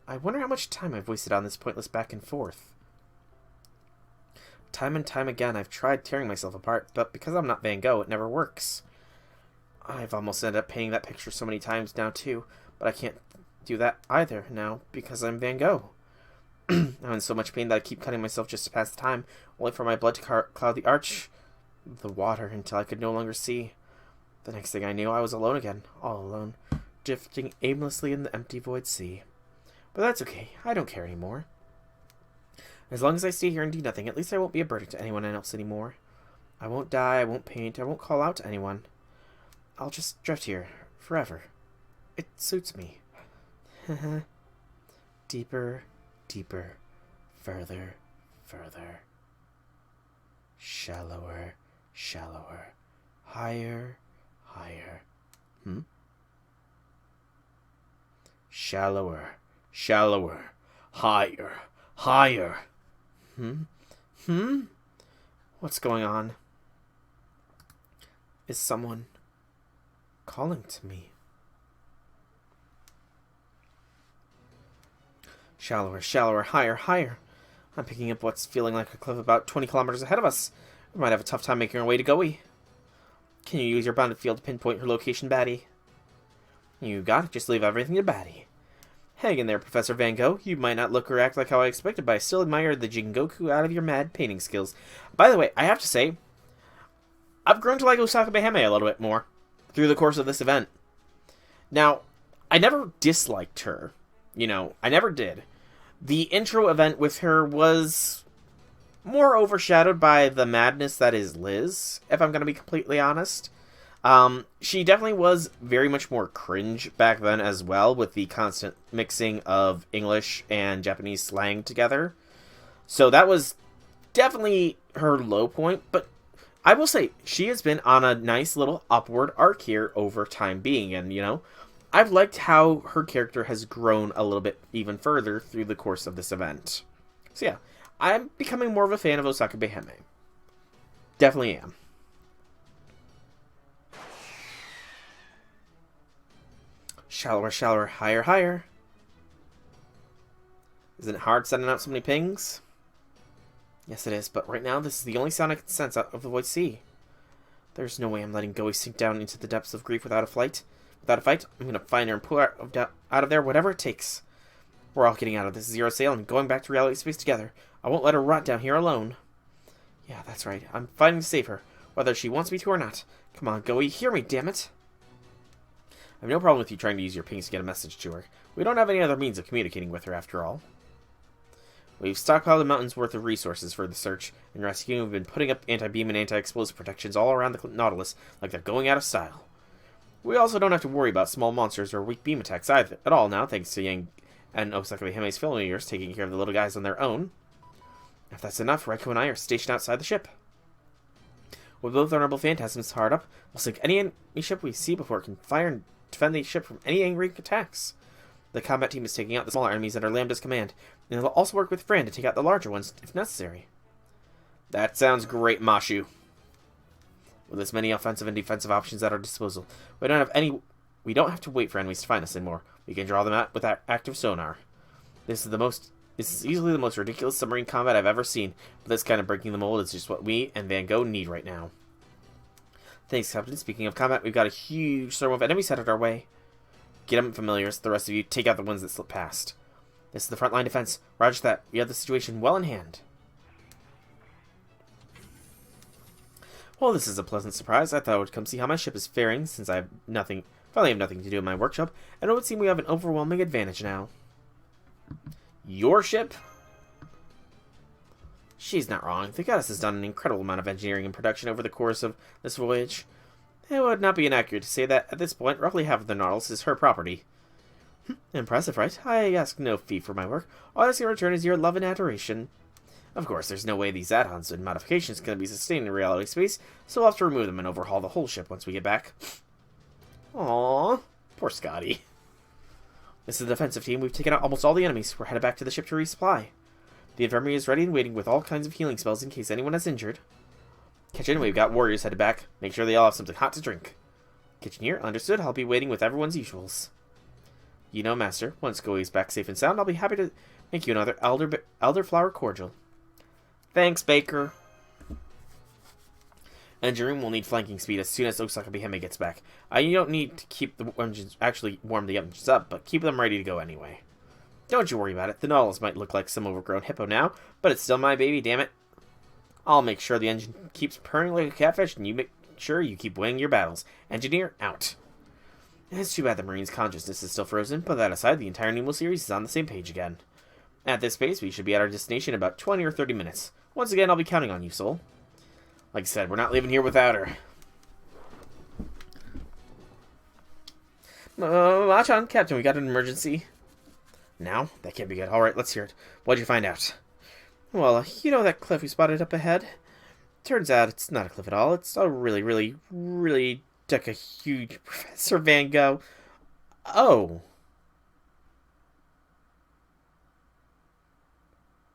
I wonder how much time I've wasted on this pointless back and forth. Time and time again, I've tried tearing myself apart, but because I'm not Van Gogh, it never works. I've almost ended up painting that picture so many times now, too, but I can't do that either now, because I'm Van Gogh. I'm in so much pain that I keep cutting myself just to pass the time, only for my blood to cloud the arch, the water, until I could no longer see. The next thing I knew, I was alone again, all alone, drifting aimlessly in the empty void sea. But that's okay, I don't care anymore. As long as I stay here and do nothing, at least I won't be a burden to anyone else anymore. I won't die, I won't paint, I won't call out to anyone. I'll just drift here, forever. It suits me. Deeper, deeper, further, further. Shallower, shallower, higher, higher. Shallower, shallower, higher, higher. What's going on? Is someone calling to me? Shallower, shallower, higher, higher. I'm picking up what's feeling like a cliff about 20 kilometers ahead of us. We might have a tough time making our way to Goey. Can you use your bounded field to pinpoint her location, Batty? You got it. Just leave everything to Batty. Hang in there, Professor Van Gogh. You might not look or act like how I expected, but I still admire the Jingoku out of your mad painting skills. By the way, I have to say, I've grown to like Osaka Behime a little bit more through the course of this event. Now, I never disliked her. You know, I never did. The intro event with her was more overshadowed by the madness that is Liz, if I'm going to be completely honest. She definitely was very much more cringe back then as well, with the constant mixing of English and Japanese slang together. So that was definitely her low point, but I will say, she has been on a nice little upward arc here over time being, and, you know, I've liked how her character has grown a little bit even further through the course of this event. So yeah, I'm becoming more of a fan of Osaka Behime. Definitely am. Shallower, shallower, higher, higher. Isn't it hard sending out so many pings? Yes, it is, but right now this is the only sound I can sense out of the void sea. There's no way I'm letting Goey sink down into the depths of grief without a fight. I'm going to find her and pull her out of there, whatever it takes. We're all getting out of this zero sail and going back to reality space together. I won't let her rot down here alone. Yeah, that's right. I'm fighting to save her, whether she wants me to or not. Come on, Goey, hear me, damn it. I have no problem with you trying to use your pings to get a message to her. We don't have any other means of communicating with her, after all. We've stockpiled a mountain's worth of resources for the search and rescue, and we've been putting up anti-beam and anti-explosive protections all around the Nautilus like they're going out of style. We also don't have to worry about small monsters or weak beam attacks either at all now, thanks to Yang and Osaka Behime's familiars taking care of the little guys on their own. If that's enough, Reiko and I are stationed outside the ship. With both vulnerable phantasms hard up, we'll sink any enemy ship we see before it can fire and defend the ship from any angry attacks. The combat team is taking out the smaller enemies under Lambda's command, and they'll also work with Fran to take out the larger ones if necessary. That sounds great, Mashu. With as many offensive and defensive options at our disposal, we don't have to wait for enemies to find us anymore. We can draw them out with our active sonar. This is easily the most ridiculous submarine combat I've ever seen, but this kind of breaking the mold is just what we and Van Gogh need right now. Thanks, Captain. Speaking of combat, we've got a huge swarm of enemies headed our way. Get them, familiars. The rest of you, take out the ones that slip past. This is the front line defense. Roger that. We have the situation well in hand. Well, this is a pleasant surprise. I thought I would come see how my ship is faring, since I have nothing, finally have nothing to do in my workshop, and it would seem we have an overwhelming advantage now. Your ship? She's not wrong. The goddess has done an incredible amount of engineering and production over the course of this voyage. It would not be inaccurate to say that, at this point, roughly half of the Nautilus is her property. Impressive, right? I ask no fee for my work. All I ask in return is your love and adoration. Of course, there's no way these add-ons and modifications can be sustained in reality space, so we'll have to remove them and overhaul the whole ship once we get back. Aww. Poor Scotty. This is the defensive team. We've taken out almost all the enemies. We're headed back to the ship to resupply. The infirmary is ready and waiting with all kinds of healing spells in case anyone is injured. Kitchen, we've got warriors headed back. Make sure they all have something hot to drink. Kitchen here, understood. I'll be waiting with everyone's usuals. You know, Master, once Goey's back safe and sound, I'll be happy to make you another elderflower cordial. Thanks, Baker. Engineering will need flanking speed as soon as Osaka Bihime gets back. You don't need to keep the engines, actually warm the engines up, but keep them ready to go anyway. Don't you worry about it. The Nautilus might look like some overgrown hippo now, but it's still my baby, damn it. I'll make sure the engine keeps purring like a catfish, and you make sure you keep winning your battles. Engineer, out. It's too bad the Marine's consciousness is still frozen, but that aside, the entire Nemo series is on the same page again. At this pace, we should be at our destination in about 20 or 30 minutes. Once again, I'll be counting on you, Soul. Like I said, we're not leaving here without her. Machan, Captain, we got an emergency. Now? That can't be good. Alright, let's hear it. What'd you find out? Well, you know that cliff we spotted up ahead? Turns out it's not a cliff at all. It's a really, really, really like a huge Professor Van Gogh. Oh.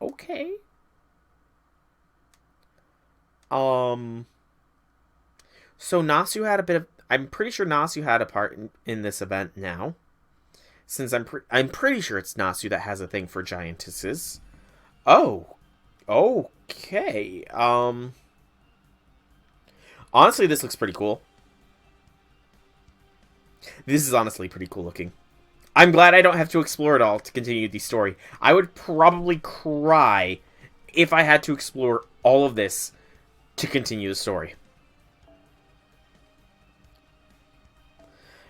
Okay. So Nasu had a bit of... I'm pretty sure Nasu had a part in this event now. Since I'm pretty sure it's Nasu that has a thing for giantesses. Oh. Okay. Honestly, this looks pretty cool. This is honestly pretty cool looking. I'm glad I don't have to explore it all to continue the story. I would probably cry if I had to explore all of this to continue the story.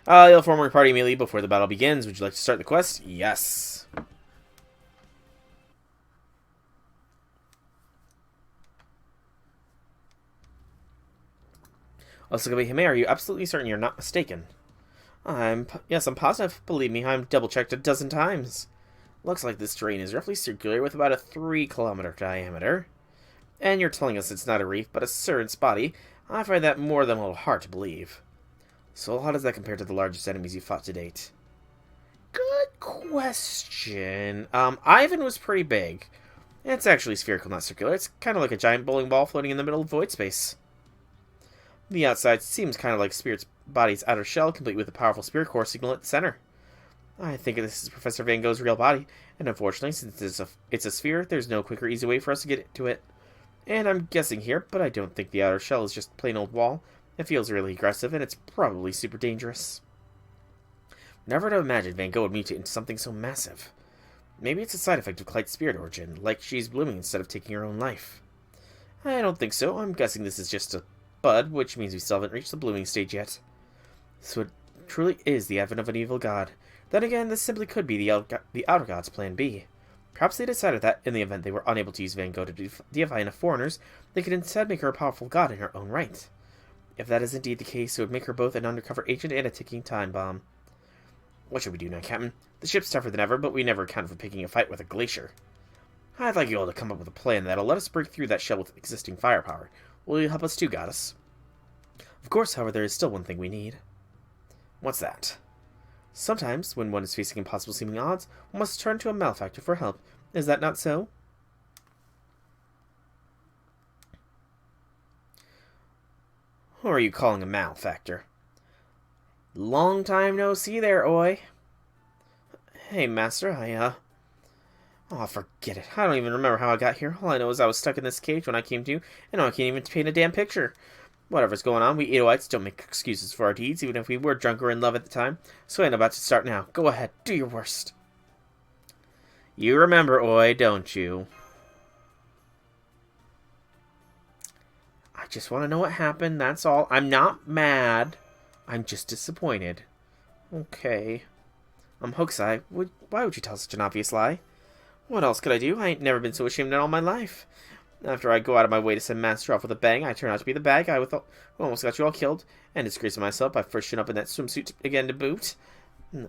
You'll form your party immediately before the battle begins. Would you like to start the quest? Yes. Osaka-Hime, are you absolutely certain you're not mistaken? Yes, I'm positive. Believe me, I'm double-checked a dozen times. Looks like this terrain is roughly circular with about a 3-kilometer diameter. And you're telling us it's not a reef, but a Surrent's body. I find that more than a little hard to believe. So how does that compare to the largest enemies you fought to date? Good question. Ivan was pretty big. It's actually spherical, not circular. It's kind of like a giant bowling ball floating in the middle of void space. The outside seems kind of like Spirit's body's outer shell, complete with a powerful spirit core signal at the center. I think this is Professor Van Gogh's real body, and unfortunately, since it's a sphere, there's no quick or easy way for us to get to it. And I'm guessing here, but I don't think the outer shell is just plain old wall. It feels really aggressive, and it's probably super dangerous. Never would have imagined Van Gogh would mutate into something so massive. Maybe it's a side effect of Clyde's spirit origin, like she's blooming instead of taking her own life. I don't think so. I'm guessing this is just a bud, which means we still haven't reached the blooming stage yet. So it truly is the advent of an evil god. Then again, this simply could be the Outer God's plan B. Perhaps they decided that, in the event they were unable to use Van Gogh to deify enough foreigners, they could instead make her a powerful god in her own right. If that is indeed the case, it would make her both an undercover agent and a ticking time bomb. What should we do now, Captain? The ship's tougher than ever, but we never accounted for picking a fight with a glacier. I'd like you all to come up with a plan that'll let us break through that shell with existing firepower. Will you help us too, goddess? Of course, however, there is still one thing we need. What's that? Sometimes, when one is facing impossible-seeming odds, one must turn to a malefactor for help. Is that not so? Who are you calling a malefactor? Long time no see there, Oi. Hey, Master, Oh, forget it. I don't even remember how I got here. All I know is I was stuck in this cage when I came to, and now I can't even paint a damn picture. Whatever's going on, we Edoites don't make excuses for our deeds, even if we were drunk or in love at the time. So I'm about to start now. Go ahead, do your worst. You remember Oi, don't you? I just want to know what happened, that's all. I'm not mad. I'm just disappointed. Okay. Hokusai, why would you tell such an obvious lie? What else could I do? I ain't never been so ashamed in all my life. After I go out of my way to send Master off with a bang, I turn out to be the bad guy who almost got you all killed, and disgracing myself by first showing up in that swimsuit again to boot.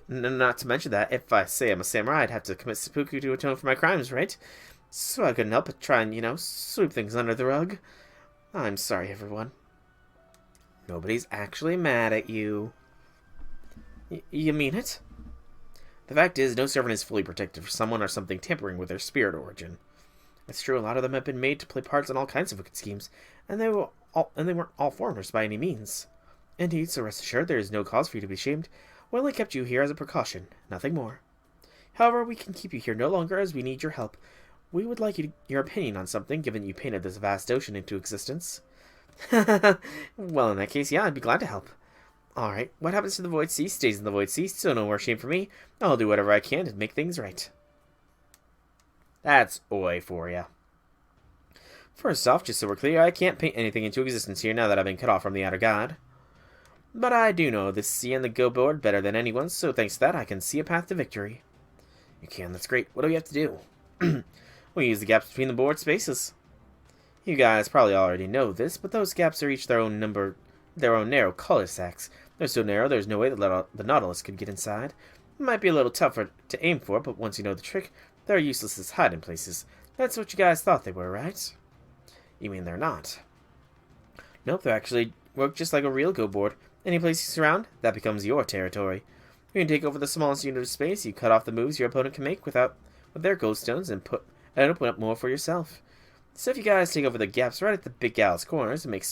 Not to mention that, if I say I'm a samurai, I'd have to commit seppuku to atone for my crimes, right? So I couldn't help but try and, sweep things under the rug. I'm sorry, everyone. Nobody's actually mad at you. You mean it? The fact is, no servant is fully protected for someone or something tampering with their spirit origin. It's true, a lot of them have been made to play parts in all kinds of wicked schemes, and they weren't all foreigners by any means. Indeed, so rest assured there is no cause for you to be ashamed. We only kept you here as a precaution, nothing more. However, we can keep you here no longer as we need your help. We would like your opinion on something, given you painted this vast ocean into existence. Well, in that case, yeah, I'd be glad to help. Alright, what happens to the Void Sea stays in the Void Sea, so no more shame for me. I'll do whatever I can to make things right. That's Oi for ya. First off, just so we're clear, I can't paint anything into existence here now that I've been cut off from the Outer God. But I do know the sea and the go board better than anyone, so thanks to that I can see a path to victory. You can, that's great. What do we have to do? We use the gaps between the board spaces. You guys probably already know this, but those gaps are each their own narrow cul-de-sacs. They're so narrow, there's no way that the Nautilus could get inside. It might be a little tougher to aim for, but once you know the trick, they're useless as hiding places. That's what you guys thought they were, right? You mean they're not? Nope, they actually work just like a real go board. Any place you surround, that becomes your territory. You can take over the smallest unit of space, you cut off the moves your opponent can make with their ghost stones, and open up more for yourself. So if you guys take over the gaps right at the big gal's corners and make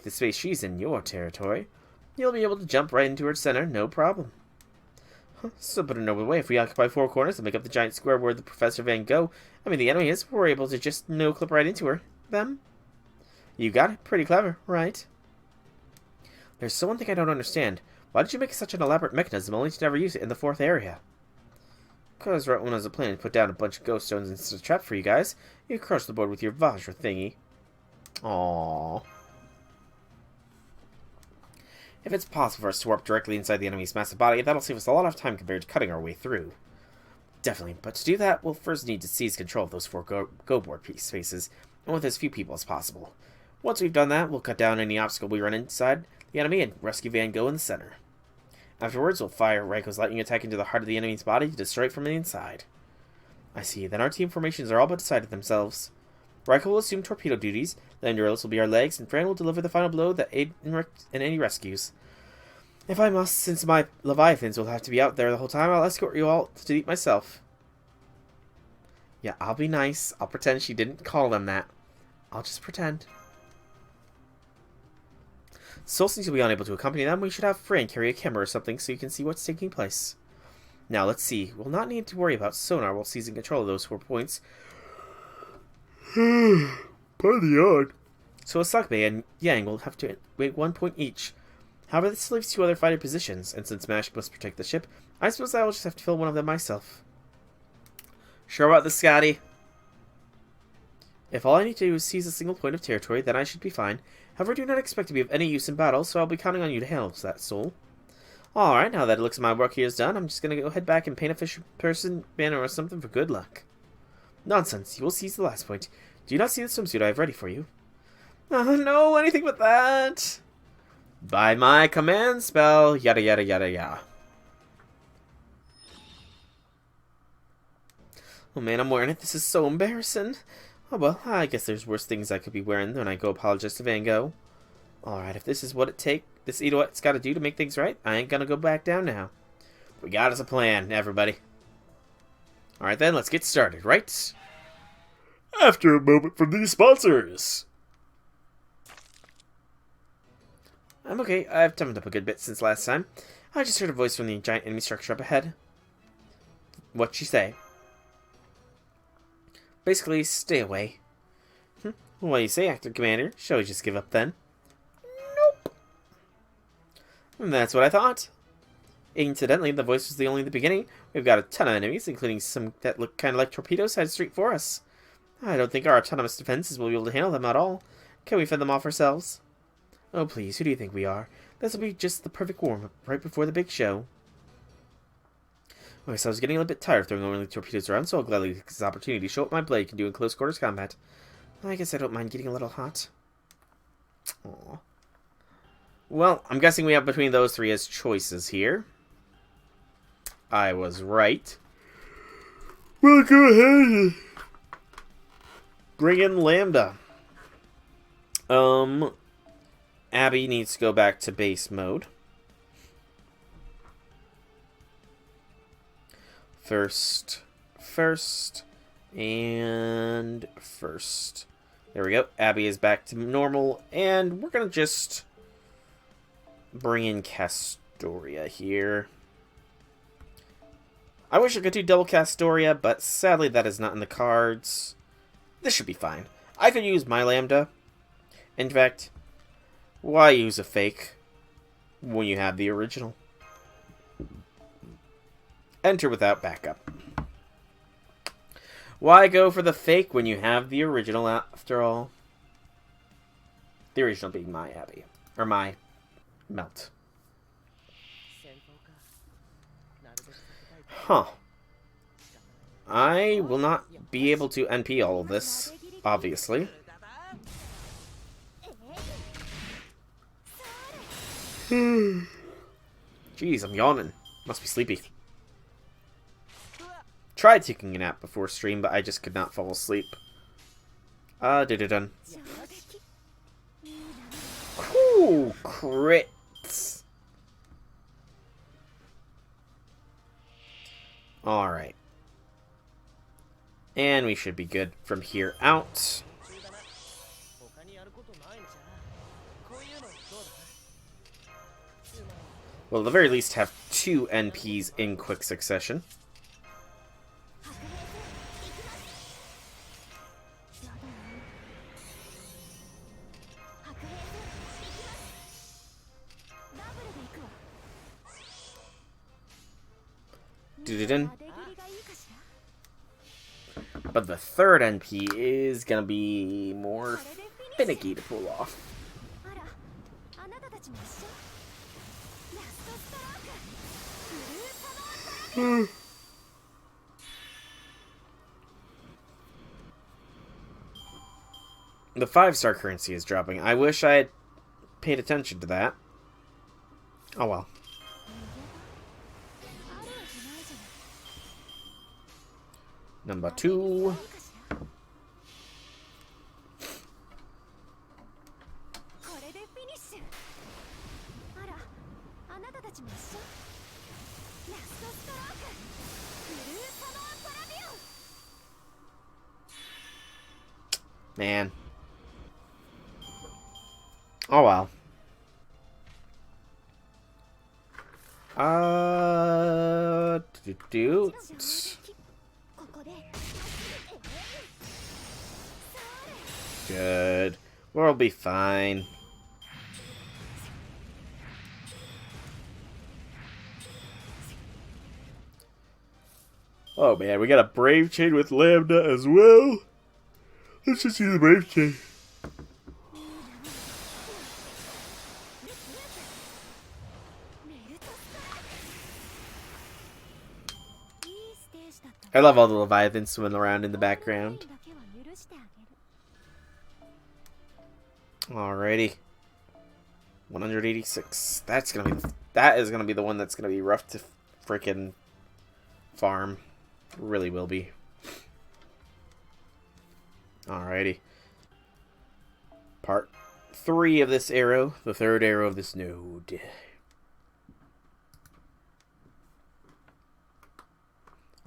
the space she's in your territory, you'll be able to jump right into her center, no problem. So put another way, if we occupy 4 corners and make up the giant square where the Professor Van Gogh, the enemy is, we're able to just no-clip right into her. Them? You got it. Pretty clever, right? There's so one thing I don't understand. Why did you make such an elaborate mechanism only to never use it in the 4th area? Because right when I was planning to put down a bunch of ghost stones instead of trap for you guys, you crushed the board with your Vajra thingy. Aww. If it's possible for us to warp directly inside the enemy's massive body, that'll save us a lot of time compared to cutting our way through. Definitely, but to do that, we'll first need to seize control of those 4 go board spaces, and with as few people as possible. Once we've done that, we'll cut down any obstacle we run inside the enemy and rescue Van Gogh in the center. Afterwards, we'll fire Raiko's lightning attack into the heart of the enemy's body to destroy it from the inside. I see, then our team formations are all but decided themselves. Raiko will assume torpedo duties, then Euros will be our legs, and Fran will deliver the final blow that aid in any rescues. If I must, since my Leviathans will have to be out there the whole time, I'll escort you all to eat myself. Yeah, I'll be nice. I'll pretend she didn't call them that. I'll just pretend. So since you'll be unable to accompany them, we should have Fran carry a camera or something so you can see what's taking place. Now, let's see. We'll not need to worry about sonar while seizing control of those 4 points. Pardon the yawn. So Asakbe and Yang will have to wait 1 point each. However, this leaves 2 other fighter positions, and since Mash must protect the ship, I suppose I will just have to fill one of them myself. Sure about this, Scotty? If all I need to do is seize a single point of territory, then I should be fine. However, I do not expect to be of any use in battle, so I'll be counting on you to handle that, soul. Alright, now that it looks like my work here is done, I'm just gonna go head back and paint a fish person, banner, or something for good luck. Nonsense, you will seize the last point. Do you not see the swimsuit I have ready for you? Oh no, anything but that! By my command spell, yada yada yada yada. Oh man, I'm wearing it. This is so embarrassing. Oh well, I guess there's worse things I could be wearing when I go apologize to Van Gogh. Alright, if this is what this Edoit's gotta do to make things right, I ain't gonna go back down now. We got us a plan, everybody. Alright then, let's get started, right? After a moment from these sponsors. I'm okay. I've toughened up a good bit since last time. I just heard a voice from the giant enemy structure up ahead. What'd she say? Basically, stay away. What do you say, Active Commander? Shall we just give up then? And that's what I thought. Incidentally, the voice was only the beginning. We've got a ton of enemies, including some that look kind of like torpedoes headed straight for us. I don't think our autonomous defenses will be able to handle them at all. Can we fend them off ourselves? Oh, please, who do you think we are? This will be just the perfect warm-up right before the big show. Okay, so I was getting a little bit tired of throwing only torpedoes around, so I'll gladly take this opportunity to show what my blade can do in close quarters combat. I guess I don't mind getting a little hot. Aww. Well, I'm guessing we have between those three as choices here. I was right. Well, go ahead and bring in Lambda. Abby needs to go back to base mode. First, and first. There we go. Abby is back to normal, and we're gonna just bring in Castoria here. I wish I could do double Castoria, but sadly that is not in the cards. This should be fine. I could use my Lambda. In fact, why use a fake when you have the original? Enter without backup. Why go for the fake when you have the original after all? The original being my Abby. Or my Melt. Huh. I will not be able to NP all of this, obviously. Jeez, I'm yawning. Must be sleepy. Tried taking a nap before stream, but I just could not fall asleep. Did it done. Ooh, crits. Alright. And we should be good from here out. Well, at the very least, have 2 NPs in quick succession. But the third NP is gonna be more finicky to pull off. The 5-star currency is dropping. I wish I had paid attention to that. Oh well. Number 2. Man. Oh well. Good. We'll be fine. Oh man, we got a Brave Chain with Lambda as well. Let's just use the Brave Chain. I love all the Leviathans swimming around in the background. Alrighty. 186. That is gonna be the one that's gonna be rough to freaking farm. Really will be. Alrighty. Part 3 of this arrow. The third arrow of this node.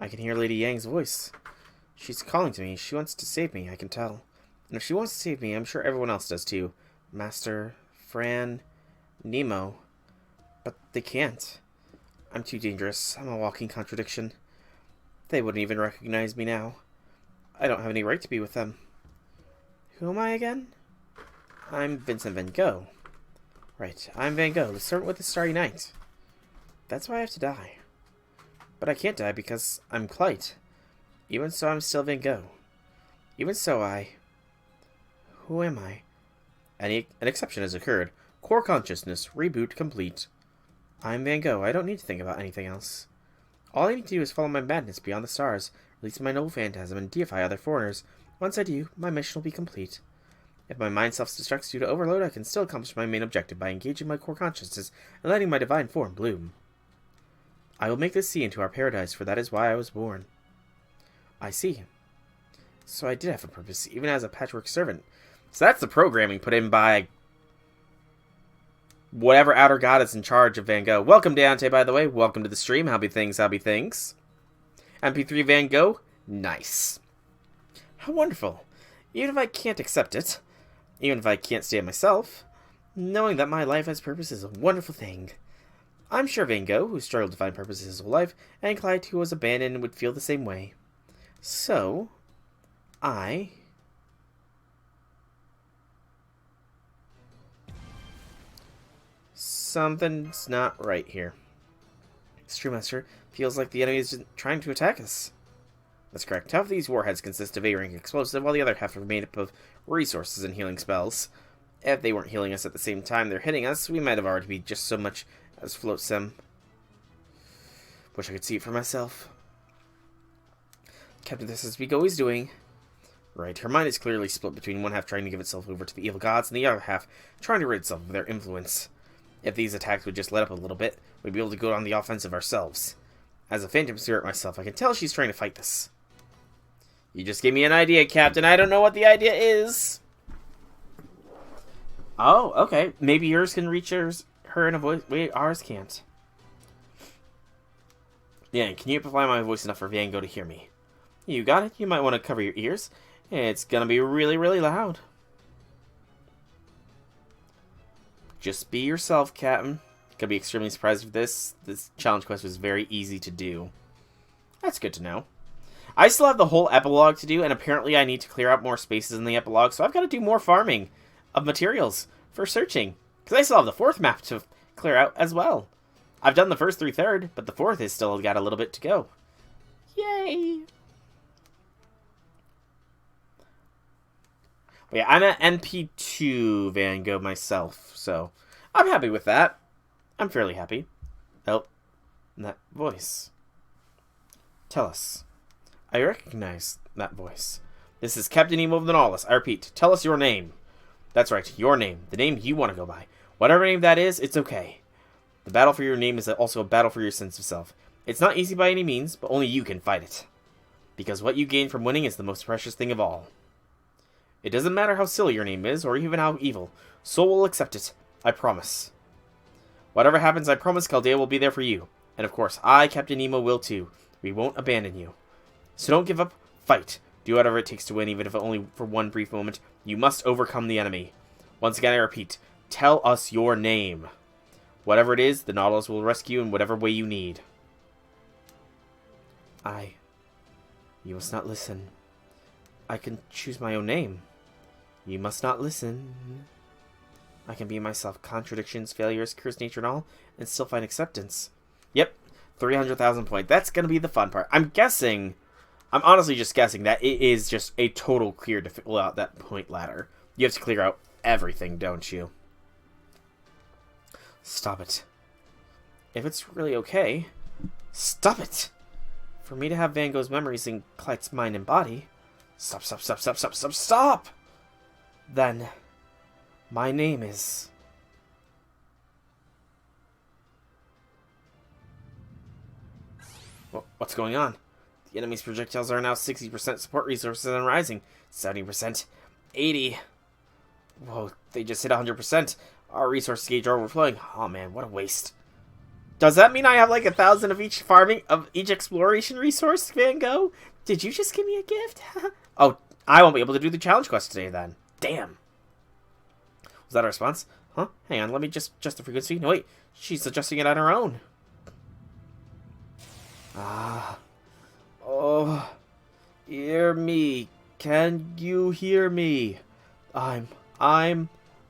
I can hear Lady Yang's voice. She's calling to me. She wants to save me, I can tell. And if she wants to save me, I'm sure everyone else does too. Master, Fran, Nemo. But they can't. I'm too dangerous. I'm a walking contradiction. They wouldn't even recognize me now. I don't have any right to be with them. Who am I again? I'm Vincent Van Gogh. Right, I'm Van Gogh, the servant with the starry night. That's why I have to die. But I can't die because I'm Clyte. Even so, I'm still Van Gogh. Even so, Who am I? An exception has occurred. Core consciousness, reboot complete. I'm Van Gogh, I don't need to think about anything else. All I need to do is follow my madness beyond the stars, release my noble phantasm, and deify other foreigners. Once I do, my mission will be complete. If my mind self-destructs due to overload, I can still accomplish my main objective by engaging my core consciousness and letting my divine form bloom. I will make this sea into our paradise, for that is why I was born. I see. So I did have a purpose, even as a patchwork servant. So that's the programming put in by whatever outer god is in charge of Van Gogh. Welcome, Deontay, by the way. Welcome to the stream. Happy things, happy things. MP3 Van Gogh? Nice. How wonderful. Even if I can't accept it, even if I can't stay it myself, knowing that my life has purpose is a wonderful thing. I'm sure Van Gogh, who struggled to find purpose his whole life, and Clyde, who was abandoned, would feel the same way. So, Something's not right here. Screwmaster feels like the enemy is trying to attack us. That's correct. Half of these warheads consist of A-rank explosive, while the other half are made up of resources and healing spells. If they weren't healing us at the same time they're hitting us, we might have already be just so much as float sim. Wish I could see it for myself. Captain, this is Big always doing. Right, her mind is clearly split between one half trying to give itself over to the evil gods, and the other half trying to rid itself of their influence. If these attacks would just let up a little bit, we'd be able to go on the offensive ourselves. As a phantom spirit myself, I can tell she's trying to fight this. You just gave me an idea, Captain. I don't know what the idea is. Oh, okay. Maybe yours can reach her in a voice way ours can't. Yeah, can you amplify my voice enough for Van Gogh to hear me? You got it. You might want to cover your ears. It's gonna be really, really loud. Just be yourself, Captain. Gonna be extremely surprised if this challenge quest was very easy to do. That's good to know. I still have the whole epilogue to do, and apparently I need to clear out more spaces in the epilogue, so I've got to do more farming of materials for searching. Because I still have the fourth map to clear out as well. I've done the first 3/3, but the fourth has still got a little bit to go. Yay! But yeah, I'm at NP2 Van Gogh myself, so I'm happy with that. I'm fairly happy. Oh, that voice. Tell us. I recognize that voice. This is Captain Emo of the Nautilus. I repeat, tell us your name. That's right, your name. The name you want to go by. Whatever name that is, it's okay. The battle for your name is also a battle for your sense of self. It's not easy by any means, but only you can fight it. Because what you gain from winning is the most precious thing of all. It doesn't matter how silly your name is, or even how evil. Soul will accept it. I promise. Whatever happens, I promise Chaldea will be there for you. And of course, I, Captain Nemo, will too. We won't abandon you. So don't give up. Fight. Do whatever it takes to win, even if only for one brief moment. You must overcome the enemy. Once again, I repeat. Tell us your name. Whatever it is, the Nautilus will rescue in whatever way you need. You must not listen. I can choose my own name. You must not listen. I can be myself. Contradictions, failures, cursed nature and all, and still find acceptance. Yep. 300,000 points. That's going to be the fun part. I'm honestly just guessing that it is just a total clear to fill out that point ladder. You have to clear out everything, don't you? Stop it. If it's really okay, stop it! For me to have Van Gogh's memories in Clyte's mind and body. Stop, stop, stop, stop, stop, stop, stop! Then, my name is... What's going on? The enemy's projectiles are now 60% support resources and rising. 70%. 80%. Whoa, they just hit 100%. Our resource gauge are overflowing. Oh man, what a waste. Does that mean I have like 1,000 of each exploration resource, Van Gogh? Did you just give me a gift? Oh, I won't be able to do the challenge quest today then. Damn. Was that a response? Huh? Hang on, let me just adjust the frequency. No, wait. She's adjusting it on her own. Oh. Hear me. Can you hear me? I'm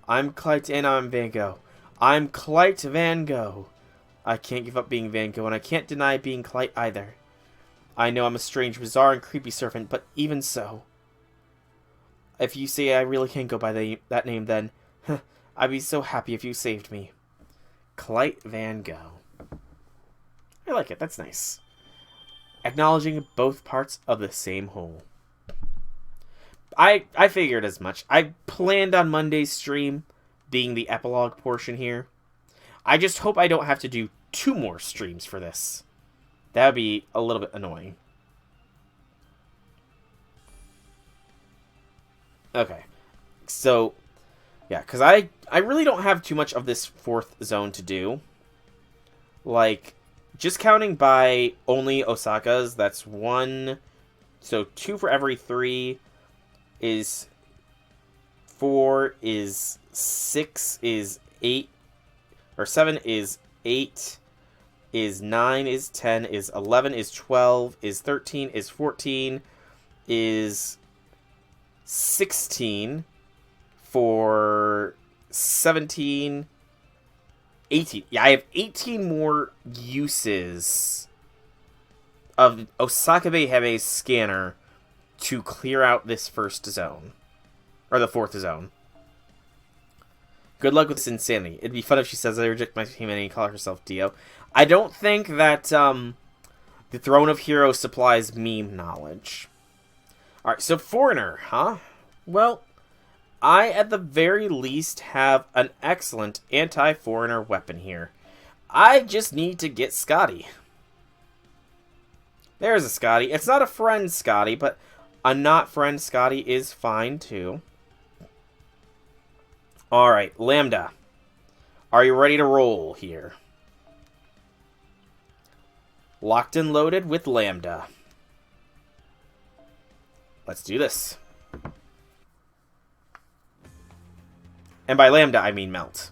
Clyte and I'm Van Gogh. I'm Clyte Van Gogh. I can't give up being Van Gogh, and I can't deny being Clyte either. I know I'm a strange, bizarre, and creepy servant, but even so. If you say I really can't go by that name, then I'd be so happy if you saved me. Clyte Van Gogh. I like it. That's nice. Acknowledging both parts of the same whole. I figured as much. I planned on Monday's stream being the epilogue portion here. I just hope I don't have to do 2 more streams for this. That would be a little bit annoying. Okay. So, yeah, because I really don't have too much of this 4th zone to do. Like, just counting by only Osaka's, that's 1. So 2 for every 3 is 4 is 6 is 8, or 7 is 8, is 9 is 10, is 11 is 12, is 13 is 14, is 16 for 17, 18. Yeah, I have 18 more uses of Osaka Bay Heavy scanner to clear out this 1st zone. Or the 4th zone. Good luck with this insanity. It'd be fun if she says I reject my humanity and call herself Dio. I don't think that the Throne of Heroes supplies meme knowledge. Alright, so Foreigner, huh? Well, I at the very least have an excellent anti-foreigner weapon here. I just need to get Scotty. There's a Scotty. It's not a friend Scotty, but a not friend Scotty is fine too. Alright, Lambda. Are you ready to roll here? Locked and loaded with Lambda. Let's do this. And by Lambda, I mean Melt.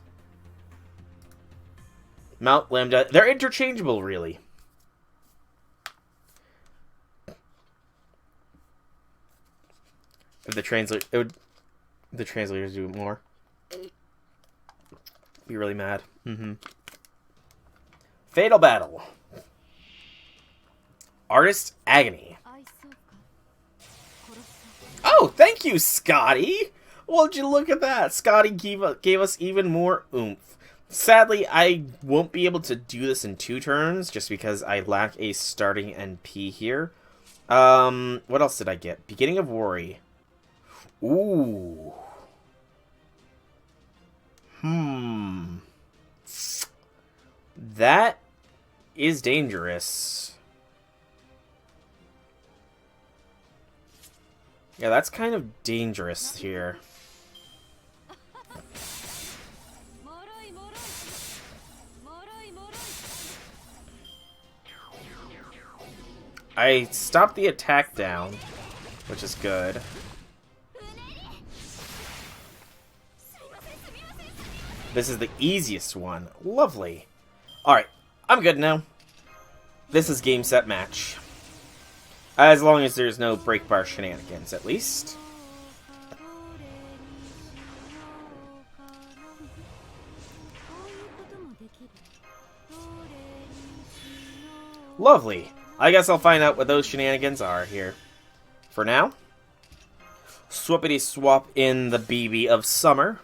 Melt, Lambda, they're interchangeable, really. If the the translators do more. Be really mad. Fatal Battle. Artist Agony. Oh, thank you, Scotty! Would you look at that? Scotty gave us even more oomph. Sadly, I won't be able to do this in 2 turns, just because I lack a starting NP here. What else did I get? Beginning of Worry. Ooh. That is dangerous. Yeah, that's kind of dangerous here. I stopped the attack down, which is good. This is the easiest one. Lovely. Alright, I'm good now. This is game, set, match. As long as there's no break bar shenanigans, at least. Lovely. I guess I'll find out what those shenanigans are here. For now, swappity swap in the BB of Summer.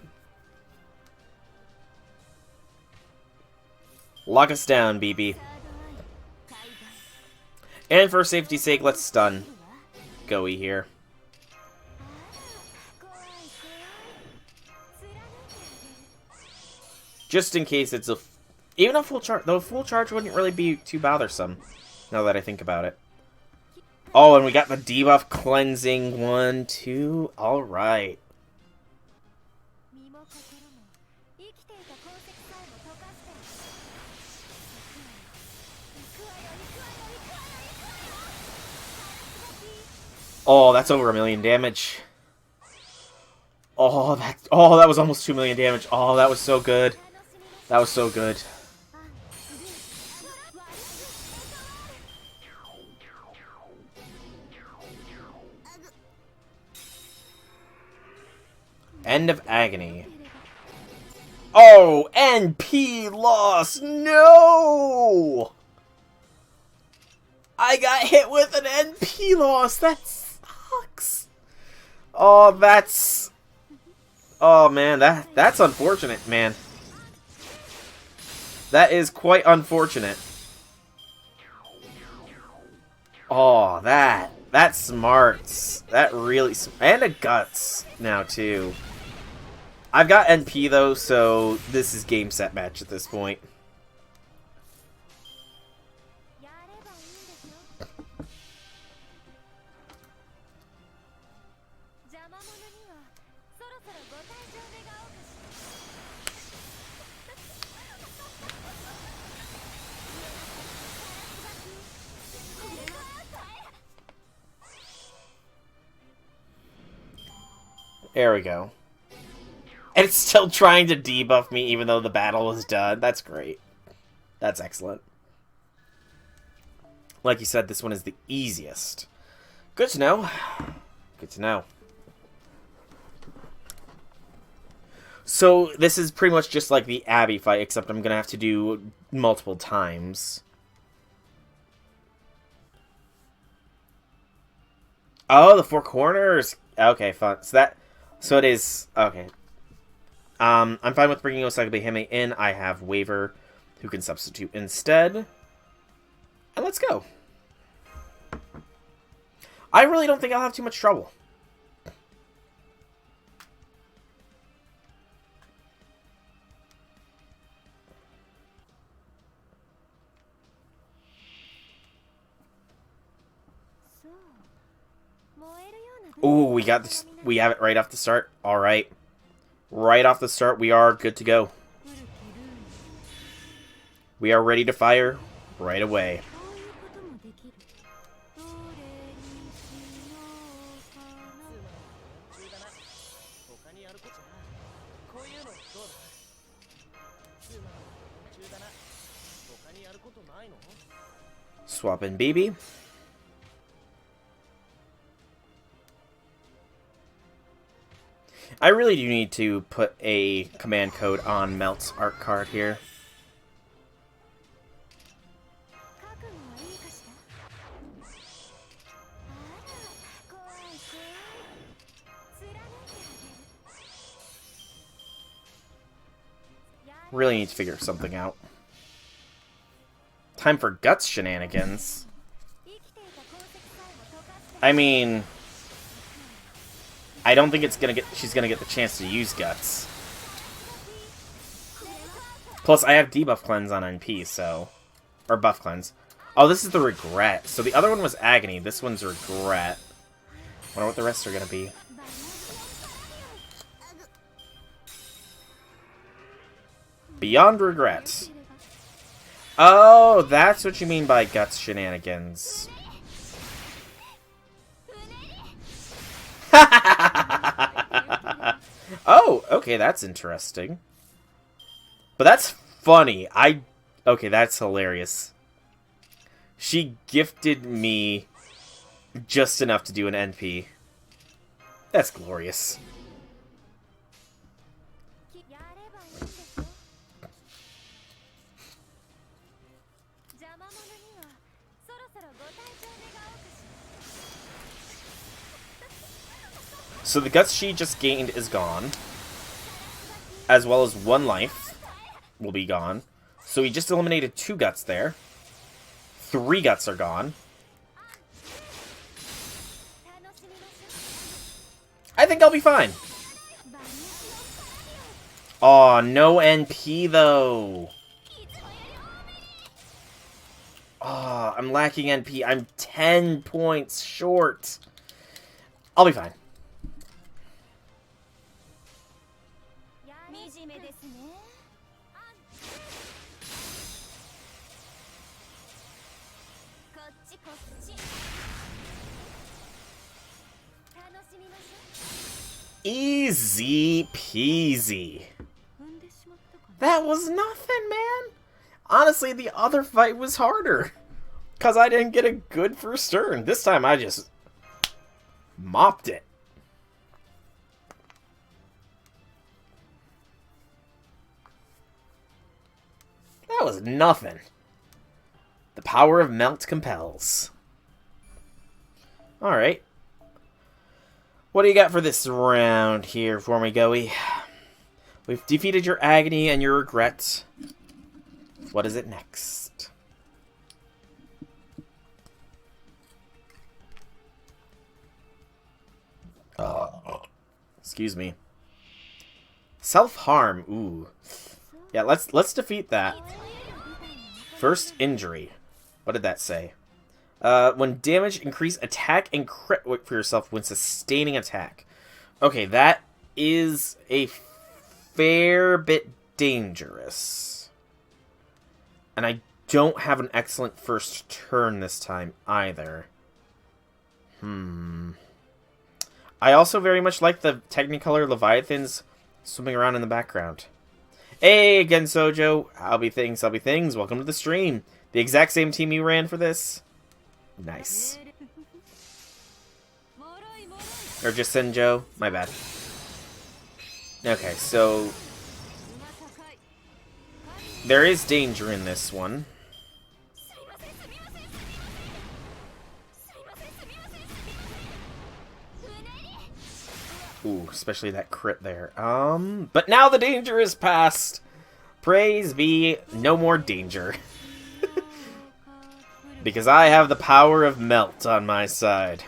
Lock us down, BB. And for safety's sake, let's stun Goey here. Just in case it's a... Even a full charge... Though a full charge wouldn't really be too bothersome, now that I think about it. Oh, and we got the debuff cleansing 1, 2... Alright. Oh, that's over 1 million damage. Oh, that was almost 2 million damage. Oh, that was so good. That was so good. End of Agony. Oh, NP loss! No! I got hit with an NP loss! That sucks! Oh, that's... Oh, man, that's unfortunate, man. That is quite unfortunate. Oh, that smarts. That really... And a guts now, too. I've got NP, though, so this is game, set, match at this point. There we go. And it's still trying to debuff me even though the battle is done. That's great. That's excellent. Like you said, this one is the easiest. Good to know. Good to know. So, this is pretty much just like the Abby fight, except I'm going to have to do multiple times. Oh, the four corners! Okay, fun. So it is... Okay. I'm fine with bringing Osaka Hime in. I have Waver, who can substitute instead. And let's go. I really don't think I'll have too much trouble. Ooh, we got this. We have it right off the start. All right. Right off the start, we are good to go. We are ready to fire right away. Swapping BB. I really do need to put a command code on Melt's art card here. Really need to figure something out. Time for Guts shenanigans. I mean... I don't think she's gonna get the chance to use Guts. Plus, I have debuff cleanse on NP, so... Or buff cleanse. Oh, this is the regret. So the other one was agony. This one's regret. Wonder what the rest are gonna be. Beyond regret. Oh, that's what you mean by Guts shenanigans. Oh, okay, that's interesting. But that's funny. Okay, that's hilarious. She gifted me just enough to do an NP. That's glorious. So the Guts she just gained is gone. As well as 1 life will be gone. So he just eliminated 2 Guts there. 3 Guts are gone. I think I'll be fine. Aw, no NP though. Aw, I'm lacking NP. I'm 10 points short. I'll be fine. Easy peasy. That was nothing, man. Honestly, the other fight was harder. Because I didn't get a good first turn. This time I just mopped it. That was nothing. The power of Melt compels. Alright. What do you got for this round here for me, Goey? We've defeated your agony and your regret. What is it next? Excuse me. Self-harm. Ooh. Yeah, let's defeat that. First injury. What did that say? When damage, increase attack and crit rate for yourself when sustaining attack. Okay, that is a fair bit dangerous. And I don't have an excellent first turn this time either. I also very much like the Technicolor Leviathans swimming around in the background. Hey, again, Sojo. I'll be things. Welcome to the stream. The exact same team you ran for this? Nice. Or just Senjo? My bad. Okay, so... there is danger in this one. Ooh, especially that crit there. But now the danger is past. Praise be, no more danger. Because I have the power of Melt on my side.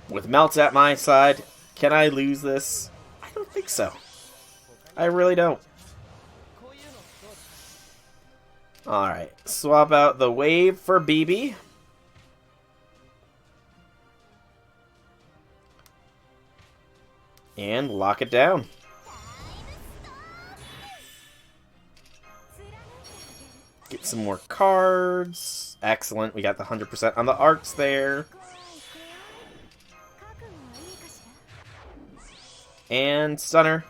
With Melt at my side, can I lose this? I don't think so. I really don't. Alright, swap out the wave for BB. And lock it down. Get some more cards. Excellent. We got the 100% on the arts there. And Stunner.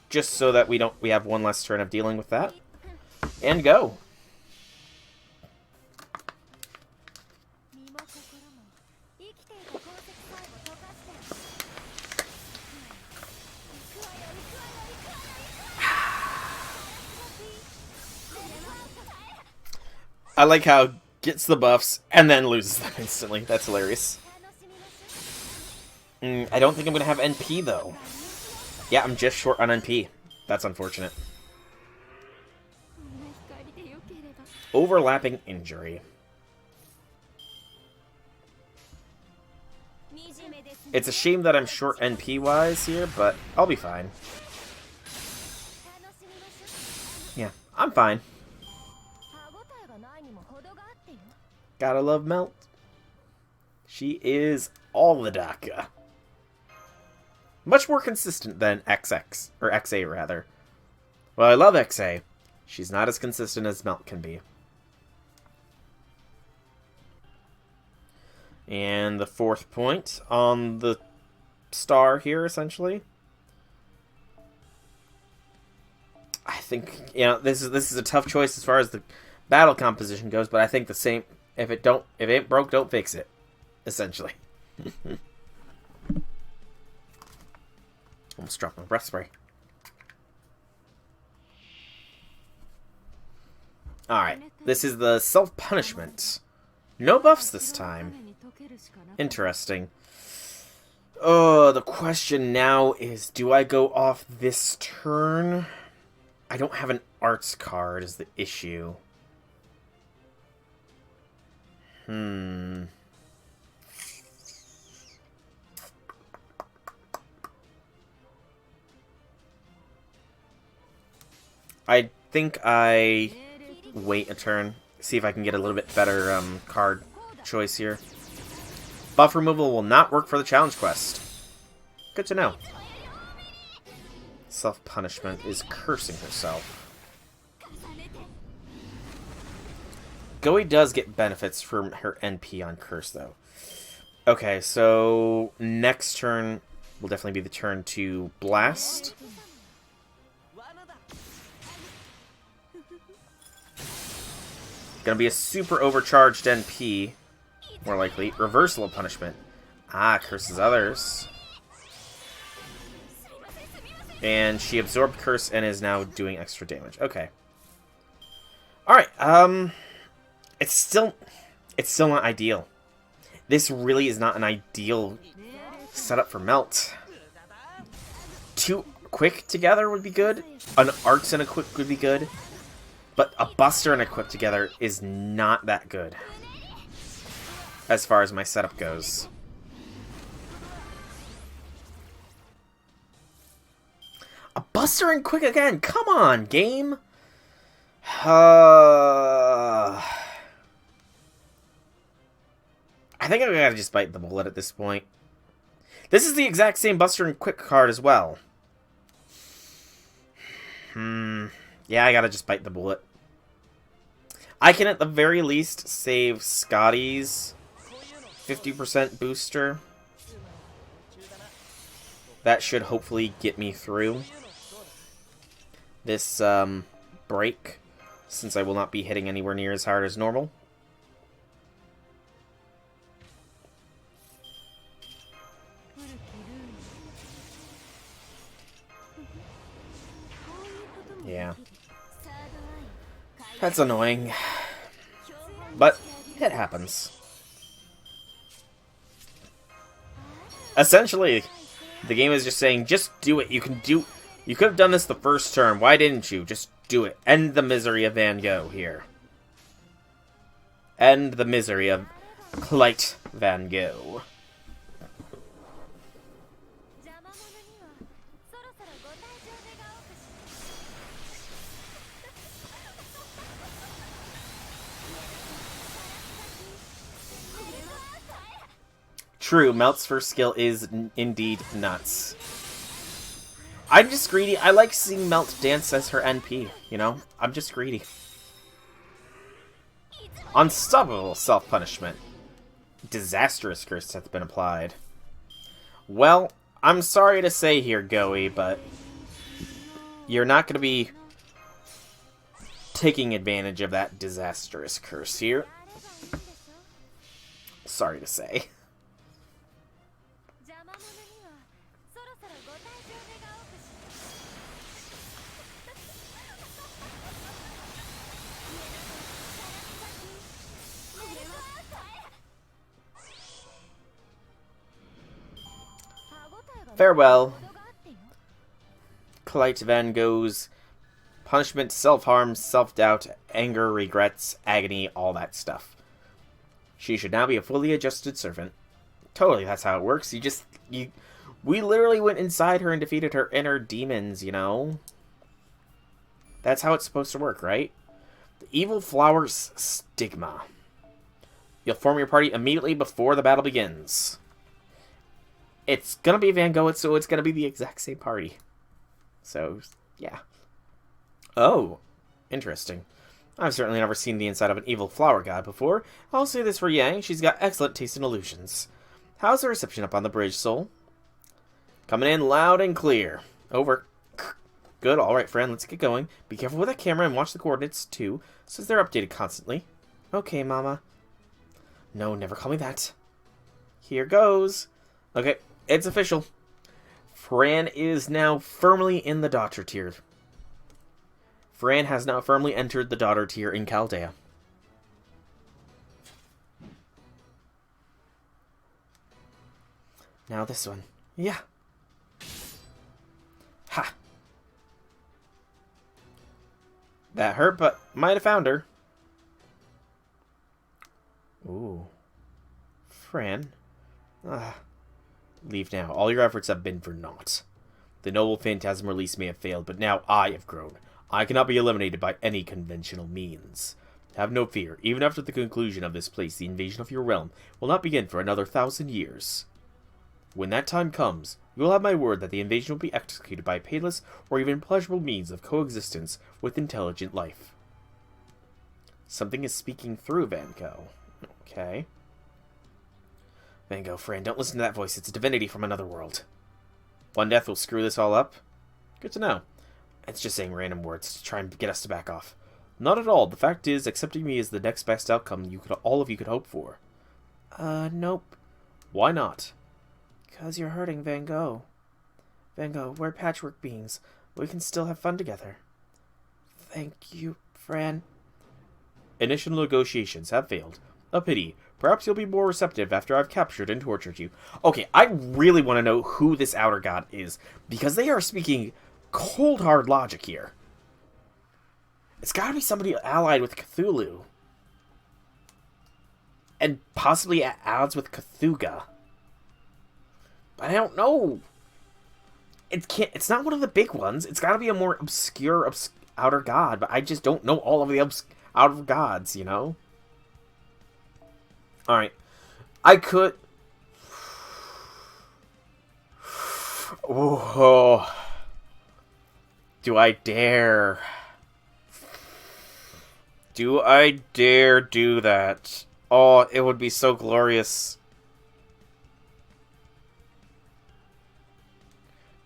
Just so that we have one less turn of dealing with that. And go. I like how it gets the buffs and then loses them instantly. That's hilarious. I don't think I'm going to have NP, though. Yeah, I'm just short on NP. That's unfortunate. Overlapping injury. It's a shame that I'm short NP-wise here, but I'll be fine. Yeah, I'm fine. Gotta love Melt. She is all the Daka. Much more consistent than XX, or XA rather. Well, I love XA. She's not as consistent as Melt can be. And the 4th point on the star here, essentially. I think, you know, this is a tough choice as far as the battle composition goes, but I think the same. If it ain't broke, don't fix it. Essentially. Almost dropped my breath spray. Alright, this is the self-punishment. No buffs this time. Interesting. Oh, the question now is, do I go off this turn? I don't have an arts card is the issue. I think I wait a turn, see if I can get a little bit better card choice here. Buff removal will not work for the challenge quest. Good to know. Self-punishment is cursing herself. Goey does get benefits from her NP on Curse, though. Okay, so next turn will definitely be the turn to Blast. Gonna be a super overcharged NP, more likely. Reversal of punishment. Ah, curses others. And she absorbed curse and is now doing extra damage. Okay. Alright, it's still not ideal. This really is not an ideal setup for Melt. 2 quick together would be good. An Arts and a quick would be good. But a Buster and a quick together is not that good. As far as my setup goes. A Buster and quick again? Come on, game! I think I'm gonna just bite the bullet at this point. This is the exact same Buster and quick card as well. Yeah, I gotta just bite the bullet. I can at the very least save Scotty's 50% booster. That should hopefully get me through this break, since I will not be hitting anywhere near as hard as normal. Yeah. That's annoying. But it happens. Essentially, the game is just saying, just do it. You could have done this the first turn. Why didn't you? Just do it. End the misery of Van Gogh here. End the misery of Clyde Van Gogh. True, Melt's first skill is indeed nuts. I'm just greedy. I like seeing Melt dance as her NP, you know? I'm just greedy. Unstoppable self-punishment. Disastrous curse has been applied. Well, I'm sorry to say here, Goey, but you're not going to be taking advantage of that disastrous curse here. Sorry to say. Farewell. Clyde Van Gogh's punishment, self-harm, self-doubt, anger, regrets, agony, all that stuff. She should now be a fully adjusted servant. Totally, that's how it works. We literally went inside her and defeated her inner demons, you know? That's how it's supposed to work, right? The Evil Flower's Stigma. You'll form your party immediately before the battle begins. It's gonna be Van Gogh, so it's gonna be the exact same party. So, yeah. Oh, interesting. I've certainly never seen the inside of an evil flower god before. I'll say this for Yang, she's got excellent taste in illusions. How's the reception up on the bridge, Soul? Coming in loud and clear. Over. Good, alright friend, let's get going. Be careful with that camera and watch the coordinates, too, since they're updated constantly. Okay, Mama. No, never call me that. Here goes. Okay, it's official. Fran is now firmly in the daughter tier. Fran has now firmly entered the daughter tier in Chaldea. Now this one. Yeah. Ha. That hurt, but might have found her. Ooh. Fran. Leave now. All your efforts have been for naught. The noble phantasm release may have failed, but now I have grown. I cannot be eliminated by any conventional means. Have no fear. Even after the conclusion of this place, the invasion of your realm will not begin for another 1,000 years. When that time comes, you will have my word that the invasion will be executed by painless or even pleasurable means of coexistence with intelligent life. Something is speaking through Van Gogh. Okay. Van Gogh, Fran, don't listen to that voice. It's a divinity from another world. One death will screw this all up? Good to know. It's just saying random words to try and get us to back off. Not at all. The fact is, accepting me is the next best outcome all of you could hope for. Nope. Why not? 'Cause you're hurting Van Gogh. Van Gogh, we're patchwork beings. We can still have fun together. Thank you, Fran. Initial negotiations have failed. A pity. Perhaps you'll be more receptive after I've captured and tortured you. Okay, I really want to know who this outer god is, because they are speaking cold hard logic here. It's gotta be somebody allied with Cthulhu. And possibly at odds with Cthulhu. But I don't know. It's not one of the big ones. It's gotta be a more obscure outer god, but I just don't know all of the outer gods, you know? Alright. I could... Oh. Do I dare? Do I dare do that? Oh, it would be so glorious.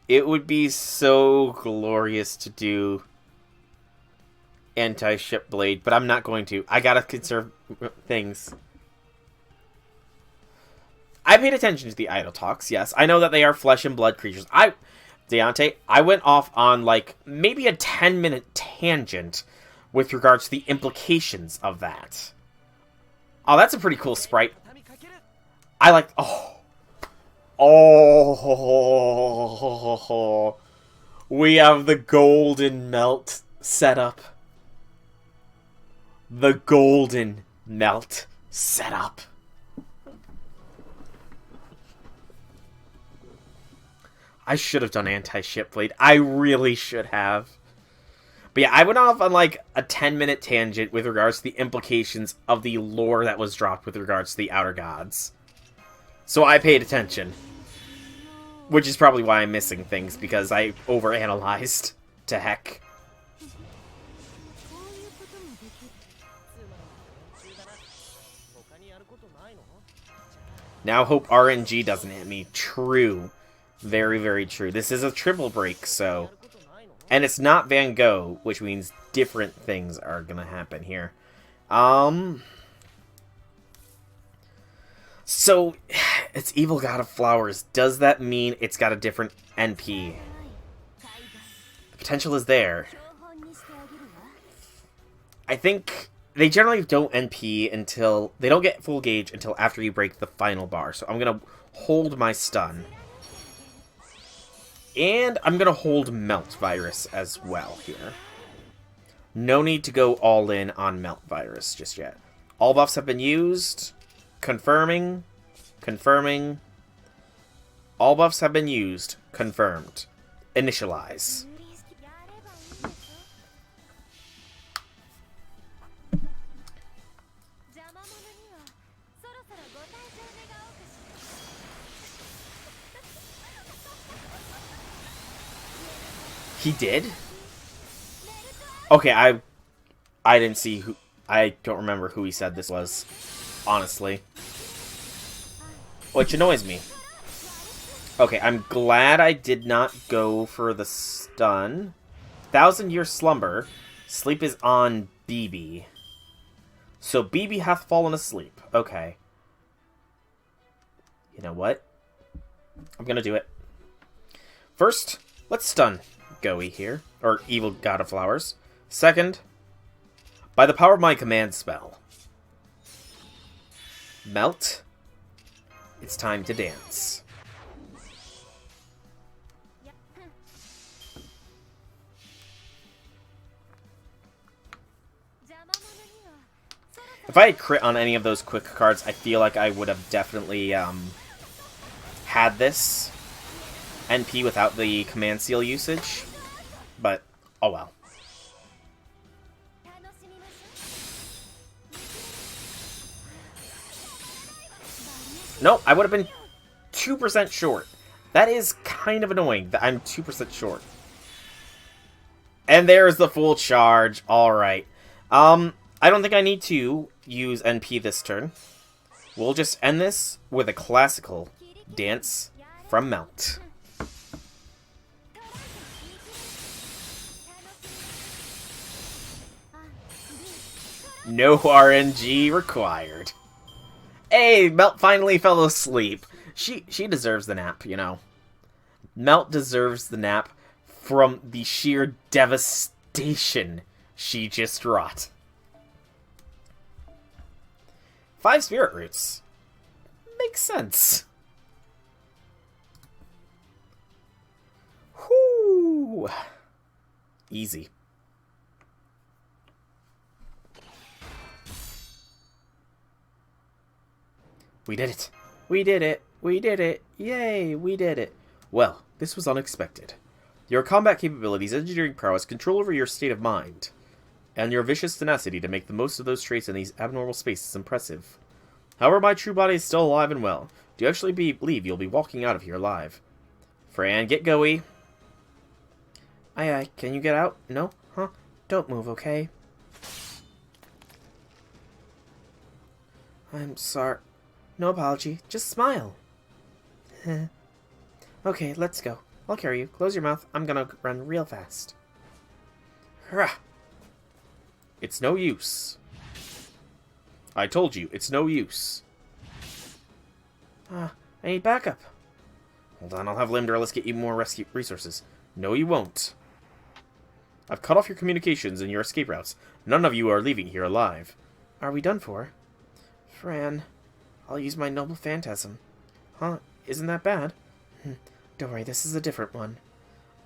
It would be so glorious to do anti-ship blade, but I'm not going to. I gotta conserve things. I paid attention to the idle talks, yes. I know that they are flesh and blood creatures. Deontay, I went off on, like, maybe a 10-minute tangent with regards to the implications of that. Oh, that's a pretty cool sprite. I like... Oh. Oh. We have the golden melt setup. The golden melt setup. I should have done anti-ship blade. I really should have. But yeah, I went off on like a 10-minute tangent with regards to the implications of the lore that was dropped with regards to the outer gods. So I paid attention. Which is probably why I'm missing things, because I overanalyzed to heck. Now hope RNG doesn't hit me. True. Very, very true. This is a triple break, so... And it's not Van Gogh, which means different things are gonna happen here. So, it's Evil God of Flowers. Does that mean it's got a different NP? The potential is there. I think they generally don't NP until... They don't get full gauge until after you break the final bar. So I'm gonna hold my stun. And I'm going to hold Melt Virus as well here. No need to go all in on Melt Virus just yet. All buffs have been used. Confirming. Confirming. All buffs have been used. Confirmed. Initialize. He did? Okay, I didn't see who... I don't remember who he said this was. Honestly. Which annoys me. Okay, I'm glad I did not go for the stun. 1,000-year slumber. Sleep is on BB. So BB hath fallen asleep. Okay. You know what? I'm gonna do it. First, let's stun Goey here, or Evil God of Flowers. Second, by the power of my command spell, Melt. It's time to dance. If I had crit on any of those quick cards, I feel like I would have definitely had this NP without the command seal usage. But, oh well. Nope, I would have been 2% short. That is kind of annoying that I'm 2% short. And there's the full charge. Alright. I don't think I need to use NP this turn. We'll just end this with a classical dance from Melt. No RNG required. Hey, Melt finally fell asleep. She deserves the nap, you know. Melt deserves the nap from the sheer devastation she just wrought. 5 spirit roots. Makes sense. Whoo! Easy. We did it. We did it. We did it. Yay, we did it. Well, this was unexpected. Your combat capabilities, engineering prowess, control over your state of mind, and your vicious tenacity to make the most of those traits in these abnormal spaces is impressive. However, my true body is still alive and well. Do you actually believe you'll be walking out of here alive? Fran, get goey. Aye, aye. Can you get out? No? Huh? Don't move, okay? I'm sorry. No apology. Just smile. Okay, let's go. I'll carry you. Close your mouth. I'm gonna run real fast. Hurrah! It's no use. I told you, it's no use. I need backup. Hold on, I'll have Limdurless get you more rescue resources. No, you won't. I've cut off your communications and your escape routes. None of you are leaving here alive. Are we done for? Fran, I'll use my noble phantasm. Huh? Isn't that bad? Don't worry, this is a different one.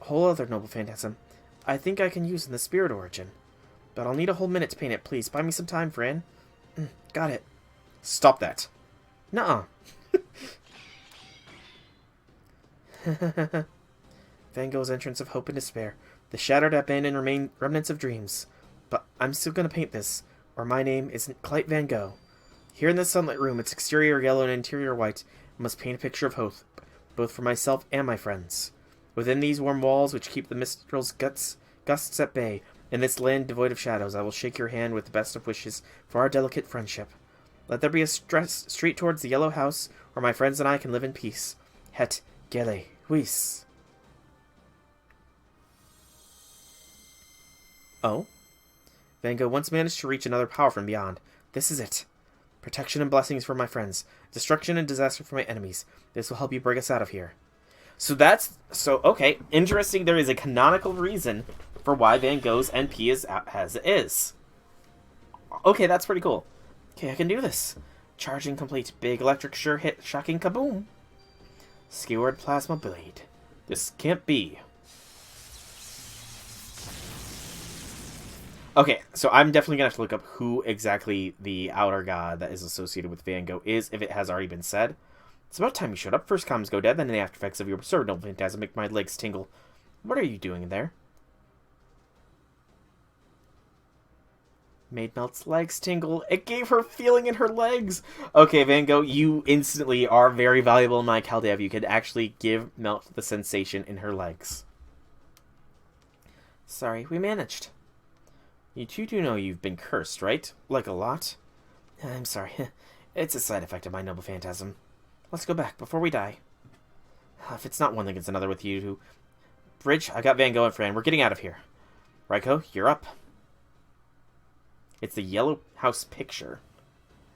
A whole other noble phantasm. I think I can use in the spirit origin. But I'll need a whole minute to paint it. Please, buy me some time, Fran. Got it. Stop that. Nuh-uh. Van Gogh's entrance of hope and despair. The shattered, abandoned remnants of dreams. But I'm still gonna paint this, or my name isn't Clyde Van Gogh. Here in this sunlit room, its exterior yellow and interior white, I must paint a picture of hope, both for myself and my friends. Within these warm walls, which keep the mistral's gusts at bay, in this land devoid of shadows, I will shake your hand with the best of wishes for our delicate friendship. Let there be a street towards the yellow house, where my friends and I can live in peace. Het gele huis. Oh? Van Gogh once managed to reach another power from beyond. This is it. Protection and blessings for my friends. Destruction and disaster for my enemies. This will help you bring us out of here. Okay, interesting. There is a canonical reason for why Van Gogh's NP is as it is. Okay, that's pretty cool. Okay, I can do this. Charging complete. Big electric sure hit. Shocking kaboom. Skewered plasma blade. This can't be. Okay, so I'm definitely going to have to look up who exactly the outer god that is associated with Van Gogh is, if it has already been said. It's about time you showed up. First comms go dead, then the after effects of your absurd noble phantasm make my legs tingle. What are you doing in there? Made Melt's legs tingle. It gave her feeling in her legs. Okay, Van Gogh, you instantly are very valuable in my Chaldev. You could actually give Melt the sensation in her legs. Sorry, we managed. You two do know you've been cursed, right? Like a lot? I'm sorry. It's a side effect of my noble phantasm. Let's go back before we die. If it's not one thing, it's another with you two. Bridge, I got Van Gogh and Fran. We're getting out of here. Raiko, you're up. It's the Yellow House picture.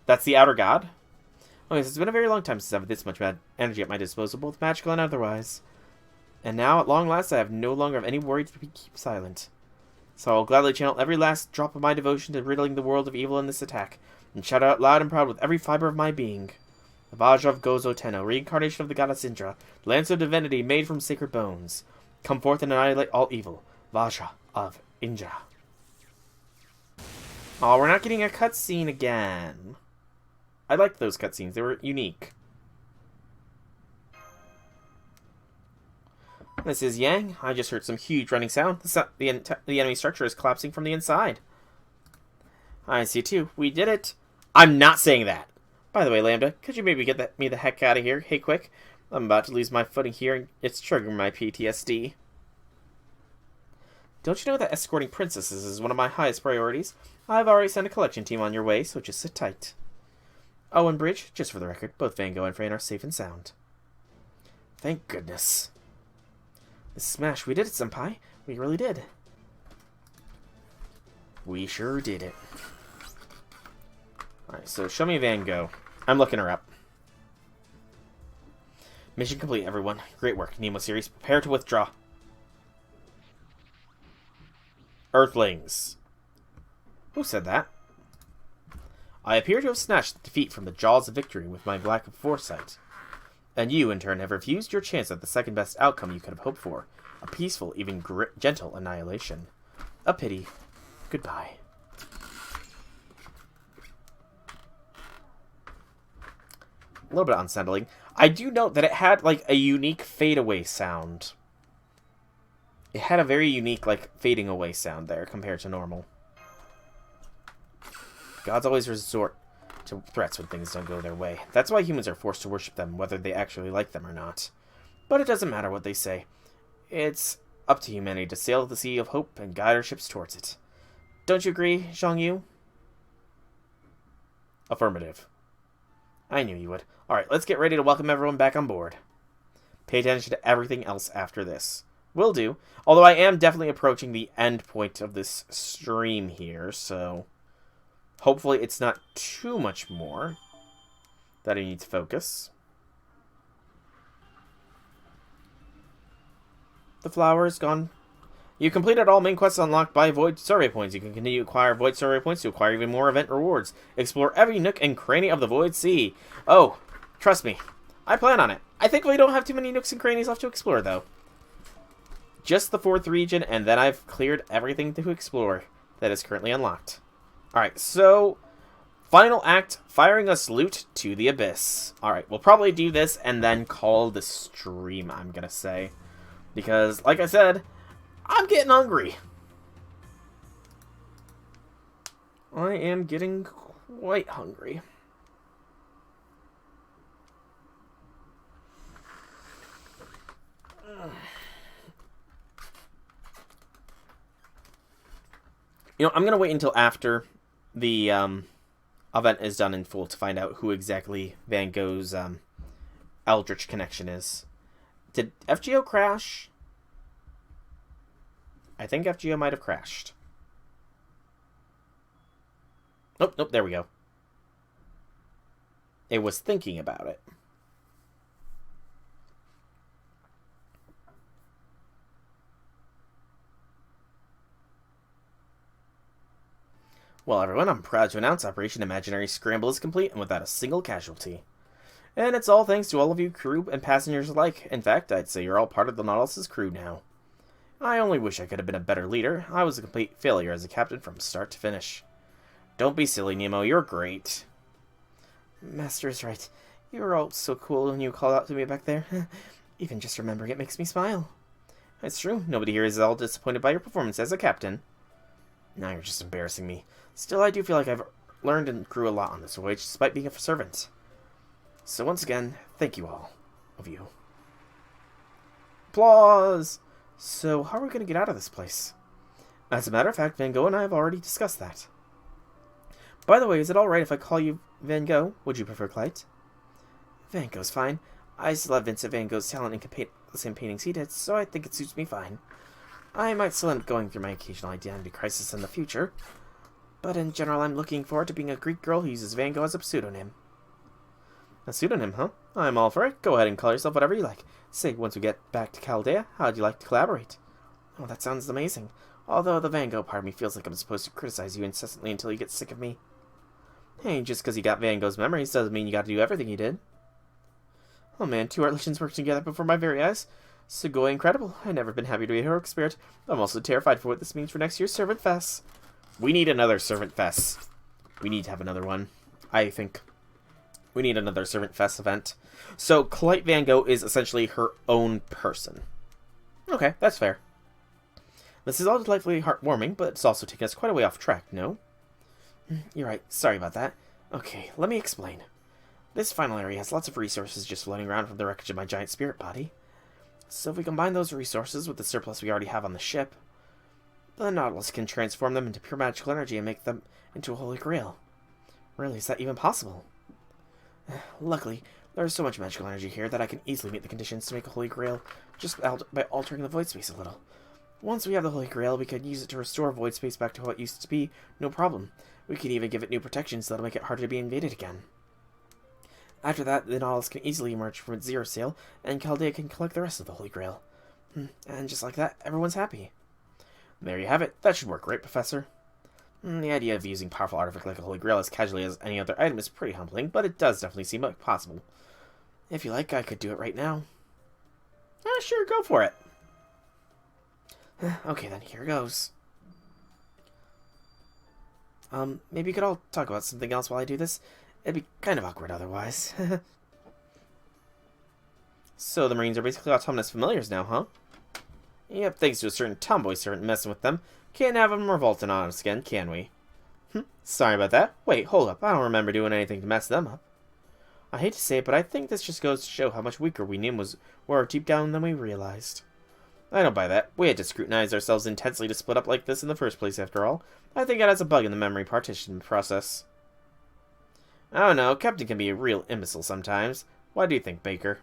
That's the outer god? Okay, so it's been a very long time since I've had this much energy at my disposal, both magical and otherwise. And now, at long last, I have no longer any worry to keep silent. So I'll gladly channel every last drop of my devotion to riddling the world of evil in this attack, and shout out loud and proud with every fiber of my being. The Vajra of Gozo Tenno, reincarnation of the goddess Indra, lance of divinity made from sacred bones. Come forth and annihilate all evil. Vajra of Indra. Oh, we're not getting a cutscene again. I liked those cutscenes. They were unique. This is Yang. I just heard some huge running sound. The enemy structure is collapsing from the inside. I see too. We did it. I'm not saying that. By the way, Lambda, could you maybe get me the heck out of here? Hey, quick. I'm about to lose my footing here, and it's triggering my PTSD. Don't you know that escorting princesses is one of my highest priorities? I've already sent a collection team on your way, so just sit tight. Oh, and Bridge, just for the record, both Van Gogh and Fran are safe and sound. Thank goodness. Smash, we did it, Senpai. We really did. We sure did it. Alright, so show me Van Gogh. I'm looking her up. Mission complete, everyone. Great work. Nemo series, prepare to withdraw. Earthlings. Who said that? I appear to have snatched defeat from the jaws of victory with my lack of foresight. And you, in turn, have refused your chance at the second best outcome you could have hoped for. A peaceful, even gentle annihilation. A pity. Goodbye. A little bit unsettling. I do note that it had, like, a unique fade-away sound. It had a very unique, like, fading away sound there compared to normal. Gods always resort to threats when things don't go their way. That's why humans are forced to worship them, whether they actually like them or not. But it doesn't matter what they say. It's up to humanity to sail the sea of hope and guide our ships towards it. Don't you agree, Zhang Yu? Affirmative. I knew you would. Alright, let's get ready to welcome everyone back on board. Pay attention to everything else after this. Will do. Although I am definitely approaching the end point of this stream here, so hopefully it's not too much more that I need to focus. The flower is gone. You completed all main quests unlocked by Void Survey Points. You can continue to acquire Void Survey Points to acquire even more event rewards. Explore every nook and cranny of the Void Sea. Oh, trust me. I plan on it. I think we don't have too many nooks and crannies left to explore, though. Just the 4th region, and then I've cleared everything to explore that is currently unlocked. Alright, so final act, firing a salute to the abyss. Alright, we'll probably do this and then call the stream, I'm gonna say. Because, like I said, I'm getting hungry. I am getting quite hungry. You know, I'm going to wait until after the event is done in full to find out who exactly Van Gogh's Eldritch connection is. Did FGO crash? I think FGO might have crashed. Nope, nope, there we go. It was thinking about it. Well, everyone, I'm proud to announce Operation Imaginary Scramble is complete and without a single casualty. And it's all thanks to all of you crew and passengers alike. In fact, I'd say you're all part of the Nautilus's crew now. I only wish I could have been a better leader. I was a complete failure as a captain from start to finish. Don't be silly, Nemo. You're great. Master is right. You were all so cool when you called out to me back there. Even just remembering it makes me smile. It's true. Nobody here is at all disappointed by your performance as a captain. Now you're just embarrassing me. Still, I do feel like I've learned and grew a lot on this voyage, despite being a servant. So once again, thank you all of you. Applause! So, how are we going to get out of this place? As a matter of fact, Van Gogh and I have already discussed that. By the way, is it alright if I call you Van Gogh? Would you prefer Clyde? Van Gogh's fine. I still have Vincent Van Gogh's talent and can paint the same paintings he did, so I think it suits me fine. I might still end up going through my occasional identity crisis in the future, but in general I'm looking forward to being a Greek girl who uses Van Gogh as a pseudonym. A pseudonym, huh? I'm all for it. Go ahead and call yourself whatever you like. Say, once we get back to Chaldea, how'd you like to collaborate? Oh, that sounds amazing. Although the Van Gogh part of me feels like I'm supposed to criticize you incessantly until you get sick of me. Hey, just because you got Van Gogh's memories doesn't mean you got to do everything he did. Oh man, 2 art legends working together before my very eyes. Sugoi incredible. I've never been happy to be a heroic spirit. I'm also terrified for what this means for next year's Servant Fest. We need another Servant Fest. We need to have another one, I think. We need another Servant Fest event. So, Clyde Van Gogh is essentially her own person. Okay, that's fair. This is all delightfully heartwarming, but it's also taking us quite a way off track, no? You're right. Sorry about that. Okay, let me explain. This final area has lots of resources just floating around from the wreckage of my giant spirit body. So if we combine those resources with the surplus we already have on the ship, the Nautilus can transform them into pure magical energy and make them into a holy grail. Really, is that even possible? Luckily, there is so much magical energy here that I can easily meet the conditions to make a holy grail just by altering the void space a little. Once we have the holy grail, we could use it to restore void space back to how it used to be, no problem. We could even give it new protections that'll make it harder to be invaded again. After that, the Nautilus can easily emerge from its zero sail, and Chaldea can collect the rest of the Holy Grail. And just like that, everyone's happy. There you have it. That should work, right, Professor? The idea of using powerful artifact like a Holy Grail as casually as any other item is pretty humbling, but it does definitely seem like possible. If you like, I could do it right now. Sure, go for it. Okay then, here goes. Maybe you could all talk about something else while I do this. It'd be kind of awkward otherwise. So the Marines are basically autonomous familiars now, huh? Yep, thanks to a certain tomboy servant messing with them. Can't have them revolting on us again, can we? Sorry about that. Wait, hold up. I don't remember doing anything to mess them up. I hate to say it, but I think this just goes to show how much weaker we were deep down than we realized. I don't buy that. We had to scrutinize ourselves intensely to split up like this in the first place, after all. I think it has a bug in the memory partition process. I don't know. Captain can be a real imbecile sometimes. What do you think, Baker?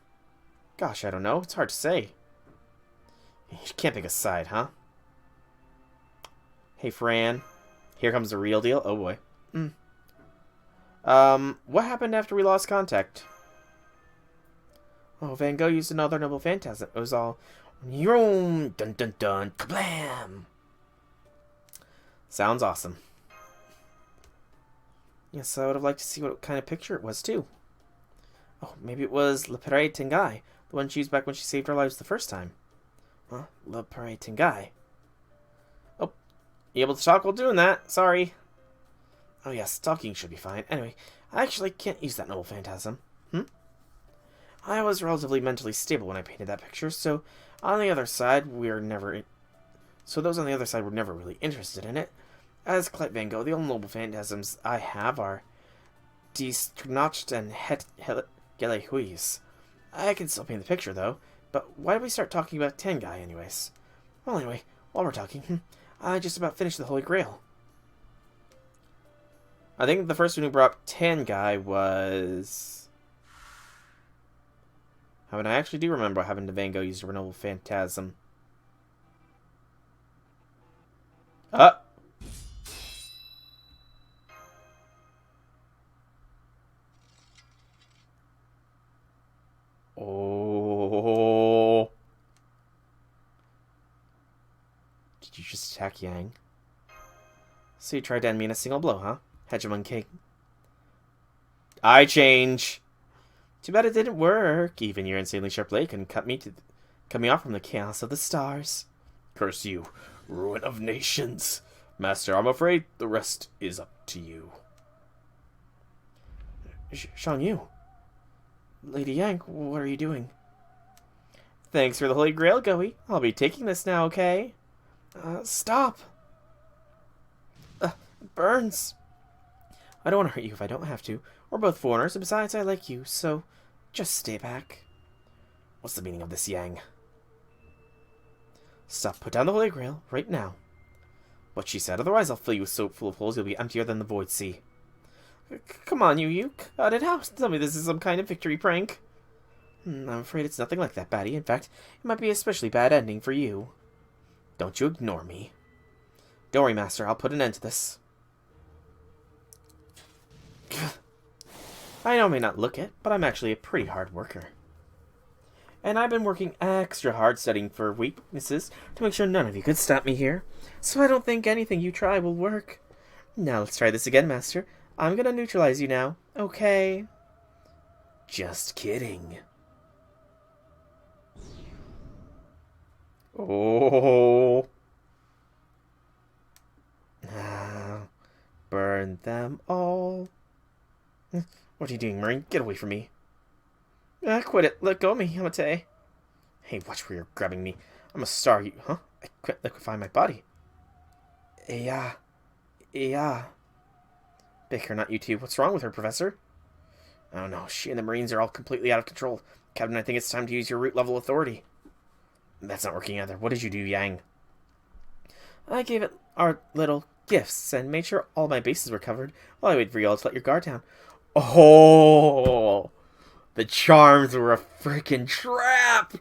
Gosh, I don't know. It's hard to say. You can't pick a side, huh? Hey, Fran. Here comes the real deal. Oh, boy. What happened after we lost contact? Oh, Van Gogh used another noble phantasm. It was all... Dun dun dun. Kablam! Sounds awesome. Yes, I would have liked to see what kind of picture it was, too. Oh, maybe it was Le Pere Tengai, the one she used back when she saved our lives the first time. Huh? Le Pere Tengai. Oh, you able to talk while doing that? Sorry. Oh yes, talking should be fine. Anyway, I actually can't use that noble phantasm. I was relatively mentally stable when I painted that picture, so on the other side, those on the other side were never really interested in it. As Clyde Van Gogh, the only noble phantasms I have are Die Strnacht and Het Gele Huis. I can still paint the picture, though. But why did we start talking about Tengai, anyways? Well, anyway, while we're talking, I just about finished the Holy Grail. I think the first one who brought up Tengai was... I mean, I actually do remember having Van Gogh use a noble phantasm. Oh. Did you just attack Yang? So you tried to end me in a single blow, huh? Hegemon King. I change. Too bad it didn't work. Even your insanely sharp blade can cut me off from the chaos of the stars. Curse you, ruin of nations. Master, I'm afraid the rest is up to you. Shang Yu. Lady Yang, what are you doing? Thanks for the Holy Grail, Goey. I'll be taking this now, okay? Stop. Burns. I don't want to hurt you if I don't have to. We're both foreigners, and besides, I like you, so just stay back. What's the meaning of this, Yang? Stop. Put down the Holy Grail right now. What she said. Otherwise, I'll fill you with soap full of holes. You'll be emptier than the void sea. Come on, you cut it out. Tell me this is some kind of victory prank. I'm afraid it's nothing like that, Batty. In fact, it might be an especially bad ending for you. Don't you ignore me. Don't worry, Master. I'll put an end to this. I know I may not look it, but I'm actually a pretty hard worker. And I've been working extra hard studying for weaknesses to make sure none of you could stop me here. So I don't think anything you try will work. Now let's try this again, Master. I'm gonna neutralize you now, okay? Just kidding. Oh. Burn them all. What are you doing, Marine? Get away from me. Quit it. Let go of me, Hamate. Hey, watch where you're grabbing me. I'm a star, you... Huh? I quit liquefying my body. Yeah. Baker, not you two. What's wrong with her, Professor? I don't know. She and the Marines are all completely out of control. Captain, I think it's time to use your root level authority. That's not working either. What did you do, Yang? I gave it our little gifts and made sure all my bases were covered while I waited for you all to let your guard down. Oh! The charms were a freaking trap!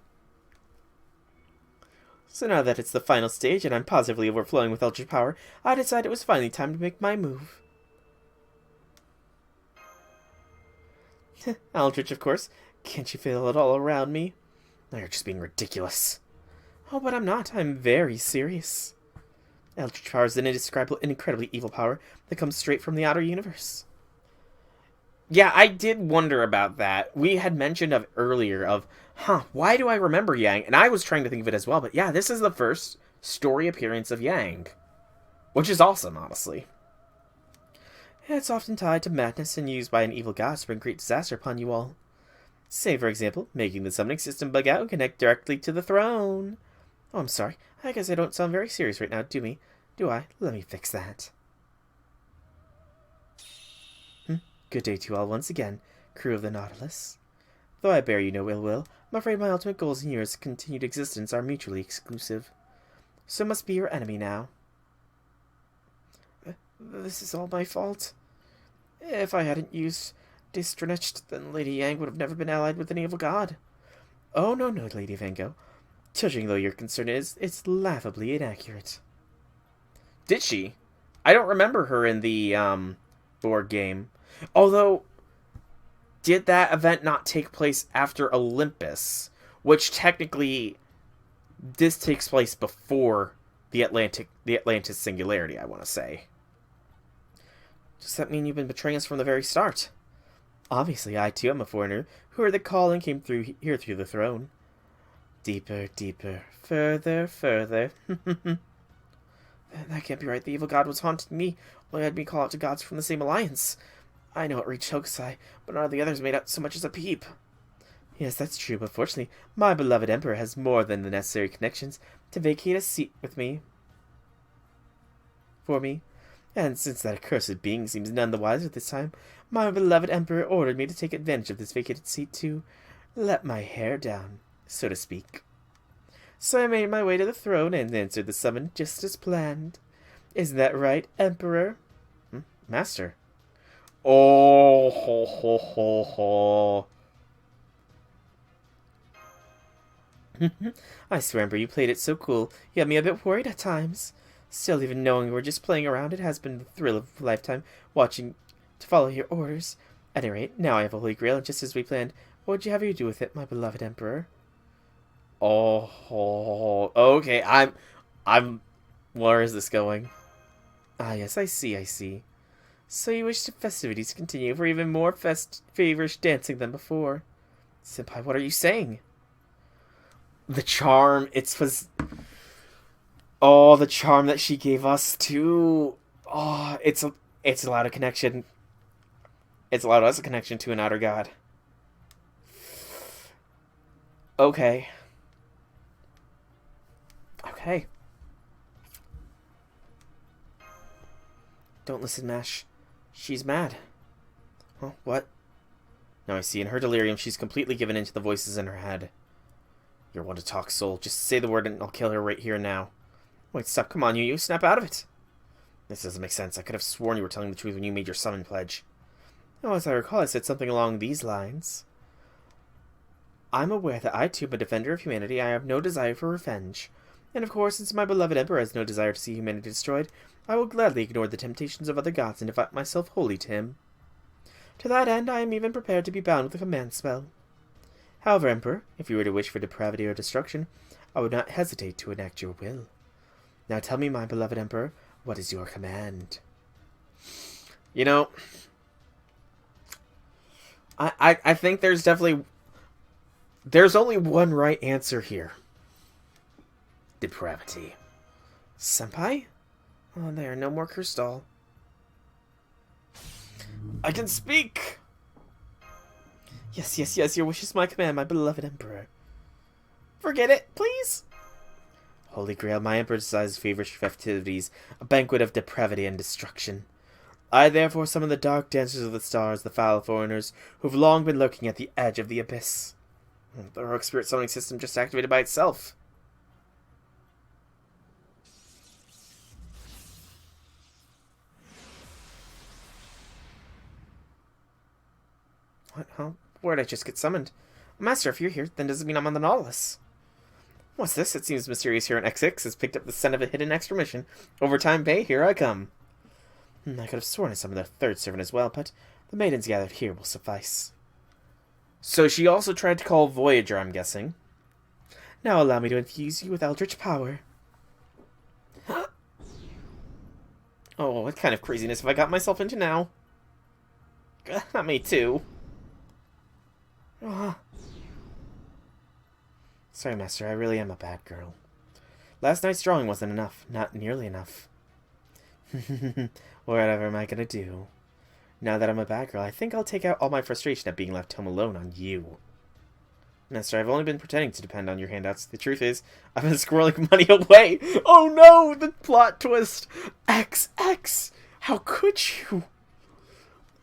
So now that it's the final stage and I'm positively overflowing with ultra power, I decided it was finally time to make my move. Aldrich, of course. Can't you feel it all around me? No, you're just being ridiculous. Oh, but I'm not. I'm very serious. Eldritch power is an indescribable and incredibly evil power that comes straight from the outer universe. Yeah, I did wonder about that. We had mentioned earlier of, why do I remember Yang? And I was trying to think of it as well, but yeah, this is the first story appearance of Yang. Which is awesome, honestly. It's often tied to madness and used by an evil god to bring great disaster upon you all. Say, for example, making the summoning system bug out and connect directly to the throne. Oh, I'm sorry. I guess I don't sound very serious right now, do I? Let me fix that. Good day to you all once again, crew of the Nautilus. Though I bear you no ill will, I'm afraid my ultimate goals and yours' continued existence are mutually exclusive. So must be your enemy now. This is all my fault. If I hadn't used Distranich, then Lady Yang would have never been allied with an evil god. Oh, no, Lady Vango. Judging though your concern is, it's laughably inaccurate. Did she? I don't remember her in the, board game. Although, did that event not take place after Olympus? Which technically, this takes place before the Atlantis Singularity, I want to say. Does that mean you've been betraying us from the very start? Obviously, I too am a foreigner who heard the call and came through here through the throne. Deeper, deeper, further, further. That can't be right. The evil god was haunting me. Only had me call out to gods from the same alliance. I know it reached Hokusai, but none of the others made out so much as a peep. Yes, that's true, but fortunately, my beloved Emperor has more than the necessary connections to vacate a seat with me. For me. And since that accursed being seems none the wiser this time, my beloved Emperor ordered me to take advantage of this vacated seat to let my hair down, so to speak. So I made my way to the throne and answered the summon just as planned. Isn't that right, Emperor? Master. Oh, ho, ho, ho, ho. I swear, Emperor, you played it so cool. You had me a bit worried at times. Still, even knowing we're just playing around, it has been the thrill of a lifetime watching to follow your orders. At any rate, now I have a Holy Grail, and just as we planned, what would you have you do with it, my beloved Emperor? Oh, okay, I'm... Where is this going? Ah, yes, I see. So you wish the festivities to continue for even more feverish dancing than before. Senpai, what are you saying? The charm, oh, the charm that she gave us too. Oh, it's allowed a connection. It's allowed us a connection to an outer god. Okay. Don't listen, Mash. She's mad. Huh? What? Now I see, in her delirium, she's completely given in to the voices in her head. You're one to talk, soul. Just say the word and I'll kill her right here and now. Wait, stop. Come on, you. Snap out of it. This doesn't make sense. I could have sworn you were telling the truth when you made your summon pledge. Oh, as I recall, I said something along these lines. I'm aware that I, too, am a defender of humanity. I have no desire for revenge. And of course, since my beloved Emperor has no desire to see humanity destroyed, I will gladly ignore the temptations of other gods and devote myself wholly to him. To that end, I am even prepared to be bound with a command spell. However, Emperor, if you were to wish for depravity or destruction, I would not hesitate to enact your will. Now tell me, my beloved Emperor, what is your command? You know, I think there's only one right answer here. Depravity. Senpai? Oh, there, no more crystal. I can speak! Yes, your wish is my command, my beloved Emperor. Forget it, please! Holy Grail, my Emperor decides feverish festivities, a banquet of depravity and destruction. I therefore summon the dark dancers of the stars, the foul foreigners, who've long been lurking at the edge of the abyss. The heroic spirit summoning system just activated by itself. What? Huh? Where'd I just get summoned? Master, if you're here, then does it mean I'm on the Nautilus? What's this? It seems mysterious here in X6 has picked up the scent of a hidden extra mission. Overtime Bay, here I come. I could have sworn I summoned a third servant as well, but the maidens gathered here will suffice. So she also tried to call Voyager, I'm guessing. Now allow me to infuse you with eldritch power. Oh, what kind of craziness have I got myself into now? Not me too. Sorry, Master, I really am a bad girl. Last night's drawing wasn't enough. Not nearly enough. Whatever am I gonna do? Now that I'm a bad girl, I think I'll take out all my frustration at being left home alone on you. Master, I've only been pretending to depend on your handouts. The truth is, I've been squirreling money away. Oh no, the plot twist. XX, how could you?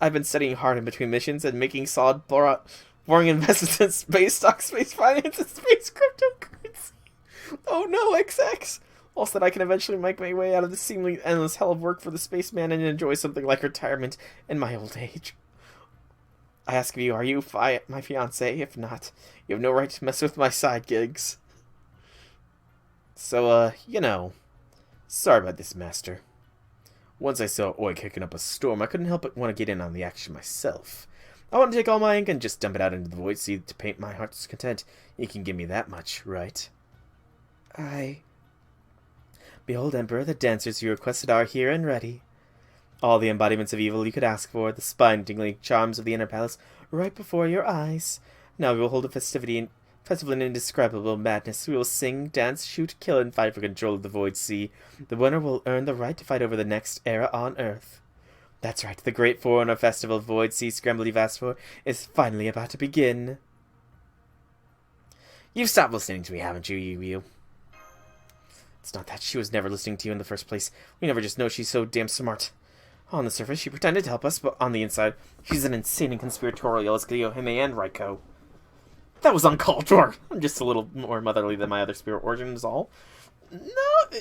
I've been studying hard in between missions and making solid, boring investments in space stocks, space finance, and space cryptocurrency. Oh no, XX. Also that I can eventually make my way out of this seemingly endless hell of work for the spaceman and enjoy something like retirement in my old age. I ask of you, are you my fiancé? If not, you have no right to mess with my side gigs. So, sorry about this, Master. Once I saw Oi kicking up a storm, I couldn't help but want to get in on the action myself. I want to take all my ink and just dump it out into the void sea to paint my heart's content. You can give me that much, right? Behold, Emperor, the dancers you requested are here and ready. All the embodiments of evil you could ask for, the spine-tingling charms of the inner palace, right before your eyes. Now we will hold a festival in indescribable madness. We will sing, dance, shoot, kill, and fight for control of the Void Sea. The winner will earn the right to fight over the next era on Earth. That's right, the great Forerunner Festival Void Sea Scramble you've asked for is finally about to begin. You've stopped listening to me, haven't you, you? It's not that. She was never listening to you in the first place. We never just know she's so damn smart. On the surface, she pretended to help us, but on the inside, she's an insane and conspiratorial as Hime and Raiko. That was uncalled for. I'm just a little more motherly than my other spirit origin is all. No,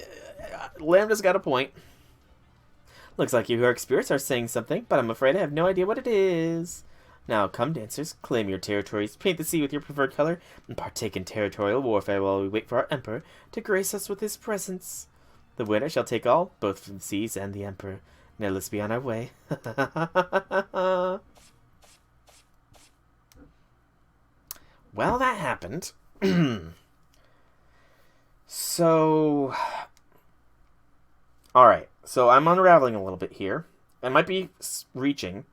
Lambda's got a point. Looks like you Heroic Spirits are saying something, but I'm afraid I have no idea what it is. Now, come, dancers, claim your territories, paint the sea with your preferred color, and partake in territorial warfare while we wait for our Emperor to grace us with his presence. The winner shall take all, both from the seas and the Emperor. Now let's be on our way. Well, that happened. So... Alright, so I'm unraveling a little bit here. I might be reaching.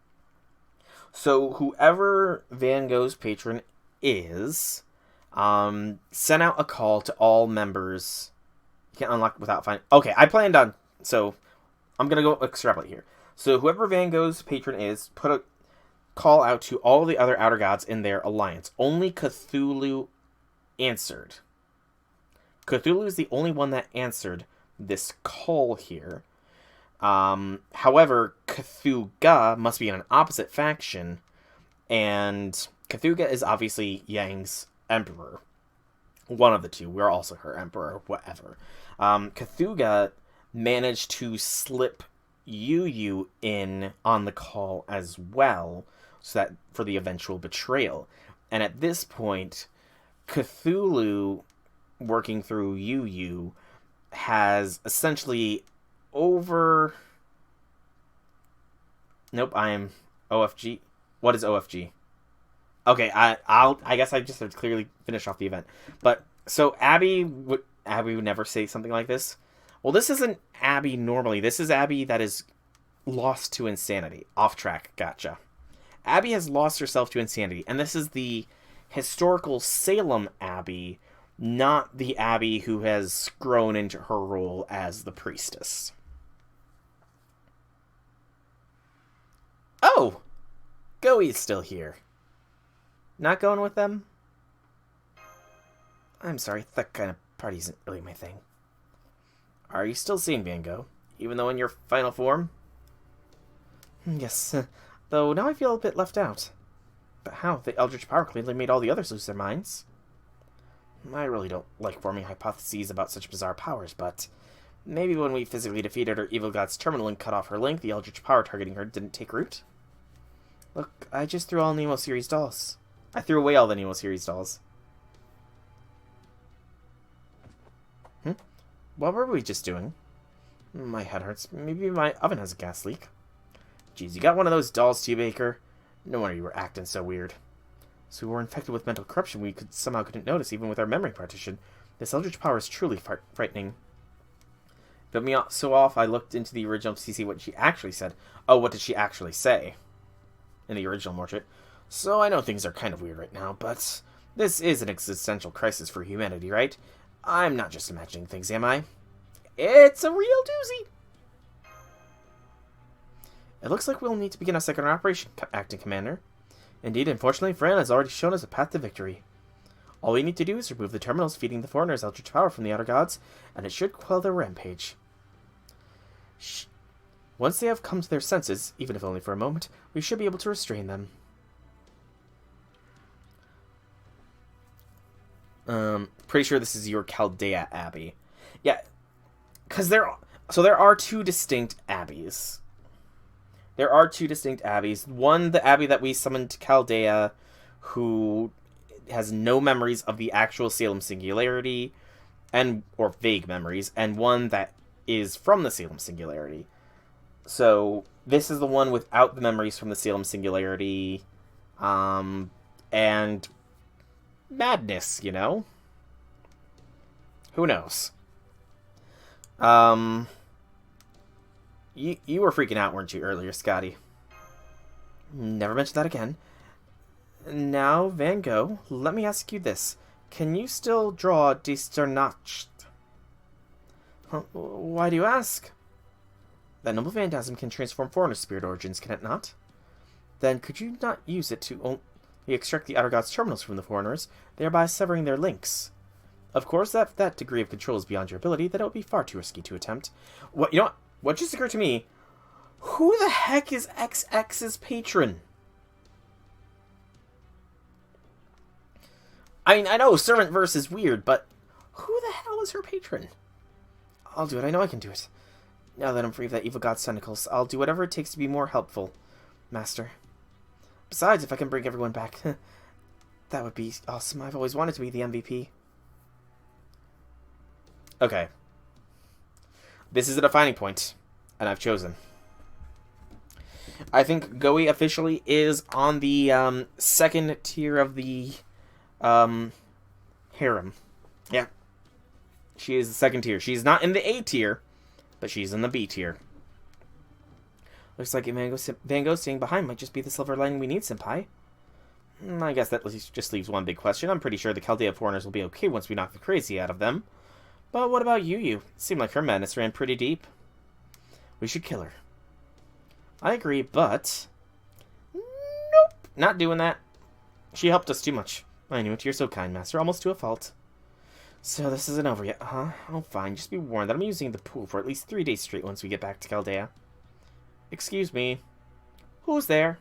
So whoever Van Gogh's patron is, sent out a call to all members. You can't unlock without finding... Okay, I planned on... So... I'm going to go extrapolate here. So whoever Van Gogh's patron is, put a call out to all the other outer gods in their alliance. Only Cthulhu answered. Cthulhu is the only one that answered this call here. However, Cthulhu must be in an opposite faction, and Cthulhu is obviously Yang's emperor. One of the two. We're also her emperor, whatever. Cthulhu managed to slip Yu in on the call as well, so that for the eventual betrayal. And at this point, Cthulhu, working through Yu, has essentially over... Nope, I am OFG. What is OFG? Okay, I guess I just have to clearly finish off the event. But so Abby would never say something like this. Well, this isn't Abby normally. This is Abby that is lost to insanity. Off track. Gotcha. Abby has lost herself to insanity. And this is the historical Salem Abby, not the Abby who has grown into her role as the priestess. Oh! Goey's still here. Not going with them? I'm sorry, that kind of party isn't really my thing. Are you still seeing Van Gogh, even though in your final form? Yes, though now I feel a bit left out. But how? The Eldritch Power clearly made all the others lose their minds. I really don't like forming hypotheses about such bizarre powers, but maybe when we physically defeated her evil god's terminal and cut off her link, the Eldritch Power targeting her didn't take root. Look, I just threw all Nemo series dolls. I threw away all the Nemo series dolls. What were we just doing? My head hurts. Maybe my oven has a gas leak. Geez, you got one of those dolls too, Baker? No wonder you were acting so weird. So we were infected with mental corruption we somehow couldn't notice, even with our memory partition. This eldritch power is truly frightening. But me so off, I looked into the original to see what she actually said. Oh, what did she actually say? In the original Mortrit. So I know things are kind of weird right now, but this is an existential crisis for humanity, right? I'm not just imagining things, am I? It's a real doozy! It looks like we'll need to begin a second operation, Acting Commander. Indeed, unfortunately, Fran has already shown us a path to victory. All we need to do is remove the terminals feeding the foreigners eldritch power from the outer gods, and it should quell their rampage. Once they have come to their senses, even if only for a moment, we should be able to restrain them. Pretty sure this is your Chaldea Abbey. Yeah, because there are two distinct abbeys. There are two distinct abbeys. One, the abbey that we summoned to Chaldea, who has no memories of the actual Salem Singularity, or vague memories, and one that is from the Salem Singularity. So, this is the one without the memories from the Salem Singularity, and madness, you know? Who knows? You were freaking out, weren't you, earlier, Scotty? Never mention that again. Now, Van Gogh, let me ask you this. Can you still draw Distornacht? Why do you ask? That noble phantasm can transform foreigner spirit origins, can it not? Then could you not use it to only extract the outer gods' terminals from the foreigners, thereby severing their links? Of course, if that degree of control is beyond your ability, then it would be far too risky to attempt. What, you know what? What just occurred to me? Who the heck is XX's patron? I mean, I know Servant Verse is weird, but who the hell is her patron? I'll do it. I know I can do it. Now that I'm free of that evil god's tentacles, I'll do whatever it takes to be more helpful, Master. Besides, if I can bring everyone back, that would be awesome. I've always wanted to be the MVP. Okay. This is a defining point, and I've chosen. I think Goey officially is on the second tier of the harem. Yeah. She is the second tier. She's not in the A tier, but she's in the B tier. Looks like Van Gogh staying behind might just be the silver lining we need, Senpai. I guess that just leaves one big question. I'm pretty sure the Chaldea foreigners will be okay once we knock the crazy out of them. But what about Yu? It seemed like her madness ran pretty deep. We should kill her. I agree, but... Nope! Not doing that. She helped us too much. I knew it. You're so kind, Master. Almost to a fault. So this isn't over yet, huh? Oh, fine. Just be warned that I'm using the pool for at least 3 days straight once we get back to Chaldea. Excuse me. Who's there?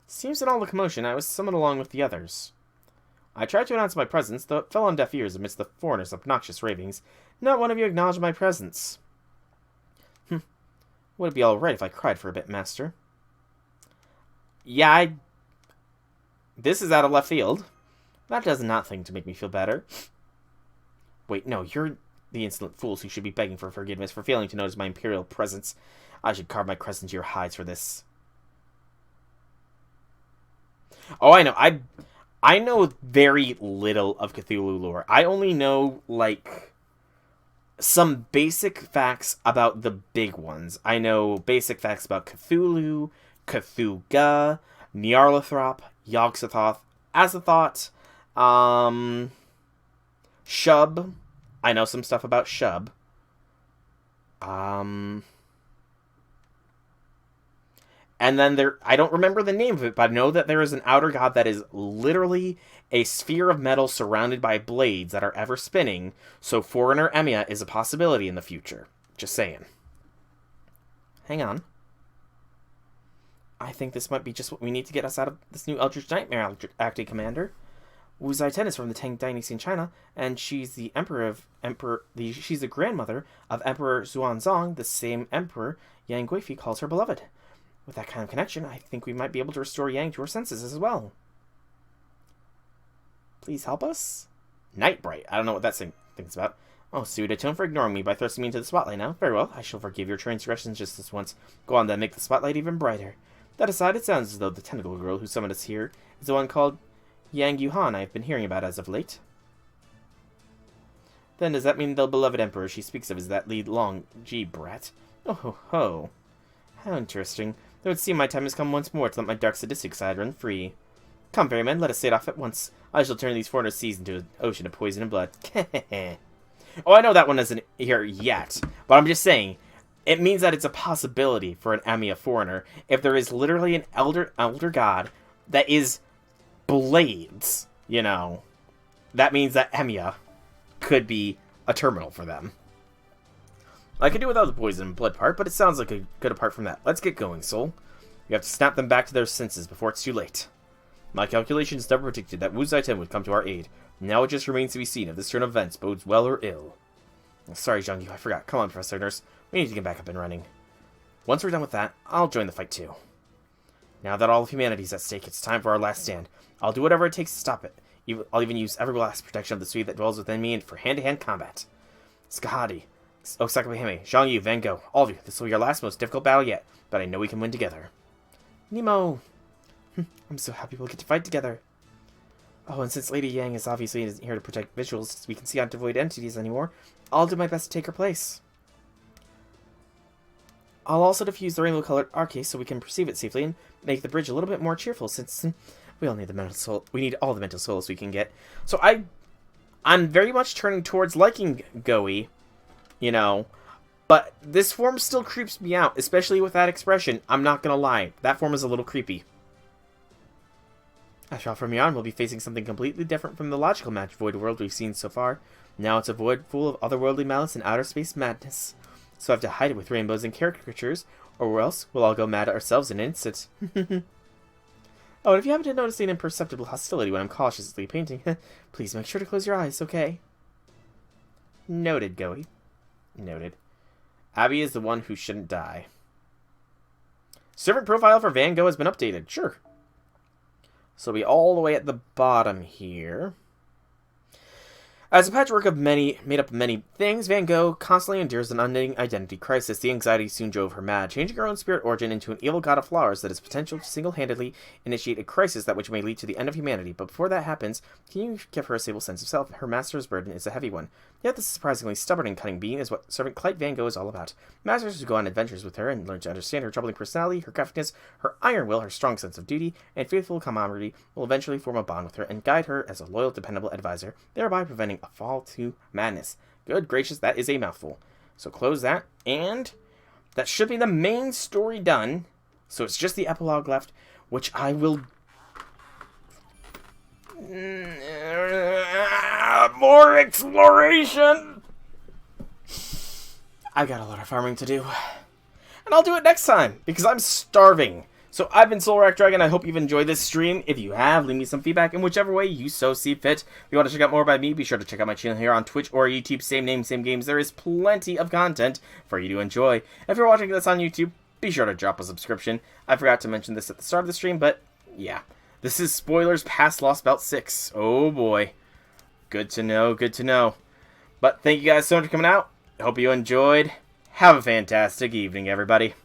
Seems in all the commotion, I was summoned along with the others. I tried to announce my presence, though it fell on deaf ears amidst the foreigners' obnoxious ravings. Not one of you acknowledged my presence. Would it be alright if I cried for a bit, Master? Yeah, This is out of left field. That does nothing to make me feel better. Wait, no, you're the insolent fools who should be begging for forgiveness for failing to notice my imperial presence. I should carve my crest into your hides for this. Oh, I know. I know very little of Cthulhu lore. I only know, like, some basic facts about the big ones. I know basic facts about Cthulhu, Cthulhu, Nyarlathotep, Yog-Sothoth, Azathoth, Shub. I know some stuff about Shub. And then I don't remember the name of it, but I know that there is an outer god that is literally a sphere of metal surrounded by blades that are ever spinning, so Foreigner Emiya is a possibility in the future. Just saying. Hang on. I think this might be just what we need to get us out of this new Eldritch Nightmare, Acting Commander. Wu Zai-Ten is from the Tang Dynasty in China, and she's the she's the grandmother of Emperor Xuanzong, the same emperor Yang Guifi calls her beloved. With that kind of connection, I think we might be able to restore Yang to her senses as well. Please help us? Nightbright. I don't know what that thing's about. Oh, so you'd atone for ignoring me by thrusting me into the spotlight now? Very well, I shall forgive your transgressions just this once. Go on then, make the spotlight even brighter. That aside, it sounds as though the tentacle girl who summoned us here is the one called Yang Yuhan I have been hearing about as of late. Then does that mean the beloved emperor she speaks of is that Li Long Ji brat? Oh ho ho. How interesting. It would seem my time has come once more to let my dark sadistic side run free. Come, ferryman, let us set off at once. I shall turn these foreigner seas into an ocean of poison and blood. Oh, I know that one isn't here yet, but I'm just saying, it means that it's a possibility for an Amiya foreigner if there is literally an elder god that is blades, you know. That means that Amiya could be a terminal for them. I could do without the poison and blood part, but it sounds like a good apart from that. Let's get going, soul. You have to snap them back to their senses before it's too late. My calculations never predicted that Wu Zaiten would come to our aid. Now it just remains to be seen if this turn of events bodes well or ill. Sorry, Zhang Yu, I forgot. Come on, Professor Nurse. We need to get back up and running. Once we're done with that, I'll join the fight too. Now that all of humanity's at stake, it's time for our last stand. I'll do whatever it takes to stop it. I'll even use everlasting protection of the Sui that dwells within me for hand-to-hand combat. Skahadi, Osakabehime, Zhang Yu, Van Gogh, all of you, this will be our last, most difficult battle yet, but I know we can win together. Nemo! I'm so happy we'll get to fight together. Oh, and since Lady Yang is obviously isn't here to protect visuals, we can see on devoid entities anymore, I'll do my best to take her place. I'll also diffuse the rainbow-colored arcade so we can perceive it safely and make the bridge a little bit more cheerful, since we all need the mental soul. We need all the mental solace we can get. So I'm very much turning towards liking Goei, you know, but this form still creeps me out, especially with that expression. I'm not gonna lie, that form is a little creepy. After all, from here on, we'll be facing something completely different from the logical match void world we've seen so far. Now it's a void full of otherworldly malice and outer space madness. So I have to hide it with rainbows and caricatures, or else we'll all go mad ourselves in an instant. Oh, and if you happen to notice an imperceptible hostility when I'm cautiously painting, please make sure to close your eyes, okay? Noted, Goei. Noted. Abby is the one who shouldn't die. Servant profile for Van Gogh has been updated. Sure. So we'll be all the way at the bottom here. As a patchwork of made up of many things, Van Gogh constantly endures an unending identity crisis. The anxiety soon drove her mad, changing her own spirit origin into an evil god of flowers that has potential to single-handedly initiate a crisis that which may lead to the end of humanity. But before that happens, can you give her a stable sense of self? Her master's burden is a heavy one. Yet this surprisingly stubborn and cunning being is what Servant Clyde Van Gogh is all about. Masters who go on adventures with her and learn to understand her troubling personality, her craftiness, her iron will, her strong sense of duty, and faithful camaraderie will eventually form a bond with her and guide her as a loyal, dependable advisor, thereby preventing a fall to madness. Good gracious, that is a mouthful. So close that, and that should be the main story done. So it's just the epilogue left, which I will... More exploration! I got a lot of farming to do. And I'll do it next time, because I'm starving. So I've been Soulrack Dragon. I hope you've enjoyed this stream. If you have, leave me some feedback in whichever way you so see fit. If you want to check out more about me, be sure to check out my channel here on Twitch or YouTube. Same name, same games. There is plenty of content for you to enjoy. If you're watching this on YouTube, be sure to drop a subscription. I forgot to mention this at the start of the stream, but yeah. This is spoilers past Lost Belt 6. Oh boy. Good to know, good to know. But thank you guys so much for coming out. I hope you enjoyed. Have a fantastic evening, everybody.